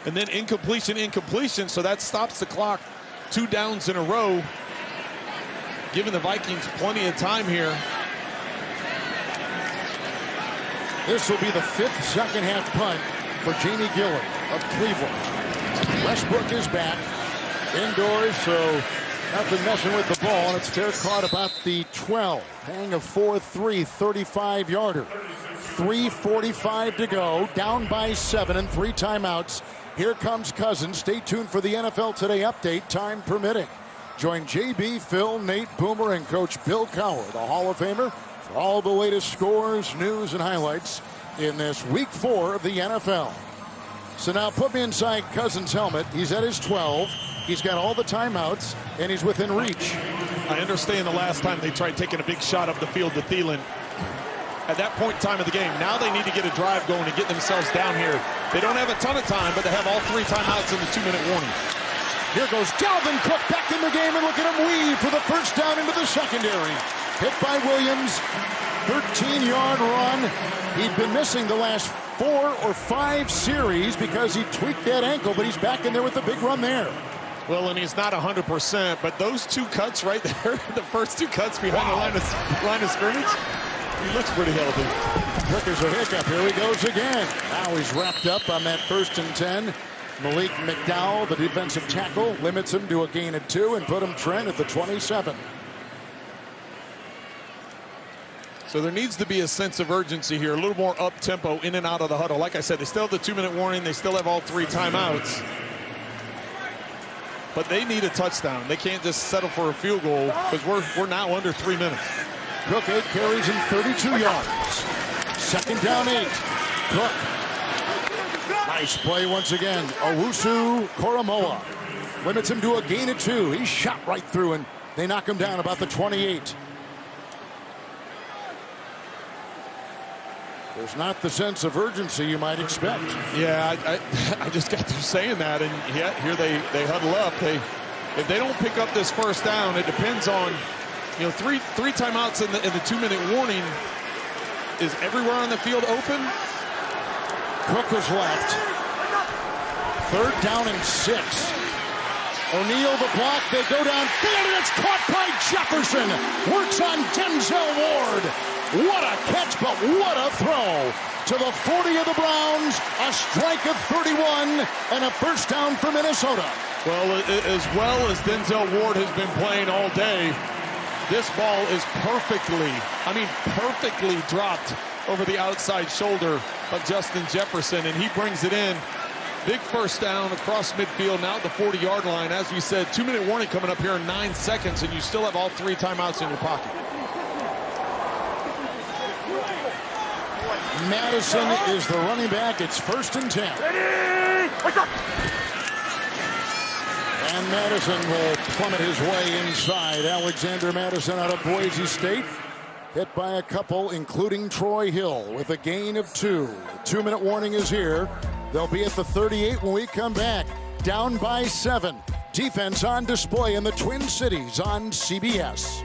And then incompletion, so that stops the clock. 2 downs in a row, giving the Vikings plenty of time here. This will be the 5th second-half punt for Jamie Gillard of Cleveland. Westbrook is back indoors, so nothing messing with the ball, and it's fair caught about the 12. Hang a 4-3, 35-yarder. 3:45 to go, down by 7 and 3 timeouts. Here comes Cousins. Stay tuned for the NFL Today update, time permitting. Join JB, Phil, Nate, Boomer, and Coach Bill Cowher, the Hall of Famer, for all the latest scores, news, and highlights in this Week 4 of the NFL. So now put me inside Cousins' helmet. He's at his 12. He's got all the timeouts, and he's within reach. I understand the last time they tried taking a big shot up the field to Thielen. At that point in time of the game, now they need to get a drive going and get themselves down here. They don't have a ton of time, but they have all 3 timeouts in the 2-minute warning. Here goes Dalvin Cook back in the game, and look at him weave for the 1st down into the secondary. Hit by Williams, 13-yard run. He'd been missing the last 4 or 5 series because he tweaked that ankle, but he's back in there with a big run there. Well, and he's not 100%, but those two cuts right there, the first two cuts behind the line of scrimmage, he looks pretty healthy. Look, there's a hiccup. Here he goes again. Now he's wrapped up on that 1st and 10. Malik McDowell, the defensive tackle, limits him to a gain of 2 and put him Trent at the 27. So there needs to be a sense of urgency here, a little more up-tempo in and out of the huddle. Like I said, they still have the 2-minute warning. They still have all 3 timeouts. But they need a touchdown. They can't just settle for a field goal because we're now under 3 minutes. Cook 8 carries and 32 yards. 2nd down 8. Cook. Nice play once again. Owusu Koromoa limits him to a gain of 2. He's shot right through, and they knock him down about the 28. There's not the sense of urgency you might expect. Yeah, I just got through saying that, and yet here they huddle up. If they don't pick up this 1st down, it depends on, three timeouts in the 2-minute warning. Is everywhere on the field open? Cook was left. 3rd down and 6. O'Neal the block. They go downfield, and it's caught by Jefferson. Works on Denzel Ward. What a catch, but what a throw. To the 40 of the Browns, a strike of 31, and a 1st down for Minnesota. Well as Denzel Ward has been playing all day, this ball is perfectly dropped over the outside shoulder of Justin Jefferson, and he brings it in. Big 1st down across midfield, now at the 40-yard line. As we said, 2-minute warning coming up here in 9 seconds, and you still have all 3 timeouts in your pocket. Madison is the running back. It's 1st and 10. And Madison will plummet his way inside. Alexander Madison out of Boise State. Hit by a couple, including Troy Hill, with a gain of 2. The 2-minute warning is here. They'll be at the 38 when we come back. Down by 7. Defense on display in the Twin Cities on CBS.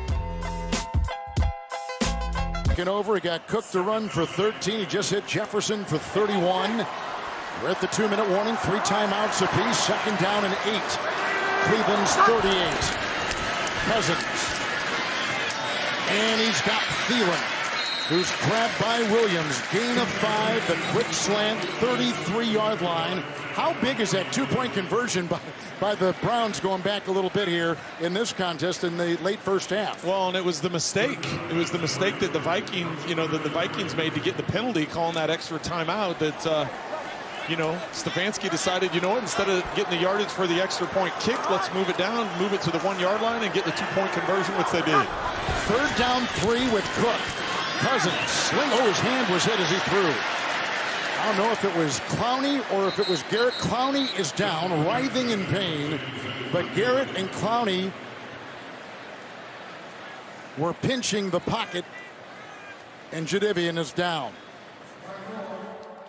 Over, he got Cook to run for 13. He just hit Jefferson for 31. We're at the 2-minute warning. 3 timeouts apiece. 2nd down and 8. Cleveland's 38. Cousins. And he's got Thielen, who's grabbed by Williams. Gain of 5. The quick slant, 33-yard line. How big is that 2-point conversion by the Browns going back a little bit here in this contest in the late 1st half? Well, and it was the mistake. It was the mistake that the Vikings made to get the penalty, calling that extra timeout. That Stefanski decided, instead of getting the yardage for the extra point kick, let's move it down, move it to the 1-yard line, and get the 2-point conversion, which they did. 3rd down 3 with Cook. Cousins swing. Oh, his hand was hit as he threw. I don't know if it was Clowney or if it was Garrett. Clowney is down, writhing in pain. But Garrett and Clowney were pinching the pocket, and Jadeveon is down.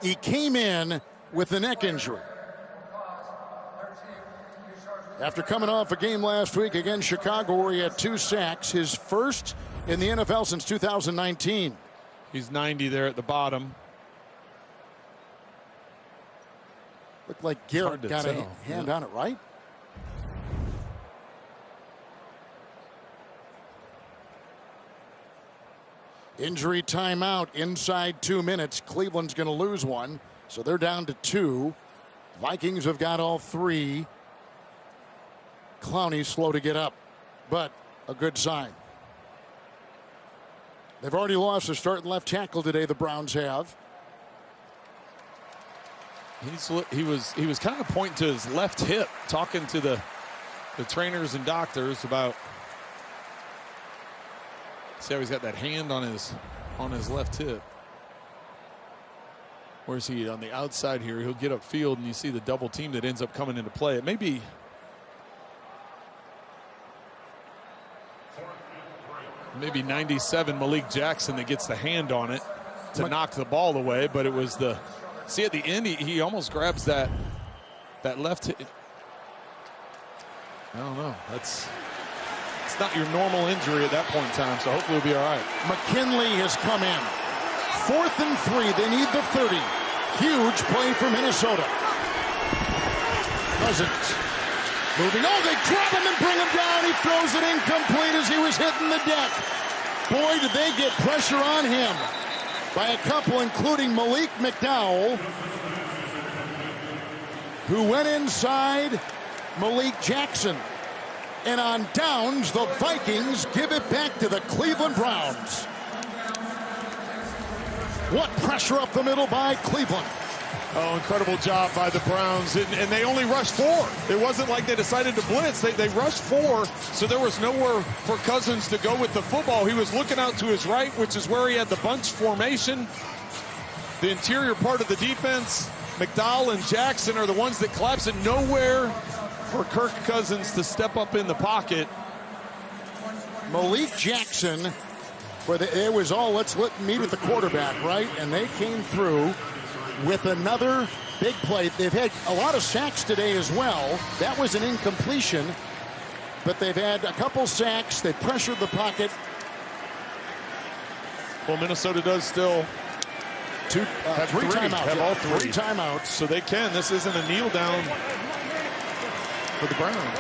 He came in with a neck injury. After coming off a game last week against Chicago where he had 2 sacks, his 1st in the NFL since 2019. He's 90 there at the bottom. Looked like Garrett got a hand on it, right? Injury timeout inside 2 minutes. Cleveland's going to lose 1, so they're down to 2. Vikings have got all 3. Clowney's slow to get up, but a good sign. They've already lost their starting left tackle today, the Browns have. He was kind of pointing to his left hip, talking to the trainers and doctors about. See how he's got that hand on his left hip. Where's he on the outside here? He'll get upfield, and you see the double team that ends up coming into play. It may be. Maybe 97 Malik Jackson that gets the hand on it to knock the ball away, but it was the. See, at the end, he almost grabs that left hip. I don't know. It's not your normal injury at that point in time, so hopefully we'll be all right. McKinley has come in. 4th and 3. They need the 30. Huge play for Minnesota. Cousins Moving. Oh, they grab him and bring him down. He throws it incomplete as he was hitting the deck. Boy, did they get pressure on him by a couple, including Malik McDowell, who went inside Malik Jackson. And on downs, the Vikings give it back to the Cleveland Browns. What pressure up the middle by Cleveland. Oh, incredible job by the Browns. And they only rushed 4. It wasn't like they decided to blitz. They rushed 4, so there was nowhere for Cousins to go with the football. He was looking out to his right, which is where he had the bunch formation. The interior part of the defense, McDowell and Jackson are the ones that collapse, and nowhere for Kirk Cousins to step up in the pocket. Malik Jackson, where it was all, let's meet at the quarterback, right? And they came through with another big play. They've had a lot of sacks today as well. That was an incompletion, but they've had a couple sacks. They pressured the pocket. Well, Minnesota does still have three timeouts. Have all three timeouts. So they can. This isn't a kneel down for the Browns.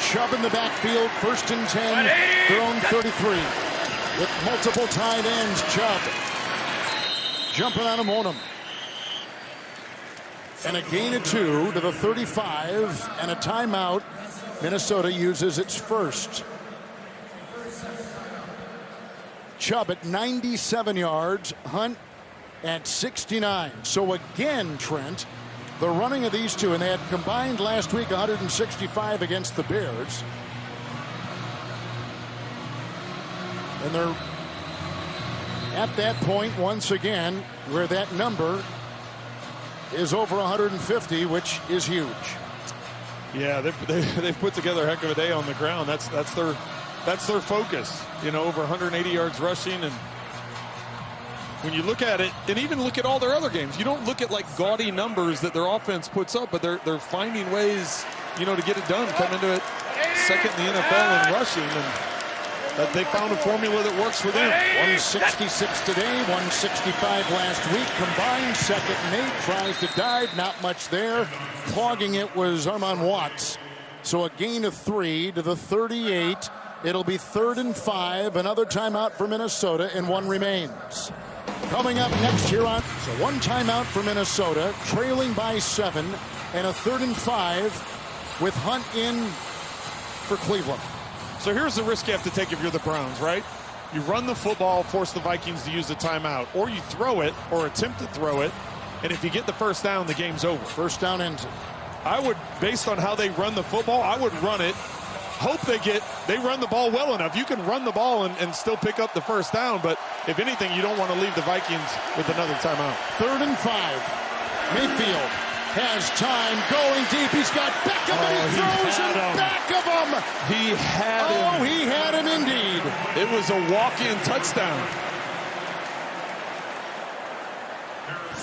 Chubb in the backfield, 1st and 10, their own 33. With multiple tight ends, Chubb jumping on him, on him. And a gain of 2 to the 35, and a timeout. Minnesota uses its first. Chubb at 97 yards, Hunt at 69. So again, Trent, the running of these two, and they had combined last week 165 against the Bears. And they're at that point once again where that number is over 150, which is huge. Yeah, they've put together a heck of a day on the ground. That's their focus. You know, over 180 yards rushing, and when you look at it, and even look at all their other games, you don't look at like gaudy numbers that their offense puts up, but they're finding ways, you know, to get it done. Come into it second in the NFL in rushing, and they found a formula that works for them. 166 today, 165 last week. Combined 2nd and 8. Tries to dive, not much there. Clogging it was Armon Watts. So a gain of 3 to the 38. It'll be 3rd and 5. Another timeout for Minnesota, and 1 remains. Coming up next here on, so 1 timeout for Minnesota, trailing by 7, and a 3rd and 5 with Hunt in for Cleveland. So here's the risk you have to take if you're the Browns, right? You run the football, force the Vikings to use the timeout, or you throw it or attempt to throw it, and if you get the first down, the game's over. First down ends. I would, based on how they run the football, I would run it. Hope they run the ball well enough. You can run the ball and still pick up the first down, but if anything, you don't want to leave the Vikings with another timeout. 3rd and 5. Mayfield has time going deep. He's got Beckham, and he throws in back of him. He had him. Oh, he had him indeed. It was a walk-in touchdown.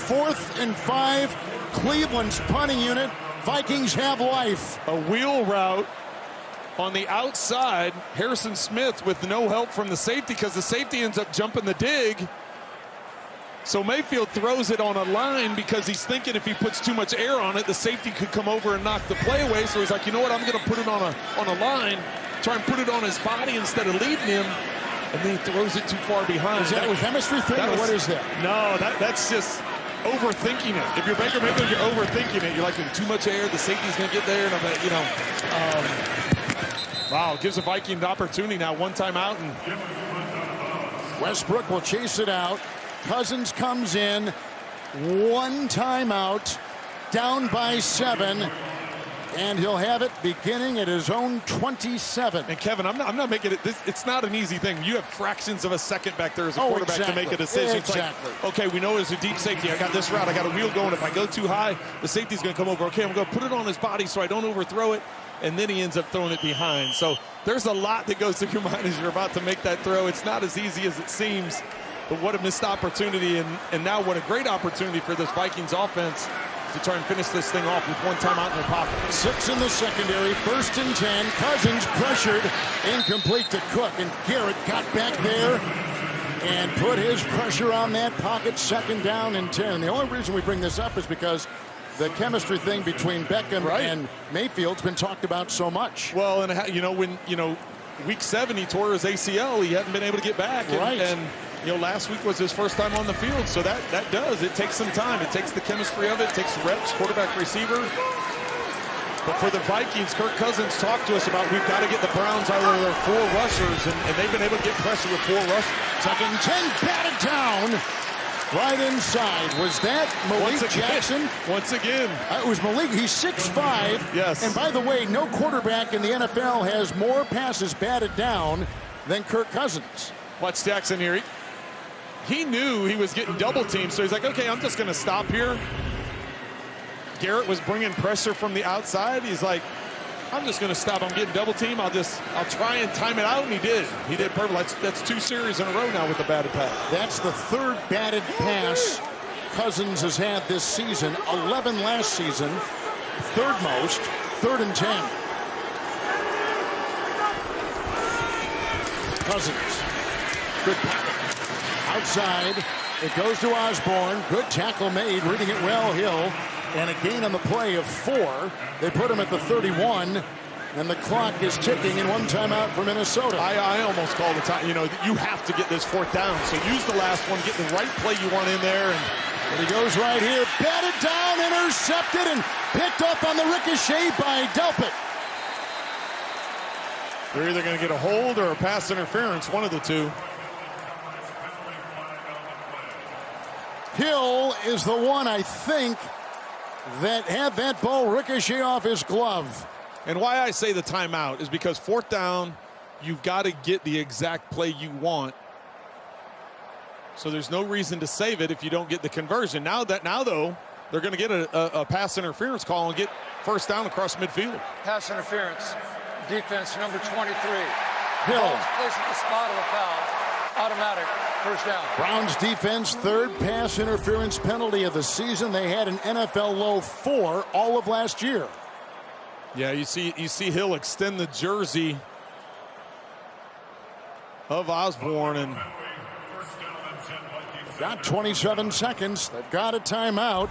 4th and 5. Cleveland's punting unit. Vikings have life. A wheel route on the outside. Harrison Smith with no help from the safety, because the safety ends up jumping the dig. So Mayfield throws it on a line because he's thinking if he puts too much air on it, the safety could come over and knock the play away. So he's like, you know what, I'm going to put it on a line, try and put it on his body instead of leading him. And then he throws it too far behind. Is that a chemistry thing, or what is that? No, that's just overthinking it. If you're Baker Mayfield, you're overthinking it. You're like, too much air, the safety's going to get there. And I'm, you know, wow, gives a Viking the opportunity now. 1 timeout. And Westbrook will chase it out. Cousins comes in. 1 timeout. Down by 7. And he'll have it beginning at his own 27. And Kevin, I'm not making it. It's not an easy thing. You have fractions of a second back there as a quarterback to make a decision. Exactly. It's like, okay, we know there's a deep safety. I got this route. I got a wheel going. If I go too high, the safety's going to come over. Okay, I'm going to put it on his body so I don't overthrow it. And then he ends up throwing it behind. So there's a lot that goes through your mind as you're about to make that throw. It's not as easy as it seems. But what a missed opportunity, and now what a great opportunity for this Vikings offense to try and finish this thing off with 1 timeout in their pocket. 6 in the secondary, 1st and 10. Cousins pressured, incomplete to Cook, and Garrett got back there and put his pressure on that pocket. 2nd down and 10. The only reason we bring this up is because the chemistry thing between Beckham and Mayfield's been talked about so much. Well, and when week 7 he tore his ACL, he hadn't been able to get back, and last week was his first time on the field, so that it takes some time. It takes the chemistry of it, takes reps, quarterback, receiver. But for the Vikings, Kirk Cousins talked to us about we've got to get the Browns out of their 4 rushers, and they've been able to get pressure with 4 rushers. 2nd and 10, batted down. Right inside. Was that Malik Jackson? Once again. It was Malik. He's 6'5". Yes. And by the way, no quarterback in the NFL has more passes batted down than Kirk Cousins. Watch Jackson here. He knew he was getting double teamed, so he's like, okay, I'm just going to stop here. Garrett was bringing pressure from the outside. He's like, I'm just going to stop. I'm getting double team. I'll try and time it out, and he did. He did perfect. That's 2 series in a row now with the batted pass. That's the 3rd batted pass Cousins has had this season. 11 last season. 3rd most. 3rd and 10. Cousins. Good pass. Outside. It goes to Osborne. Good tackle made. Reading it well, Hill. And a gain on the play of 4. They put him at the 31, and the clock is ticking, and 1 timeout for Minnesota. I almost call the time. You have to get this 4th down, so use the last one, get the right play you want in there. And he goes right here, batted down, intercepted, and picked up on the ricochet by Delpit. They're either going to get a hold or a pass interference, one of the 2. Hill is the one, I think, that had that ball ricochet off his glove. And why I say the timeout is because 4th down, you've got to get the exact play you want. So there's no reason to save it if you don't get the conversion. Now though, they're going to get a pass interference call and get 1st down across midfield. Pass interference. Defense number 23. Hill. Ball's placed at the spot of the foul. Automatic. 1st down. Browns defense, 3rd pass interference penalty of the season. They had an NFL low 4 all of last year. Yeah, you see Hill extend the jersey of Osborne, and got 27 seconds. They've got a timeout,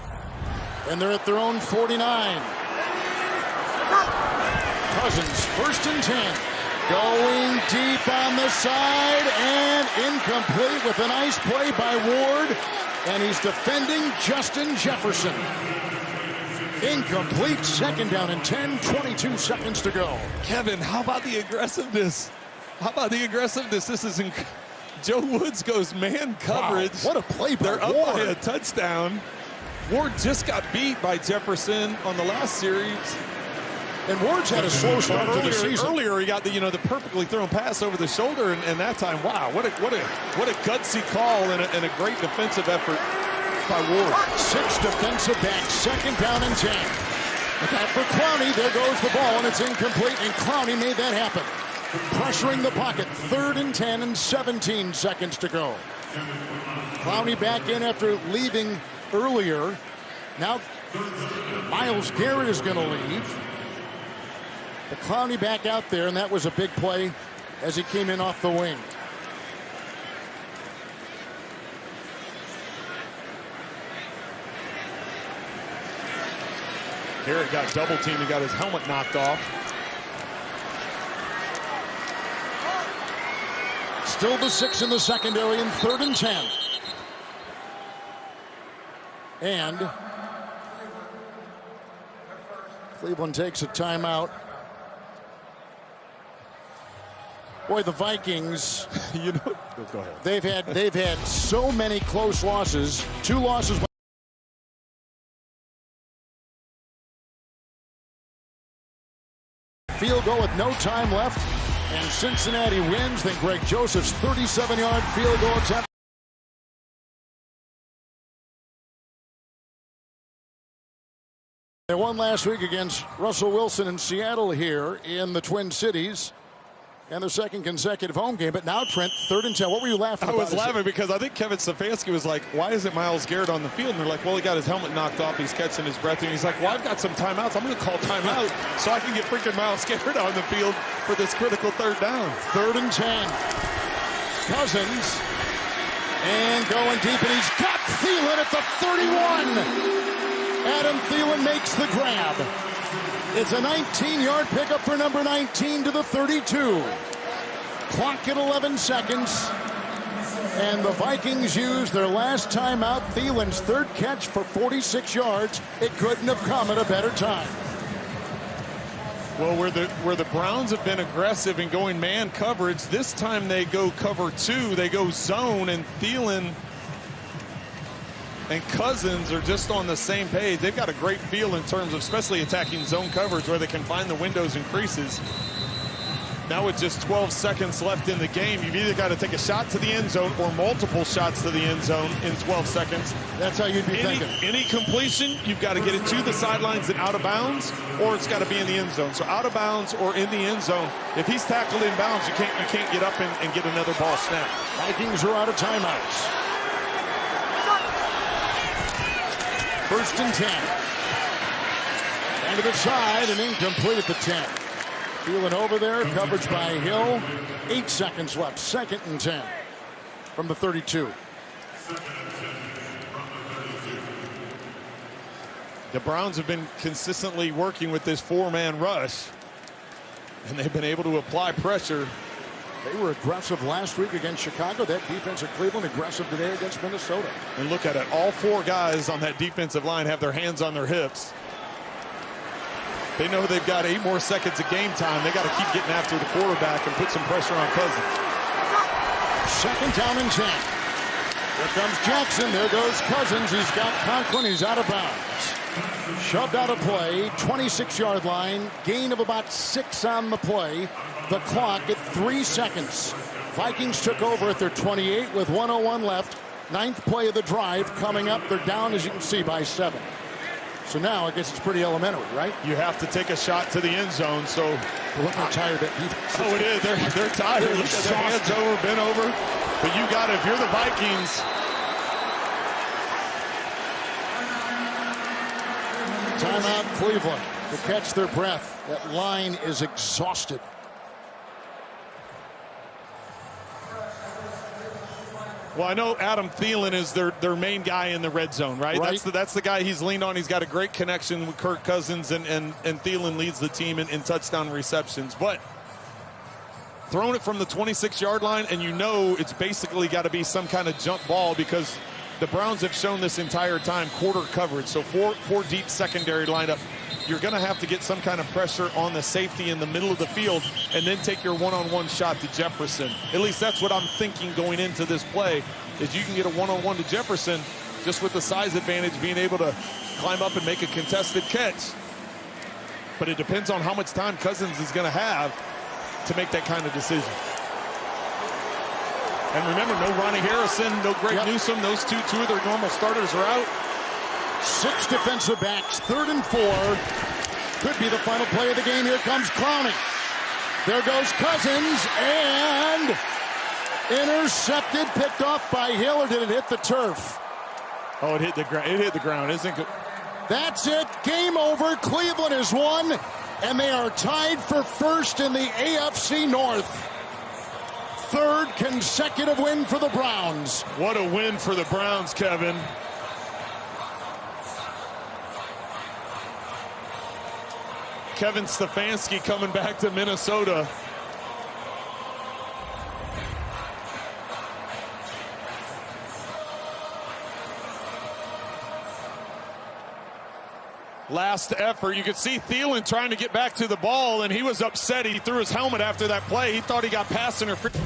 and they're at their own 49. Cousins, 1st and 10. Going deep on the side and incomplete with a nice play by Ward. And he's defending Justin Jefferson. Incomplete, 2nd down and 10, 22 seconds to go. Kevin, how about the aggressiveness? This is Joe Woods goes man coverage. Wow, what a play by They're Ward. up by a touchdown. Ward just got beat by Jefferson on the last series. And Ward's had a slow start to the season. Earlier, he got the perfectly thrown pass over the shoulder, and that time, wow, what a gutsy call and a great defensive effort by Ward. 6 defensive backs, 2nd down and 10. Look out for Clowney. There goes the ball, and it's incomplete, and Clowney made that happen. Pressuring the pocket, 3rd and 10 and 17 seconds to go. Clowney back in after leaving earlier. Now Myles Garrett is going to leave. The Clowney back out there, and that was a big play as he came in off the wing. Garrett got double teamed. He got his helmet knocked off. Still the 6 in the secondary and 3rd and 10. And Cleveland takes a timeout. Boy, the Vikings, go ahead. They've had so many close losses. 2 losses. Field goal with no time left, and Cincinnati wins. Then Greg Joseph's 37-yard field goal attempt. They won last week against Russell Wilson in Seattle here in the Twin Cities. And their 2nd consecutive home game. But now, Trent, 3rd and 10. What were you laughing about? I was laughing because I think Kevin Stefanski was like, why isn't Myles Garrett on the field? And they're like, well, he got his helmet knocked off. He's catching his breath. And he's like, well, I've got some timeouts. I'm going to call timeout so I can get freaking Myles Garrett on the field for this critical 3rd down. 3rd and 10. Cousins. And going deep, and he's got Thielen at the 31. Adam Thielen makes the grab. It's a 19-yard pickup for number 19 to the 32. Clock at 11 seconds. And the Vikings use their last timeout. Thielen's third catch for 46 yards. It couldn't have come at a better time. Well, where the Browns have been aggressive in going man coverage, this time they go cover 2. They go zone, and Thielen and Cousins are just on the same page. They've got a great feel in terms of especially attacking zone coverage where they can find the windows and creases. Now with just 12 seconds left in the game, you've either got to take a shot to the end zone or multiple shots to the end zone in 12 seconds. That's how you'd be thinking. Any completion, you've got to get it to the sidelines and out of bounds, or it's got to be in the end zone. So out of bounds or in the end zone. If he's tackled in bounds, you can't get up and get another ball snap. Vikings are out of timeouts. 1st and 10. And to the side and incomplete at the 10. Thielen over there, coverage by Hill. 8 seconds left, 2nd and 10 from the 32. The Browns have been consistently working with this 4-man rush, and they've been able to apply pressure. They were aggressive last week against Chicago. That defense of Cleveland aggressive today against Minnesota. And look at it. All 4 guys on that defensive line have their hands on their hips. They know they've got 8 more seconds of game time. They got to keep getting after the quarterback and put some pressure on Cousins. 2nd down and 10. Here comes Jackson. There goes Cousins. He's got Conklin. He's out of bounds. Shoved out of play. 26-yard line. Gain of about 6 on the play. The clock at 3 seconds. Vikings took over at their 28 with 1:01 left. 9th play of the drive coming up. They're down, as you can see, by 7. So now I guess it's pretty elementary, right? You have to take a shot to the end zone. So look how tired that defense is. Oh, it is. They're tired. Look at their hands over, bent over. But you got it. If you're the Vikings. Timeout Cleveland to catch their breath. That line is exhausted. Well, I know Adam Thielen is their main guy in the red zone, right? That's the guy he's leaned on. He's got a great connection with Kirk Cousins, and Thielen leads the team in touchdown receptions. But throwing it from the 26-yard line, and you know it's basically got to be some kind of jump ball because the Browns have shown this entire time quarter coverage. So four deep secondary lineup. You're going to have to get some kind of pressure on the safety in the middle of the field and then take your one-on-one shot to Jefferson. At least that's what I'm thinking going into this play, is you can get a one-on-one to Jefferson just with the size advantage, being able to climb up and make a contested catch. But it depends on how much time Cousins is going to have to make that kind of decision. And remember, no Ronnie Harrison, no Greg Newsome. Those two of their normal starters are out. 6 defensive backs, 3rd and 4. Could be the final play of the game. Here comes Clowney. There goes Cousins, and intercepted, picked off by Hill, or did it hit the turf? Oh, it hit the ground. It hit the ground, isn't it? That's it. Game over. Cleveland has won, and they are tied for 1st in the AFC North. 3rd consecutive win for the Browns. What a win for the Browns, Kevin. Kevin Stefanski coming back to Minnesota. Last effort. You could see Thielen trying to get back to the ball, and he was upset. He threw his helmet after that play. He thought he got pass interference.